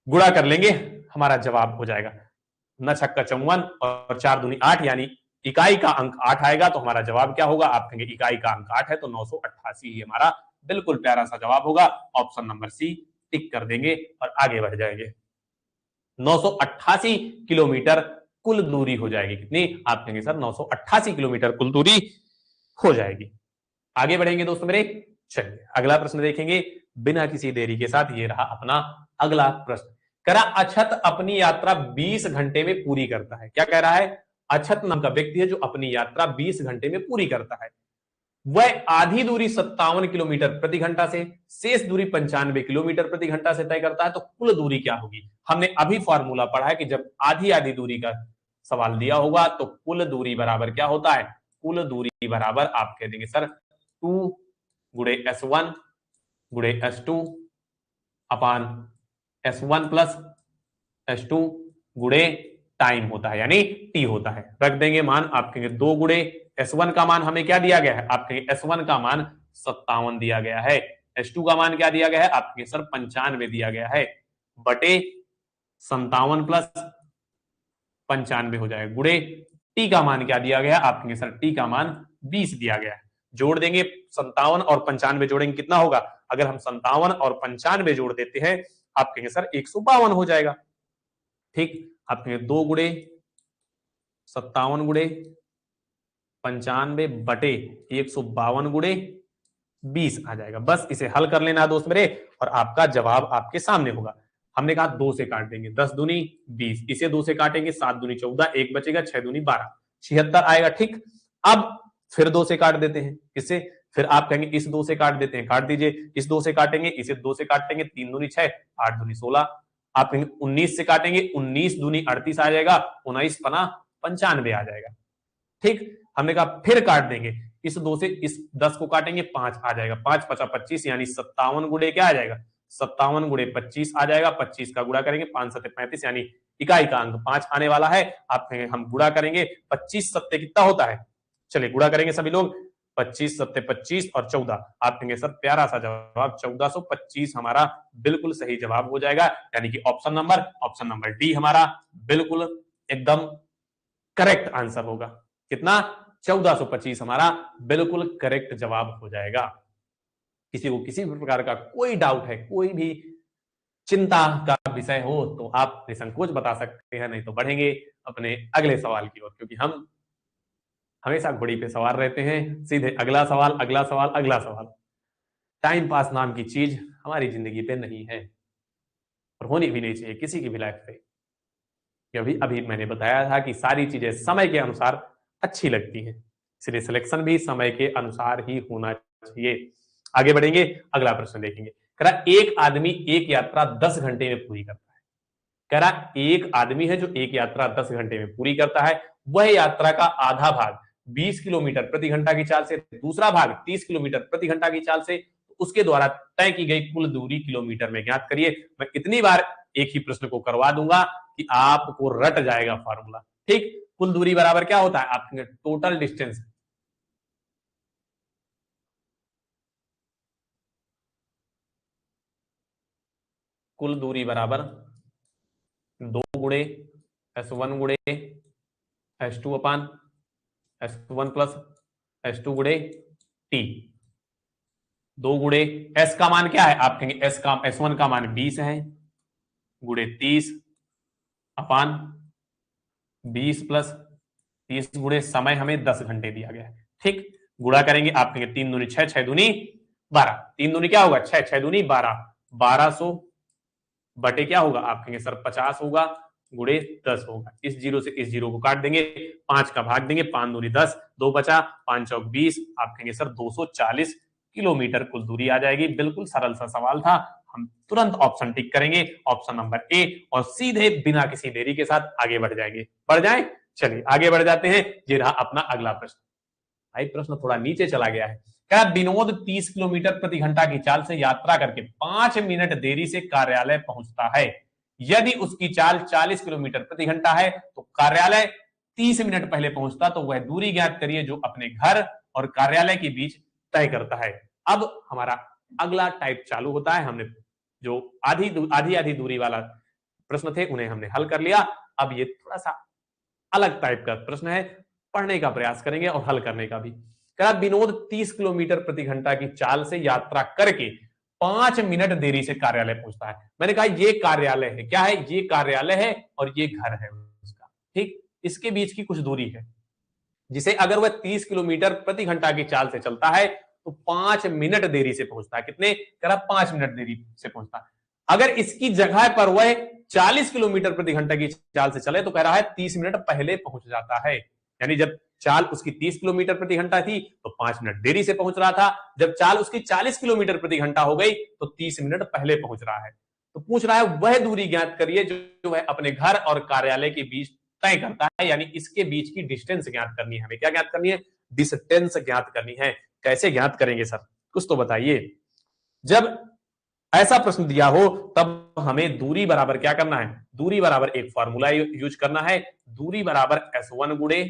गुणा कर लेंगे, हमारा जवाब हो जाएगा। न छक्का 54 और 4 दूनी 8, यानी इकाई का अंक 8 आएगा। तो हमारा जवाब क्या होगा? आप कहेंगे इकाई का अंक 8 है तो 988 ही हमारा बिल्कुल प्यारा सा जवाब होगा। ऑप्शन नंबर सी टिक कर देंगे और आगे बढ़ जाएंगे। 988 किलोमीटर कुल दूरी हो जाएगी। कितनी? आप कहेंगे सर 988 किलोमीटर कुल दूरी हो जाएगी। आगे बढ़ेंगे दोस्तों मेरे। चलिए अगला प्रश्न देखेंगे बिना किसी देरी के साथ। ये रहा अपना अगला प्रश्न। कह रहा अछत अपनी यात्रा 20 घंटे में पूरी करता है। क्या कह रहा है? अछत नाम का व्यक्ति है जो अपनी यात्रा 20 घंटे में पूरी करता है। वह आधी दूरी 57 किलोमीटर प्रति घंटा से, शेष दूरी 95 किलोमीटर प्रति घंटा से तय करता है। तो कुल दूरी क्या होगी? हमने अभी फॉर्मूला पढ़ा है कि जब आधी आधी दूरी का सवाल दिया होगा तो कुल दूरी बराबर क्या होता है? कुल दूरी बराबर आप कह देंगे सर 2 गुणे S1 गुणे S2 अपान S1 प्लस S2 गुणे टाइम होता है, यानी T होता है। रख देंगे मान, आप कहेंगे 2 गुणे S1 का मान हमें क्या दिया गया है? आप कहेंगे S1 का मान 57 दिया गया है। S2 का मान क्या दिया गया है? आप कहेंगे सर 95 दिया गया है, बटे 57 प्लस 95 हो जाएगा, गुणे T का मान क्या दिया गया? आप कहेंगे सर T का मान 20 दिया गया है। जोड़ देंगे 57 और 95 जोड़ेंगे, कितना होगा? अगर हम 57 और 95 जोड़ देते हैं आप कहेंगे सर 152 हो जाएगा। ठीक, आप कहेंगे 2 गुणे 57 गुणे 95 बटे 152 गुणे 20 आ जाएगा। बस इसे हल कर लेना दोस्त मेरे और आपका जवाब आपके सामने होगा। हमने कहा 2 से काट देंगे, 10 दूनी 20, इसे 2 से काटेंगे 7 दूनी 14, 1 बचेगा, 6 दूनी 12, 76 आएगा। ठीक, अब फिर 2 से काट देते हैं। किससे? फिर आप कहेंगे इस 2 से काट देते हैं, काट दीजिए। इस 2 से काटेंगे, इसे 2 से काटेंगे, 3 दूनी 6, 8 दूनी 16, आप कहेंगे 19 से काटेंगे, 19 दूनी 38 आ जाएगा, 19 पना 95 आ जाएगा। ठीक, हमने कहा फिर काट देंगे, इस 2 से इस 10 को काटेंगे, 5 आ जाएगा, 5 पचा 25, यानी 57 गुणे क्या आ जाएगा? 57 गुणे 25 आ जाएगा। 25 का गुणा करेंगे, 5 सत्ते 35, यानी इकाई का अंक 5 आने वाला है। आप कहेंगे हम गुणा करेंगे, 25 सत्ते कितना होता है? चलिए गुणा करेंगे सभी लोग, 25 सत्ते 25 और 14, आप कहेंगे सर प्यारा सा जवाब 1425 हमारा बिल्कुल सही जवाब हो जाएगा। यानी कि ऑप्शन नंबर डी हमारा बिल्कुल एकदम करेक्ट आंसर होगा। कितना? 1425 हमारा बिल्कुल करेक्ट जवाब हो जाएगा। किसी को किसी भी प्रकार का कोई डाउट है, कोई भी चिंता का विषय हो तो आप निसंकोच बता सकते हैं, नहीं तो बढ़ेंगे अपने अगले सवाल की ओर, क्योंकि हम हमेशा घोड़ी पे सवार रहते हैं। सीधे अगला सवाल, अगला सवाल, अगला सवाल। टाइम पास नाम की चीज हमारी जिंदगी पे नहीं है और होनी भी नहीं चाहिए किसी की भी लाइफ पे। अभी अभी मैंने बताया था कि सारी चीजें समय के अनुसार अच्छी लगती हैं, इसलिए सिलेक्शन भी समय के अनुसार ही होना चाहिए। आगे बढ़ेंगे, अगला प्रश्न देखेंगे। कह रहा एक आदमी एक यात्रा 10 घंटे में पूरी करता है। कह रहा एक आदमी है जो एक यात्रा 10 घंटे में पूरी करता है। वह यात्रा का आधा भाग 20 किलोमीटर प्रति घंटा की चाल से, दूसरा भाग 30 किलोमीटर प्रति घंटा की चाल से, उसके द्वारा तय की गई कुल दूरी किलोमीटर में ज्ञात करिए। मैं इतनी बार एक ही प्रश्न को करवा दूंगा कि आपको रट जाएगा फॉर्मूला। ठीक, कुल दूरी बराबर क्या होता है? आप टोटल डिस्टेंस, कुल दूरी बराबर 2 गुणे S1 गुणे S2 अपान S1 प्लस S2 गुणे T। 2 गुणे S का मान क्या है? आप कहेंगे S1 का मान 20 है, गुणे 30 अपान 20 प्लस 30 गुणे समय हमें 10 घंटे दिया गया है। ठीक, गुणा करेंगे, आप कहेंगे 3 दूनी 6, 6 दूनी 12, 3 दूनी क्या होगा? 6, 6 दूनी 12, 1200 बटे क्या होगा? आप कहेंगे सर 50 होगा, गुणे 10 होगा। इस जीरो से इस जीरो को काट देंगे, 5 का भाग देंगे, 5 दूनी 10, 2 बचा, 5 चौक 20, आप कहेंगे सर 240 किलोमीटर कुल दूरी आ जाएगी। बिल्कुल सरल सा सवाल था। हम तुरंत ऑप्शन टिक करेंगे, ऑप्शन नंबर ए, और सीधे बिना किसी देरी के साथ आगे बढ़ जाएंगे। बढ़ जाए, चलिए आगे बढ़ जाते हैं। ये रहा अपना अगला प्रश्न। भाई प्रश्न थोड़ा नीचे चला गया है। क्या विनोद 30 किलोमीटर प्रति घंटा की चाल से यात्रा करके 5 मिनट देरी से कार्यालय पहुंचता है। यदि उसकी चाल 40 किलोमीटर प्रति घंटा है तो कार्यालय 30 मिनट पहले पहुंचता, तो वह दूरी ज्ञात करिए जो अपने घर और कार्यालय के बीच तय करता है। अब हमारा अगला टाइप चालू होता है। हमने जो आधी आधी दूरी वाला प्रश्न थे उन्हें हमने हल कर लिया। अब ये थोड़ा सा अलग टाइप का प्रश्न है, पढ़ने का प्रयास करेंगे और हल करने का भी। कहा विनोद 30 किलोमीटर प्रति घंटा की चाल से यात्रा करके 5 मिनट देरी से कार्यालय पहुंचता है। मैंने कहा ये कार्यालय है, क्या है, ये कार्यालय है और ये घर है उसका, ठीक। इसके बीच की कुछ दूरी है जिसे अगर वह 30 किलोमीटर प्रति घंटा की चाल से चलता है तो 5 मिनट देरी से पहुंचता है। कितने, कह रहा 5 मिनट देरी से पहुंचता है। अगर इसकी जगह पर वह 40 किलोमीटर प्रति घंटा की चाल से चले तो कह रहा है 30 मिनट पहले पहुंच जाता है। यानी जब चाल उसकी 30 किलोमीटर प्रति घंटा थी तो 5 मिनट देरी से पहुंच रहा था, जब चाल उसकी 40 किलोमीटर प्रति घंटा हो गई तो 30 मिनट पहले पहुंच रहा है। तो पूछ रहा है वह दूरी ज्ञात करिए जो है अपने घर और कार्यालय के बीच तय करता है, यानी इसके बीच की डिस्टेंस ज्ञात करनी है। हमें क्या ज्ञात करनी है, डिस्टेंस ज्ञात करनी है। कैसे ज्ञात करेंगे सर, कुछ तो बताइए। जब ऐसा प्रश्न दिया हो तब हमें दूरी बराबर क्या करना है, दूरी बराबर एक फॉर्मूला यूज करना है। दूरी बराबर S1 गुणे,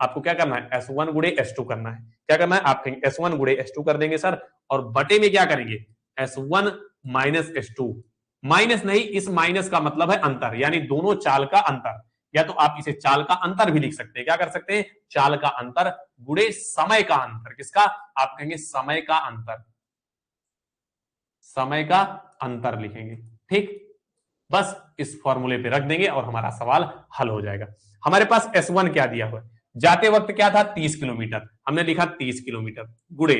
आपको क्या करना है, S1 गुणे S2 करना है। क्या करना है, आप कहेंगे S1 गुणे S2 कर देंगे सर, और बटे में क्या करेंगे, S1 माइनस S2। माइनस नहीं, इस माइनस का मतलब है अंतर, यानी दोनों चाल का अंतर, या तो आप इसे चाल का अंतर भी लिख सकते हैं। क्या कर सकते हैं, चाल का अंतर गुणे समय का अंतर। किसका, आप कहेंगे समय का अंतर, समय का अंतर लिखेंगे, ठीक। बस इस फॉर्मूले पे रख देंगे और हमारा सवाल हल हो जाएगा। हमारे पास S1 क्या दिया हुआ है, जाते वक्त क्या था 30 किलोमीटर, हमने लिखा 30 किलोमीटर गुणे,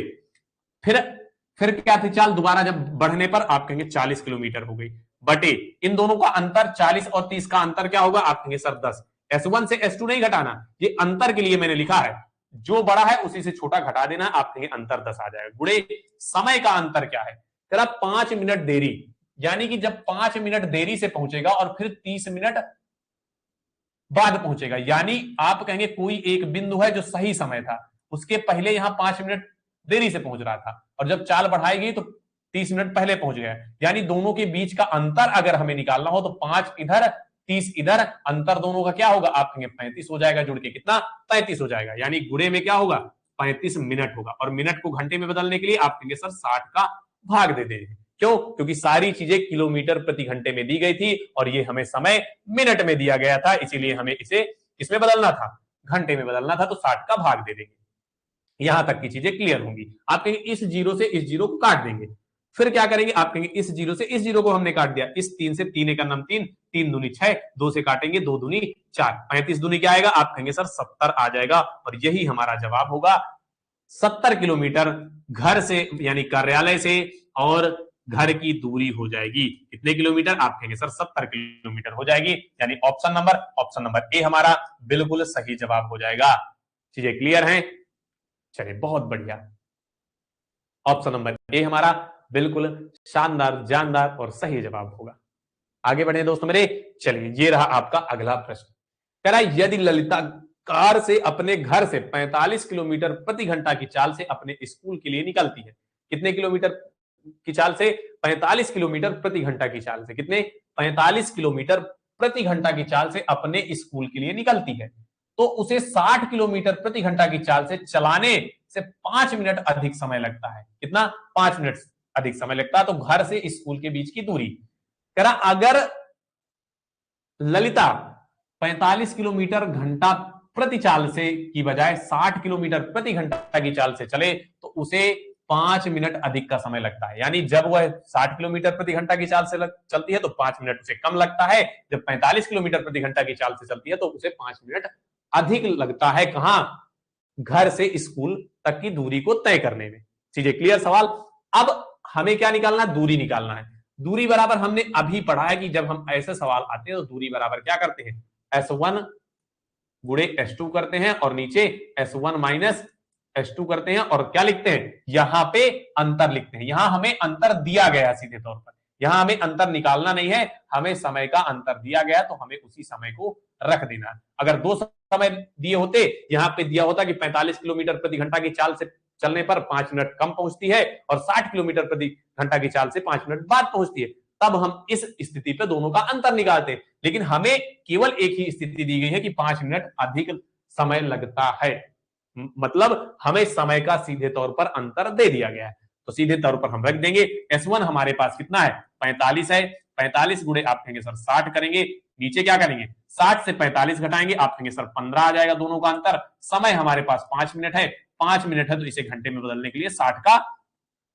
फिर क्या थी चाल, दोबारा जब बढ़ने पर आप कहेंगे 40 किलोमीटर हो गई, बटे इन दोनों का अंतर 40 और 30 का अंतर क्या होगा, आप कहेंगे सर 10। S1 से S2 नहीं घटाना, ये अंतर के लिए मैंने लिखा है, जो बड़ा है उसी से छोटा घटा देना, आप कहेंगे अंतर 10 आ जाएगा। गुणे समय का अंतर क्या है, तेरा 5 मिनट देरी, यानी कि जब 5 मिनट देरी से पहुंचेगा और फिर 30 मिनट बाद पहुंचेगा, यानी आप कहेंगे कोई एक बिंदु है जो सही समय था, उसके पहले यहां 5 मिनट देरी से पहुंच रहा था और जब चाल बढ़ाई गई तो 30 मिनट पहले पहुंच गया। यानी दोनों के बीच का अंतर अगर हमें निकालना हो तो 5 इधर 30 इधर, अंतर दोनों का क्या होगा, आप कहेंगे 35 हो जाएगा, जुड़ के कितना 35 हो जाएगा। यानी गुणे में क्या होगा, 35 मिनट होगा। और मिनट को घंटे में बदलने के लिए आप कहेंगे सर 60 का भाग दे देंगे। क्यों, क्योंकि सारी चीजें किलोमीटर प्रति घंटे में दी गई थी और ये हमें समय मिनट में दिया गया था, इसीलिए हमें इसे इसमें बदलना था, घंटे में बदलना था, तो 60 का भाग दे देंगे। यहां तक की चीजें क्लियर होंगी। आप कहेंगे इस जीरो से इस जीरो को काट देंगे, फिर क्या करेंगे, आप कहेंगे इस जीरो से इस जीरो को हमने काट दिया, इस 3 से 3 का नाम 3, 3 दूनी 6, 2 से काटेंगे 2 दूनी 4, 35 दूनी क्या आएगा, आप कहेंगे सर 70 आ जाएगा। और यही हमारा जवाब होगा, 70 किलोमीटर घर से यानी कार्यालय से और घर की दूरी हो जाएगी। कितने किलोमीटर, आप कहेंगे सर 70 किलोमीटर हो जाएगी। यानी ऑप्शन नंबर ए हमारा बिल्कुल सही जवाब हो जाएगा। चीजें क्लियर हैं, चलिए बहुत बढ़िया, ऑप्शन नंबर ए हमारा बिल्कुल शानदार, जानदार और सही जवाब होगा। आगे बढ़े दोस्तों मेरे, चलिए ये रहा आपका अगला प्रश्न। कह रहा है यदि ललिता कार से अपने घर से 45 किलोमीटर प्रति घंटा की चाल से अपने स्कूल के लिए निकलती है, कितने किलोमीटर की चाल से, 45 किलोमीटर प्रति घंटा की चाल से, कितने 45 किलोमीटर प्रति घंटा की चाल से अपने स्कूल के लिए निकलती है, तो उसे 60 किलोमीटर प्रति घंटा की चाल से चलाने से 5 मिनट अधिक समय लगता है। कितना, 5 मिनट अधिक समय लगता है। तो घर से स्कूल के बीच की दूरी, कह रहा अगर ललिता 45 किलोमीटर घंटा प्रति चाल से की बजाय 60 किलोमीटर प्रति घंटा की चाल से चले तो उसे 5 मिनट अधिक का समय लगता है। यानी जब वह 60 किलोमीटर प्रति घंटा की चाल से चलती है तो 5 मिनट उसे कम लगता है, जब 45 किलोमीटर प्रति घंटा की चाल से चलती है तो उसे 5 मिनट अधिक लगता है। कहां, घर से स्कूल तक की दूरी को तय करने में। चीजें क्लियर, सवाल। अब हमें क्या निकालना है, दूरी निकालना है। दूरी बराबर हमने अभी पढ़ा है कि जब हम ऐसे सवाल आते हैं तो दूरी बराबर क्या करते हैं, S1 गुणे S2 करते हैं और नीचे S1 माइनस S2 करते हैं और क्या लिखते हैं, यहां पे अंतर लिखते हैं। यहां हमें अंतर दिया गया है सीधे तौर पर, यहां हमें अंतर निकालना नहीं है, हमें समय का अंतर दिया गया तो हमें उसी समय को रख देना है। अगर दो समय दिए होते, यहां पे दिया होता कि 45 किलोमीटर प्रति घंटा की चाल से चलने पर 5 मिनट कम पहुंचती है और 60 किलोमीटर प्रति घंटा की चाल से 5 मिनट बाद पहुंचती है, तब हम इस स्थिति पे दोनों का अंतर निकालते। लेकिन हमें केवल एक ही स्थिति दी गई है कि 5 मिनट अधिक समय लगता है, मतलब हमें समय का सीधे तौर पर अंतर दे दिया गया है, तो सीधे तौर पर हम रख देंगे। S1 हमारे पास कितना है, 45 है, 45 गुणे आप कहेंगे सर 60 करेंगे, नीचे क्या करेंगे 60 से 45 घटाएंगे, आप कहेंगे सर 15 आ जाएगा दोनों का अंतर। समय हमारे पास 5 मिनट है, 5 मिनट है तो इसे घंटे में बदलने के लिए 60 का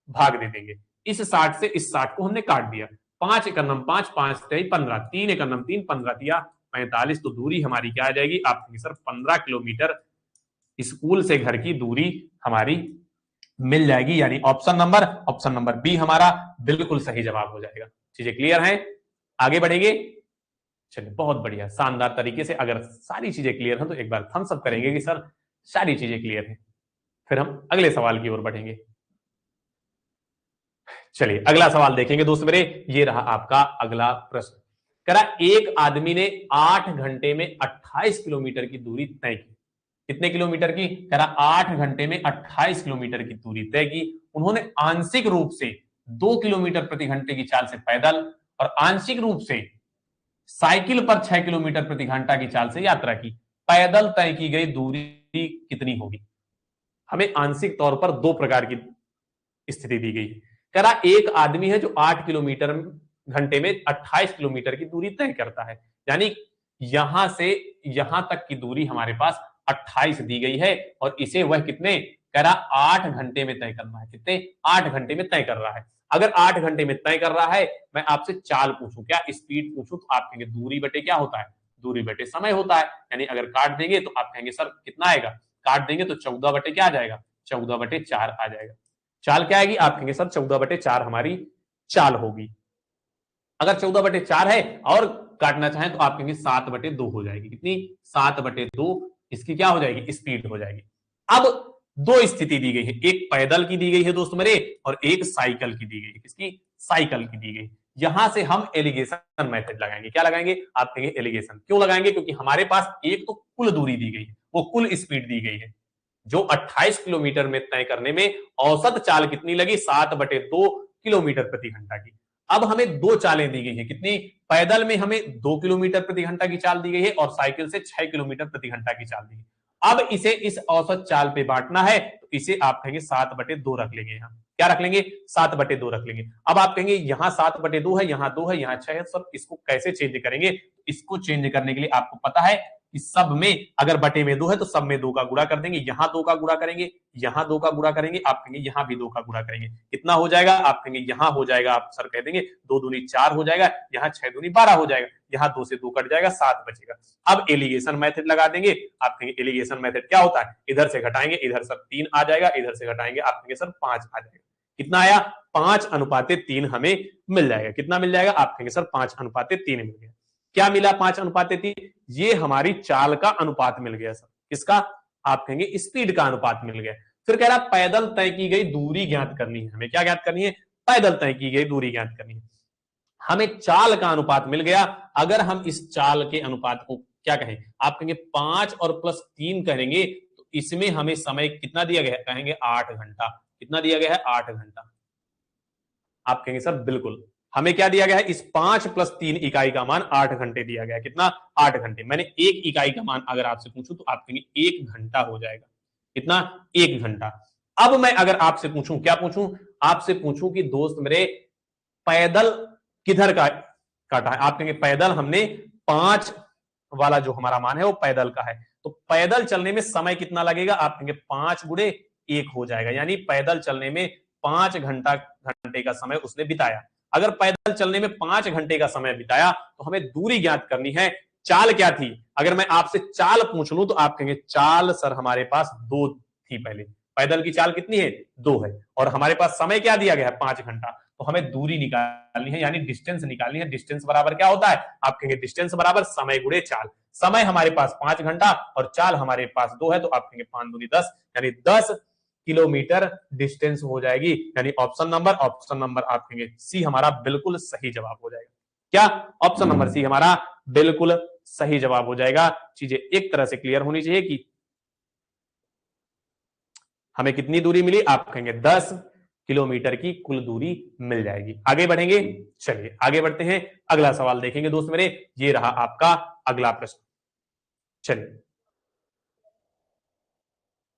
भाग दे देंगे। इस 60 से इस 60 को हमने काट दिया, 5 एकम 5, 5 तेई 15, 3 एकम 3, 15 दिया 45। तो दूरी हमारी क्या आ जाएगी? आप कहेंगे सर 15 किलोमीटर स्कूल से घर की दूरी हमारी मिल जाएगी, यानी ऑप्शन नंबर बी हमारा बिल्कुल सही जवाब हो जाएगा। चीजें क्लियर हैं? आगे बढ़ेंगे। चलिए बहुत बढ़िया, शानदार तरीके से। अगर सारी चीजें क्लियर हैं तो एक बार थम्स अप करेंगे कि सर सारी चीजें क्लियर हैं। फिर हम अगले सवाल की ओर बढ़ेंगे। चलिए अगला सवाल देखेंगे दोस्त मेरे। ये रहा आपका अगला प्रश्न। कह रहा एक आदमी ने 8 घंटे में 28 किलोमीटर की दूरी तय की। कितने किलोमीटर की? कह रहा 8 घंटे में 28 किलोमीटर की दूरी तय की। उन्होंने आंशिक रूप से 2 किलोमीटर प्रति घंटे की चाल से पैदल और आंशिक रूप से साइकिल पर 6 किलोमीटर प्रति घंटा की चाल से यात्रा की। पैदल तय की गई दूरी कितनी होगी? हमें आंशिक तौर पर दो प्रकार की स्थिति दी गई है। कह रहा एक आदमी है जो 8 किलोमीटर घंटे में 28 किलोमीटर की दूरी तय करता है, यानी यहां से यहां तक की दूरी हमारे पास 28 दी गई है और इसे वह कितने? कह रहा 8 घंटे में तय करना है। कितने? 8 घंटे में तय कर रहा है। अगर 8 घंटे में तय कर रहा है, मैं आपसे चाल पूछूं, क्या स्पीड पूछूं, तो आप कहेंगे दूरी बटे क्या होता है? दूरी बटे समय होता है। यानी अगर काट देंगे तो आप कहेंगे सर कितना आएगा? काट देंगे तो 14 बटे क्या आ जाएगा? 14 बटे 4 आ जाएगा। चाल क्या आएगी? आप कहेंगे सर 14 बटे 4 हमारी चाल होगी। अगर 14 बटे 4 है और काटना चाहें तो आप कहेंगे 7 बटे 2 हो जाएगी। कितनी? 7 बटे 2 इसकी क्या हो जाएगी? स्पीड हो जाएगी। अब दो स्थिति दी गई है, एक पैदल की दी गई है दोस्त मेरे और एक साइकिल की दी गई है। किसकी? साइकिल की दी गई। यहां से हम एलिगेशन मेथड लगाएंगे। क्या लगाएंगे? आप कहेंगे एलिगेशन। क्यों लगाएंगे? क्योंकि हमारे पास एक तो कुल दूरी दी गई है, वो कुल स्पीड दी गई है जो 28 किलोमीटर में तय करने में औसत चाल कितनी लगी? 7 बटे 2 किलोमीटर प्रति घंटा की। अब हमें दो चालें दी गई है। कितनी? पैदल में हमें 2 किलोमीटर प्रति घंटा की चाल दी गई है और साइकिल से 6 किलोमीटर प्रति घंटा की चाल दी गई। अब इसे इस औसत चाल पे बांटना है तो इसे आप कहेंगे 7 बटे 2 रख लेंगे। यहां क्या रख लेंगे? 7 बटे 2 रख लेंगे। अब आप कहेंगे यहां 7 बटे 2 है, यहां 2 है, यहां 6 है, सर इसको कैसे चेंज करेंगे? इसको चेंज करने के लिए आपको पता है कि सब में अगर बटे में 2 है तो सब में 2 का गुणा कर देंगे। यहां 2 का गुणा करेंगे, यहां 2 का गुणा करेंगे, आप कहेंगे यहां भी 2 का गुणा करेंगे। कितना हो जाएगा? आप कहेंगे यहां हो जाएगा, आप सर कह देंगे 2 दूनी 4 हो जाएगा, यहां 6 दूनी 12 हो जाएगा, यहां 2 से 2 कट जाएगा, 7 बचेगा। अब एलिगेशन मेथड लगा देंगे। आप कहेंगे एलिगेशन मेथड क्या होता है? इधर से घटाएंगे, इधर सर 3 आ जाएगा, इधर से घटाएंगे आप कहेंगे सर 5 आ जाएगा। कितना आया? 5:3 हमें मिल जाएगा। कितना मिल जाएगा? आप कहेंगे सर 5:3 मिल गया। क्या मिला? 5:3। ये हमारी चाल का अनुपात मिल गया सर। किसका? आप कहेंगे स्पीड का अनुपात मिल गया। फिर कह रहा पैदल तय की गई दूरी ज्ञात करनी है। हमें क्या ज्ञात करनी है? पैदल तय की गई दूरी ज्ञात करनी है। हमें चाल का अनुपात मिल गया। अगर हम इस चाल के अनुपात को क्या कहें? आप कहेंगे 5 और प्लस 3 करेंगे तो इसमें हमें समय कितना दिया गया है? कहेंगे 8 घंटा। कितना दिया गया है? 8 घंटा। आप कहेंगे सर बिल्कुल। हमें क्या दिया गया है? इस 5 प्लस 3 इकाई का मान 8 घंटे दिया गया है। कितना? 8 घंटे। मैंने एक इकाई का मान अगर आपसे पूछूं तो आप कहेंगे 1 घंटा हो जाएगा। कितना? 1 घंटा। अब मैं अगर आपसे पूछूं, क्या पूछूं? आपसे पूछूं कि दोस्त मेरे पैदल किधर का काटा है? आप कहेंगे पैदल हमने 5 वाला जो हमारा मान है वो पैदल का है। तो पैदल चलने में समय कितना लगेगा? आप कहेंगे 5 गुणे 1 हो जाएगा, यानी पैदल चलने में 5 घंटे का समय उसने बिताया। अगर पैदल चलने में 5 घंटे का समय बिताया तो हमें दूरी ज्ञात करनी है। चाल क्या थी? अगर मैं आपसे चाल पूछ लूं तो आप कहेंगे चाल सर हमारे पास 2 थी पहले। पैदल की चाल कितनी है? 2 है और हमारे पास समय क्या दिया गया है? 5 घंटा। तो हमें दूरी निकालनी है, यानी डिस्टेंस निकालनी है। डिस्टेंस बराबर क्या होता है? आप कहेंगे डिस्टेंस बराबर समय गुणे चाल। समय हमारे पास 5 घंटा और चाल हमारे पास 2 है, तो आप कहेंगे 5 दूनी 10, यानी 10 किलोमीटर डिस्टेंस हो जाएगी। यानी ऑप्शन नंबर आप कहेंगे सी हमारा बिल्कुल सही जवाब हो जाएगा। क्या? ऑप्शन नंबर सी हमारा बिल्कुल सही जवाब हो जाएगा। चीजें एक तरह से क्लियर होनी चाहिए कि हमें कितनी दूरी मिली? आप कहेंगे 10 किलोमीटर की कुल दूरी मिल जाएगी। आगे बढ़ेंगे। चलिए आगे बढ़ते हैं, अगला सवाल देखेंगे दोस्त मेरे। ये रहा आपका अगला प्रश्न। चलिए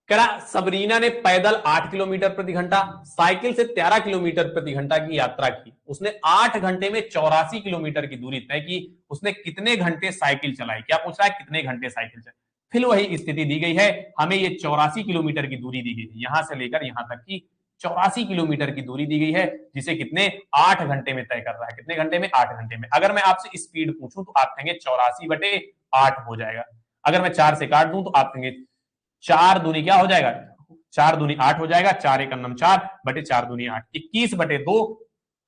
कह रहा सबरीना ने पैदल 8 किलोमीटर प्रति घंटा, साइकिल से 13 किलोमीटर प्रति घंटा की यात्रा की। उसने 8 घंटे में 84 किलोमीटर की दूरी तय की। उसने कितने घंटे साइकिल चलाई? क्या पूछ रहा है? कितने घंटे साइकिल चलाई? फिर वही स्थिति दी गई है। हमें ये 84 किलोमीटर की दूरी दी गई है, यहां से लेकर यहां तक की 84 किलोमीटर की दूरी दी गई है, जिसे कितने 8 घंटे में तय कर रहा है। कितने घंटे में? 8 घंटे में। अगर मैं आपसे स्पीड पूछूं तो आप कहेंगे 84/8 हो जाएगा। अगर मैं 4 से काट दूं तो आप कहेंगे 4 दूनी क्या हो जाएगा? 4 दूनी 8 हो जाएगा। 4 एक अन्नम 4 बटे 4 दूनी 8, 21/2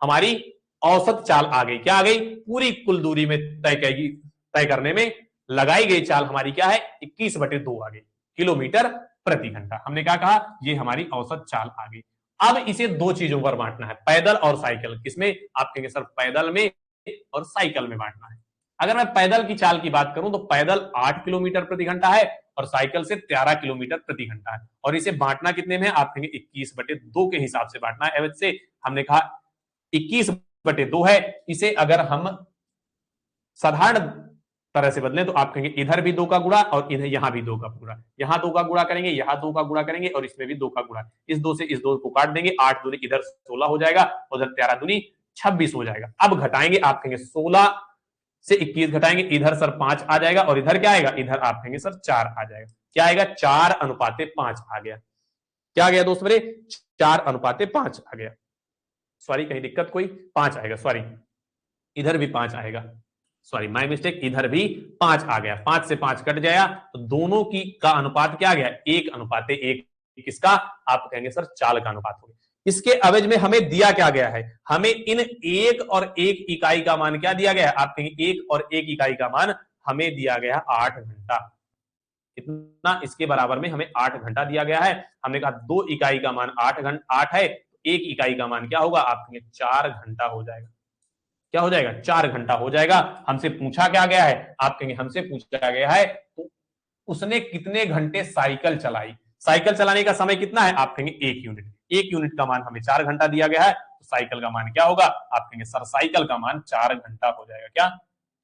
हमारी औसत चाल आ गई। क्या आ गई? पूरी कुल दूरी में तय करने में लगाई गई चाल हमारी क्या है? 21/2 आ गई, किलोमीटर प्रति घंटा। हमने क्या कहा? ये हमारी औसत चाल आ गई। अब इसे दो चीजों पर बांटना है, पैदल और साइकिल। किसमें? आप कहेंगे सर पैदल में और साइकिल में बांटना है। अगर मैं पैदल की चाल की बात करूं तो पैदल 8 किलोमीटर प्रति घंटा है और साइकिल से 13 किलोमीटर प्रति घंटा है। और इसे बांटना कितने में है? आप कहेंगे 21/2 के हिसाब से बांटना है। एवज से हमने कहा 21/2 है। इसे अगर हम साधारण तरह से बदलें तो आप कहेंगे इधर भी 2 का गुणा और इधर यहां भी 2 का गुणा, यहां 2 का गुणा करेंगे, यहां 2 का गुणा करेंगे और इसमें भी 2 का गुणा। इस 2 से इस 2 को काट देंगे, 8 दूनी इधर 16 हो जाएगा, उधर 13 दूनी 26 हो जाएगा। अब घटाएंगे, आप कहेंगे 16 से 21 घटाएंगे, इधर सर 5 आ जाएगा और इधर क्या आएगा? इधर आप कहेंगे सर 4 आ जाएगा। क्या आएगा? 4:5 आ गया। क्या आ गया दोस्त मेरे? 4:5 आ गया। सॉरी, कहीं दिक्कत कोई? 5 आएगा, सॉरी, इधर भी 5 आएगा, सॉरी माय मिस्टेक, इधर भी 5 आ गया। 5 से 5 कट जाएगा तो दोनों की का अनुपात क्या आ गया? 1:1। किसका? आप कहेंगे सर चाल का अनुपात हो गया। इसके अवज में हमें दिया क्या गया है? हमें इन 1 और 1 इकाई का मान क्या दिया गया है? आप कहेंगे 1 और 1 इकाई का मान हमें दिया गया 8 घंटा। कितना? इसके बराबर में हमें 8 घंटा दिया गया है। हमने कहा 2 इकाई का मान 8 है, 1 इकाई का मान क्या होगा? आप कहेंगे 4 घंटा हो जाएगा। क्या हो जाएगा? 4 घंटा हो जाएगा। हमसे पूछा क्या गया है? आप कहेंगे हमसे पूछा गया है तो उसने कितने घंटे साइकिल चलाई। साइकिल चलाने का समय कितना है? आप कहेंगे 1 यूनिट। 1 यूनिट का मान हमें 4 घंटा दिया गया है, तो साइकिल का मान क्या होगा? आप कहेंगे सर साइकिल का मान 4 घंटा हो जाएगा। क्या?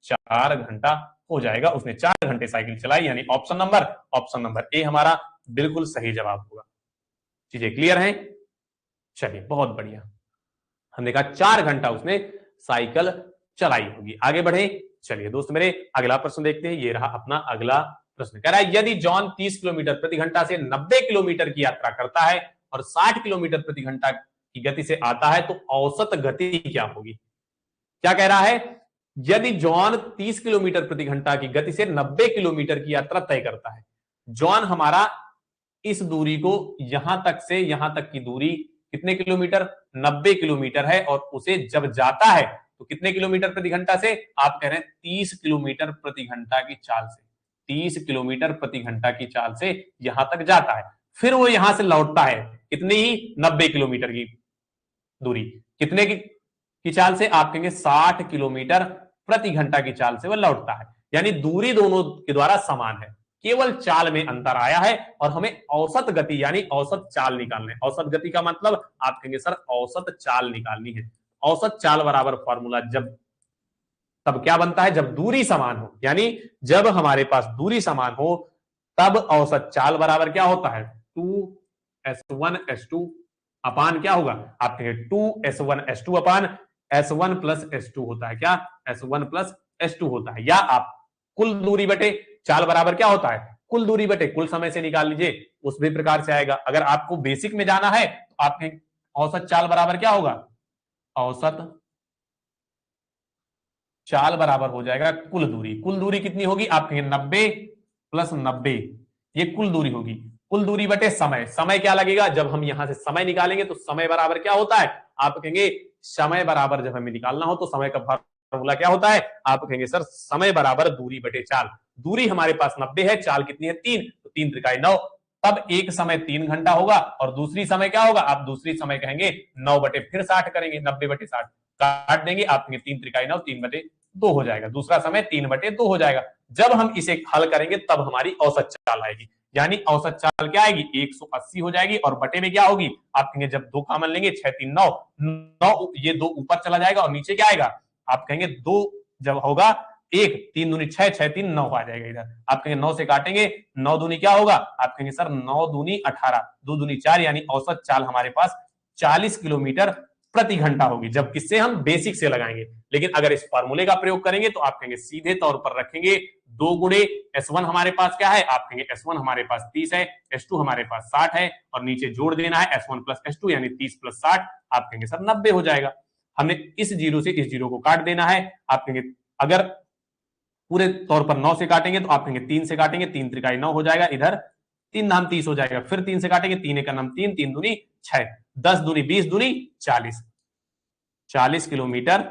4 घंटा हो जाएगा। उसने 4 घंटे साइकिल चलाई, यानी ऑप्शन नंबर ए हमारा बिल्कुल सही जवाब होगा। चीजें क्लियर हैं? चलिए बहुत बढ़िया। हमने कहा 4 घंटा उसने साइकिल चलाई होगी। आगे बढ़े, चलिए दोस्त मेरे अगला प्रश्न देखते हैं। ये रहा अपना अगला प्रश्न। कह रहा है यदि जॉन 30 किलोमीटर प्रति घंटा से 90 किलोमीटर की यात्रा करता है और 60 किलोमीटर प्रति घंटा की गति से आता है तो औसत गति क्या होगी? क्या कह रहा है? यदि जॉन 30 किलोमीटर प्रति घंटा की गति से 90 किलोमीटर की यात्रा तय करता है। जॉन हमारा इस दूरी को यहां तक से यहां तक की दूरी कितने किलोमीटर? 90 किलोमीटर है और उसे जब जाता है तो कितने किलोमीटर प्रति घंटा से? आप कह रहे हैं 30 किलोमीटर प्रति घंटा की चाल से। 30 किलोमीटर प्रति घंटा की चाल से यहां तक जाता है, फिर वो यहां से लौटता है कितनी ही? 90 किलोमीटर की दूरी। कितने की चाल से? आप कहेंगे 60 किलोमीटर प्रति घंटा की चाल से वह लौटता है। यानी दूरी दोनों के द्वारा समान है, केवल चाल में अंतर आया है और हमें औसत गति यानी औसत चाल निकालना है। औसत गति का मतलब आप कहेंगे सर औसत चाल निकालनी है। औसत चाल बराबर फॉर्मूला जब तब क्या बनता है? जब दूरी समान हो, यानी जब हमारे पास दूरी समान हो तब औसत चाल बराबर क्या होता है? 2s1s2 अपान क्या होगा? आप कहेंगे 2s1s2 अपान s1 प्लस s2 होता है। क्या? s1 प्लस s2 होता है। या आप कुल दूरी बटे चाल बराबर क्या होता है? कुल दूरी बटे कुल समय से निकाल लीजिए, उस भी प्रकार से आएगा। अगर आपको बेसिक में जाना है तो आप कहेंगे औसत चाल बराबर क्या होगा? औसत चाल बराबर हो जाएगा कुल दूरी। कुल दूरी कितनी होगी? आप कहेंगे 90 प्लस 90, ये कुल दूरी होगी। कुल दूरी बटे समय। समय क्या लगेगा? जब हम यहां से समय निकालेंगे तो समय बराबर क्या होता है? आप कहेंगे समय बराबर जब हमें निकालना हो तो समय का फॉर्मूला क्या होता है? आप कहेंगे सर समय बराबर दूरी बटे चाल। दूरी हमारे पास 90 है, चाल कितनी है? 3, तो 3 त्रिकाई 9। तब एक समय 3 घंटा होगा और दूसरी समय क्या होगा? आप दूसरी समय कहेंगे 9 बटे फिर 60 करेंगे, 90 बटे 60 काट देंगे, आप कहेंगे 3 त्रिकाई 9, 3/2 हो जाएगा। दूसरा समय 3/2 हो जाएगा। जब हम इसे हल करेंगे तब हमारी औसत चाल आएगी, यानी औसत चाल क्या आएगी? 180 हो जाएगी और बटे में क्या होगी? आप कहेंगे जब 2 कॉमन लेंगे 6 3 9, 9 ये 2 ऊपर चला जाएगा और नीचे क्या आएगा? आप कहेंगे 2 जब होगा 1, 3 दूनी 6, 6 3 9 आ जाएगा इधर। आप कहेंगे 9 से काटेंगे, 9 दूनी क्या होगा? आप कहेंगे सर 9 दूनी 18, 2 दूनी 4, यानी औसत चाल हमारे पास 40 किलोमीटर प्रति घंटा होगी, जब किससे हम बेसिक से लगाएंगे। लेकिन अगर इस फॉर्मूले का प्रयोग करेंगे तो आप कहेंगे सीधे तौर पर रखेंगे 2 गुणे S1 हमारे पास क्या है, आप कहेंगे S1 हमारे पास 30 है, S2 हमारे पास 60 है, और नीचे जोड़ देना है S1 प्लस S2 यानी 30 प्लस 60, आप कहेंगे सर 90 हो जाएगा। हमने इस जीरो से इस जीरो को काट देना है। आप कहेंगे अगर पूरे तौर पर 9 से काटेंगे तो आप कहेंगे 3 से काटेंगे, 3 त्रिकाई 9 हो जाएगा, इधर 3 नाम 30 हो जाएगा, फिर 3 से काटेंगे, 3 एक नाम 3, 3 दूनी 6, 10 दूनी 20 दूनी 40 किलोमीटर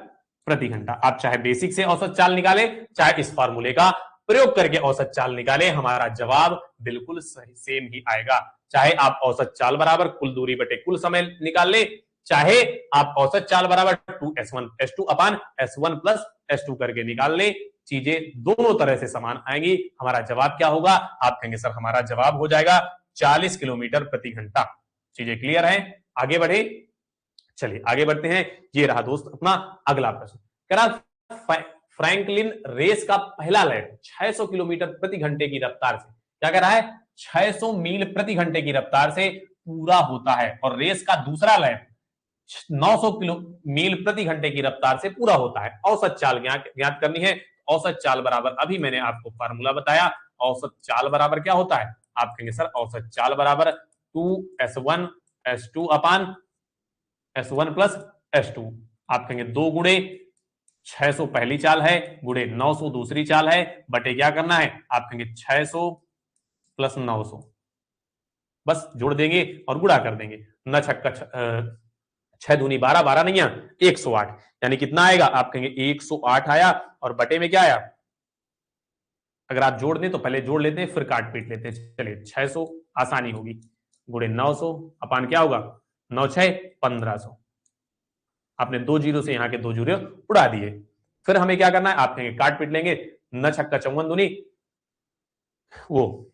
प्रति घंटा। आप चाहे बेसिक से औसत चाल निकाले, चाहे इस फार्मूले का प्रयोग करके औसत चाल निकाले, हमारा जवाब बिल्कुल सही सेम ही आएगा। चाहे आप औसत चाल बराबर कुल दूरी बटे कुल समय निकाल ले, चाहे आप औसत चाल बराबर 2S1 अपान S1 प्लस S2 करके निकाल ले, चीजें दोनों तरह से समान आएंगी। हमारा जवाब क्या होगा, आप कहेंगे सर हमारा जवाब हो जाएगा 40 किलोमीटर प्रति घंटा। चीजें क्लियर है, आगे बढ़े, चलिए आगे बढ़ते हैं। ये रहा दोस्त अपना अगला प्रश्न। कह रहा फ्रैंकलिन रेस का पहला लैप 600 किलोमीटर प्रति घंटे की रफ्तार से, क्या कह रहा है, 600 मील प्रति घंटे की रफ्तार से पूरा होता है, और रेस का दूसरा लैप 900 मील प्रति घंटे की रफ्तार से पूरा होता है। औसत चाल ज्ञात करनी है। औसत चाल बराबर, अभी मैंने आपको फार्मूला बताया, औसत चाल बराबर क्या होता है, आप कहेंगे सर औसत चाल बराबर 2S1 S2 अपान S1 प्लस S2। आप कहेंगे 2 गुणे 600 पहली चाल है, गुणे 900 दूसरी चाल है, बटे क्या करना है, आप कहेंगे 600 प्लस 900, बस जोड़ देंगे और गुणा कर देंगे। न छक्का 6 दूनी 12, 12 नहीं है 108, यानी कितना आएगा, आप कहेंगे 108 आया, और बटे में क्या आया, अगर आप जोड़ दें तो पहले जोड़ लेते हैं फिर काट पीट लेते हैं। चलिए 600 आसानी होगी, गुणे 900 अपान क्या होगा 9 6 1500। आपने 2 जीरो से यहां के 2 जीरो उड़ा दिए। फिर हमें क्या करना है, आप कहेंगे काट पीट लेंगे, न छक्का 54 दूनी, वो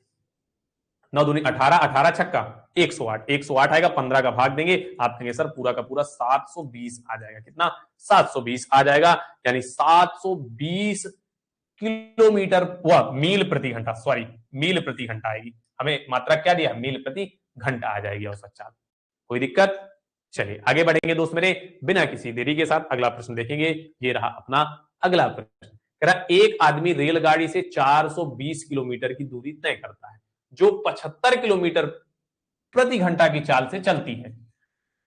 9 दूनी 18, 18 छक्का 108, 108 आएगा, 15 का भाग देंगे, आप कहेंगे सर पूरा का पूरा 720 आ जाएगा। कितना, 720 आ जाएगा, यानी 720 किलोमीटर मील प्रति घंटा, सॉरी मील प्रति घंटा आएगी। हमें मात्रा क्या दिया, मील प्रति घंटा आ जाएगी औसत चाल। कोई दिक्कत, चलिए आगे बढ़ेंगे दोस्त मेरे, बिना किसी देरी के साथ अगला प्रश्न देखेंगे। ये रहा अपना अगला प्रश्न। कह रहा एक आदमी रेलगाड़ी से 420 किलोमीटर की दूरी तय करता है, जो 75 किलोमीटर प्रति घंटा की चाल से चलती है,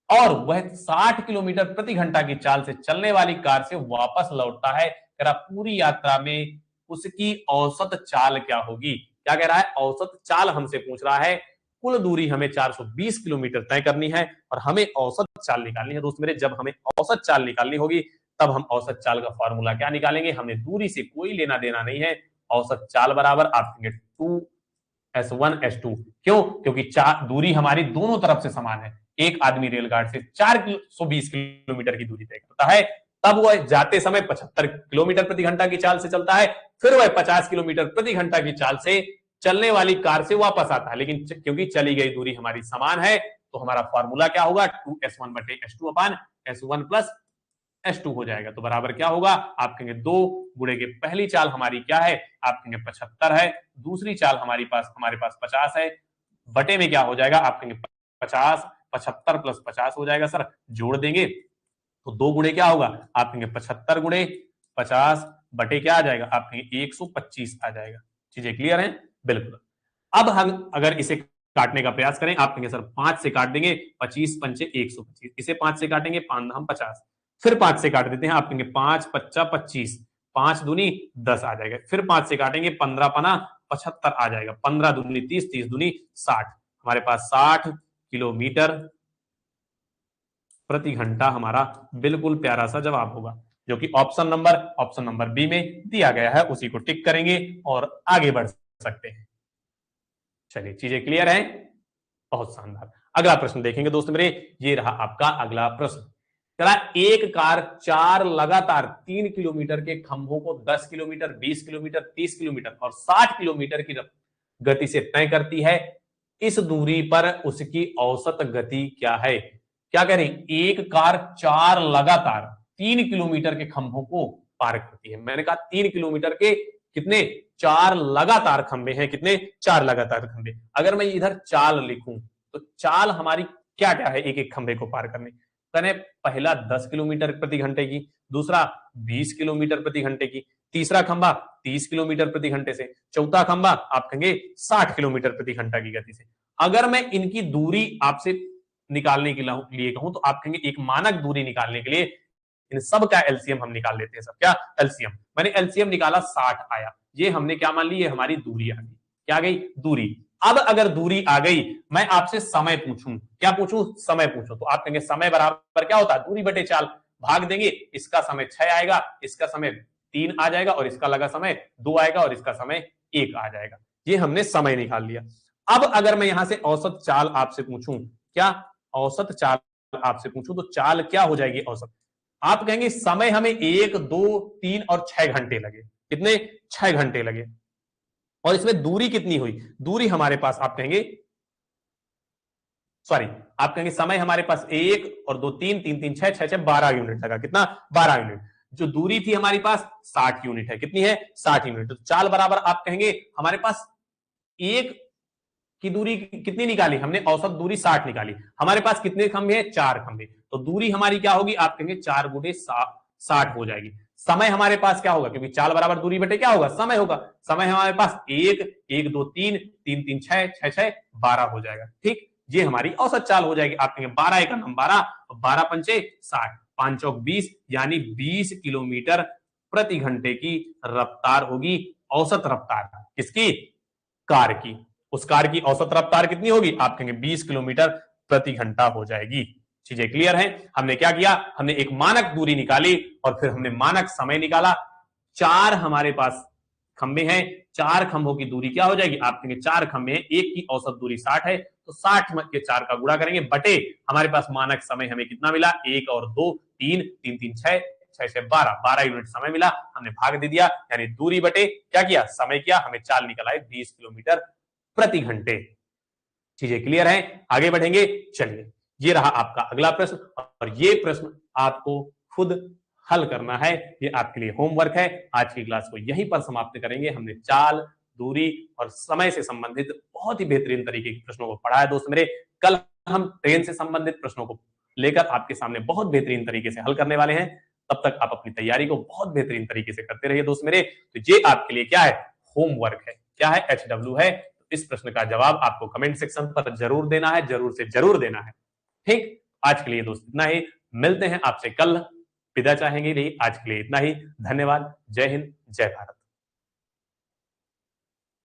और वह 60 किलोमीटर प्रति घंटा की चाल से चलने वाली कार से वापस लौटता है। कह रहा पूरी यात्रा में उसकी औसत चाल क्या होगी। क्या कह रहा है, औसत चाल हमसे पूछ रहा है। कुल दूरी हमें 420 किलोमीटर तय करनी है और हमें औसत चाल निकालनी है। दोस्त मेरे, जब हमें औसत चाल निकालनी होगी तब हम औसत चाल का फॉर्मूला क्या निकालेंगे, हमें दूरी से कोई लेना देना नहीं है। औसत चाल बराबर आप कहेंगे 2S1 S2। क्यों, क्योंकि दूरी हमारी दोनों तरफ से समान है। एक आदमी रेलगाड़ी से 420 किलोमीटर की दूरी तय करता है, तब वह जाते समय 75 किलोमीटर प्रति घंटा की चाल से चलता है, फिर वह 50 किलोमीटर प्रति घंटा की चाल से चलने वाली कार से वापस आता है। लेकिन क्योंकि चली गई दूरी हमारी समान है, तो हमारा फॉर्मूला क्या होगा, 2S1 बटे S2 अपान S1 प्लस S2 हो जाएगा। तो बराबर क्या होगा, आप कहेंगे 2 गुणे के पहली चाल हमारी क्या है, आप कहेंगे 75 है, दूसरी चाल हमारे पास 50 है, बटे में क्या हो जाएगा, आप कहेंगे 50, 75 प्लस 50 हो जाएगा। सर जोड़ देंगे तो 2 गुणे क्या होगा, आप कहेंगे 75 गुणे 50 बटे क्या आ जाएगा, आप कहेंगे 125 आ जाएगा। चीजें क्लियर हैं, बिल्कुल। अब हम अगर इसे काटने का प्रयास करें, आप कहेंगे सर 5 से काट देंगे, 25 पंचे 125, इसे 5 से काटेंगे 5 हम 50, फिर 5 से काट देते हैं, आप कहेंगे 5 पच्चा 25, 5 दूनी 10 आ जाएगा, फिर 5 से काटेंगे 15 पना 75 आ जाएगा, 15 दूनी 30, 30 दूनी 60, हमारे पास 60 किलोमीटर प्रति घंटा हमारा बिल्कुल प्यारा सा जवाब होगा, जो कि ऑप्शन नंबर बी में दिया गया है। उसी को टिक करेंगे और आगे बढ़ सकते हैं। चलिए चीजें क्लियर हैं, बहुत शानदार। अगला प्रश्न देखेंगे दोस्त मेरे, ये रहा आपका अगला प्रश्न। चला एक कार 4 लगातार 3 किलोमीटर के खंभों को 10 किलोमीटर, 20 किलोमीटर, 30 किलोमीटर और 60 किलोमीटर की गति से तय करती है। इस दूरी पर उसकी औसत गति क्या है। क्या कह रहे, एक कार 4 लगातार 3 किलोमीटर के खंभों को पार करती है। मैंने कहा 3 किलोमीटर के कितने, 4 लगातार खंभे हैं, कितने, 4 लगातार खंभे। अगर मैं इधर चाल लिखूं तो चाल हमारी क्या क्या है एक एक खंभे को पार करने, करें पहला 10 किलोमीटर प्रति घंटे की, दूसरा 20 किलोमीटर प्रति घंटे की, तीसरा खंभा 30 किलोमीटर प्रति घंटे से, चौथा खंभा आप कहेंगे 60 किलोमीटर प्रति घंटा की गति से। अगर मैं इनकी दूरी आपसे निकालने के लिए कहूं तो आप कहेंगे एक मानक दूरी निकालने के लिए इन सब का एलसीएम हम निकाल लेते हैं। सब क्या एलसीएम, मैंने एलसीएम निकाला 60 आया, ये हमने क्या मान ली, ये हमारी दूरी आ गई। क्या आ गई, दूरी। अब अगर दूरी आ गई, मैं आपसे समय पूछूं, क्या पूछूं, समय पूछूं, तो आप कहेंगे समय बराबर क्या होता है, दूरी बटे चाल, भाग देंगे, इसका समय 6 आएगा, इसका समय 3 आ जाएगा, और इसका लगा समय 2 आएगा, और इसका समय 1 आ जाएगा। ये हमने समय निकाल लिया। अब अगर मैं यहां से औसत चाल आपसे पूछूं, क्या औसत चाल आपसे पूछूं, तो चाल क्या हो जाएगी औसत, आप कहेंगे समय हमें 1, 2, 3 और 6 घंटे लगे, कितने, 6 घंटे लगे, और इसमें दूरी कितनी हुई, दूरी हमारे पास आप कहेंगे, सॉरी, आप कहेंगे समय हमारे पास 1 और 2, 3, 3, 3, 6, 6, 6, 12 यूनिट लगा, कितना, 12 यूनिट। जो दूरी थी हमारी पास 60 यूनिट है, कितनी है, 60 यूनिट। तो चाल बराबर आप कहेंगे हमारे पास एक की दूरी कितनी निकाली हमने, औसत दूरी 60 निकाली, हमारे पास कितने खंभे हैं, 4 खंभे, तो दूरी हमारी क्या होगी, आप कहेंगे 4 गुणे 60 हो जाएगी। समय हमारे पास क्या होगा, क्योंकि चाल बराबर दूरी बटे क्या होगा, समय होगा, समय हमारे पास 1, 1, 2, 3, 3, 3, 6, 6, 6, 12 हो जाएगा। ठीक, ये हमारी औसत चाल हो जाएगी। आप कहेंगे 12 एकम 12, 12 पंचे 60, 5 चौक 20, यानी 20 किलोमीटर प्रति घंटे की रफ्तार होगी, औसत रफ्तार किसकी, कार की। उस कार की औसत रफ्तार कितनी होगी, आप कहेंगे 20 किलोमीटर प्रति घंटा हो जाएगी। चीजें क्लियर है। हमने क्या किया, हमने एक मानक दूरी निकाली और फिर हमने मानक समय निकाला। 4 हमारे पास खंभे हैं, 4 खंभों की दूरी क्या हो जाएगी, आप कहेंगे 4 खंभे हैं, एक की औसत दूरी 60 है, तो 60 के 4 का गुणा करेंगे, बटे हमारे पास मानक समय हमें कितना मिला, 1 और 2, 3, 3, 3, 6, 6 से 12, 12 यूनिट समय मिला, हमने भाग दे दिया, यानी दूरी बटे क्या किया, समय किया, हमें चाल निकला है 20 किलोमीटर प्रति घंटे। चीजें क्लियर हैं, आगे बढ़ेंगे। चलिए, ये रहा आपका अगला प्रश्न, और ये प्रश्न आपको खुद हल करना है, ये आपके लिए होमवर्क है। आज की क्लास को यहीं पर समाप्त करेंगे। हमने चाल, दूरी और समय से संबंधित बहुत ही बेहतरीन तरीके के प्रश्नों को पढ़ा है दोस्त मेरे। कल हम ट्रेन से संबंधित प्रश्नों को लेकर आपके सामने बहुत बेहतरीन तरीके से हल करने वाले हैं। तब तक आप अपनी तैयारी को बहुत बेहतरीन तरीके से करते रहिए दोस्त मेरे। तो ये आपके लिए क्या है, होमवर्क है। क्या है, HW है। इस प्रश्न का जवाब आपको कमेंट सेक्शन पर जरूर देना है, जरूर से जरूर देना है। ठीक, आज के लिए दोस्त इतना ही, मिलते हैं आपसे कल, विदा चाहेंगे नहीं, आज के लिए इतना ही। धन्यवाद, जय हिंद, जय भारत।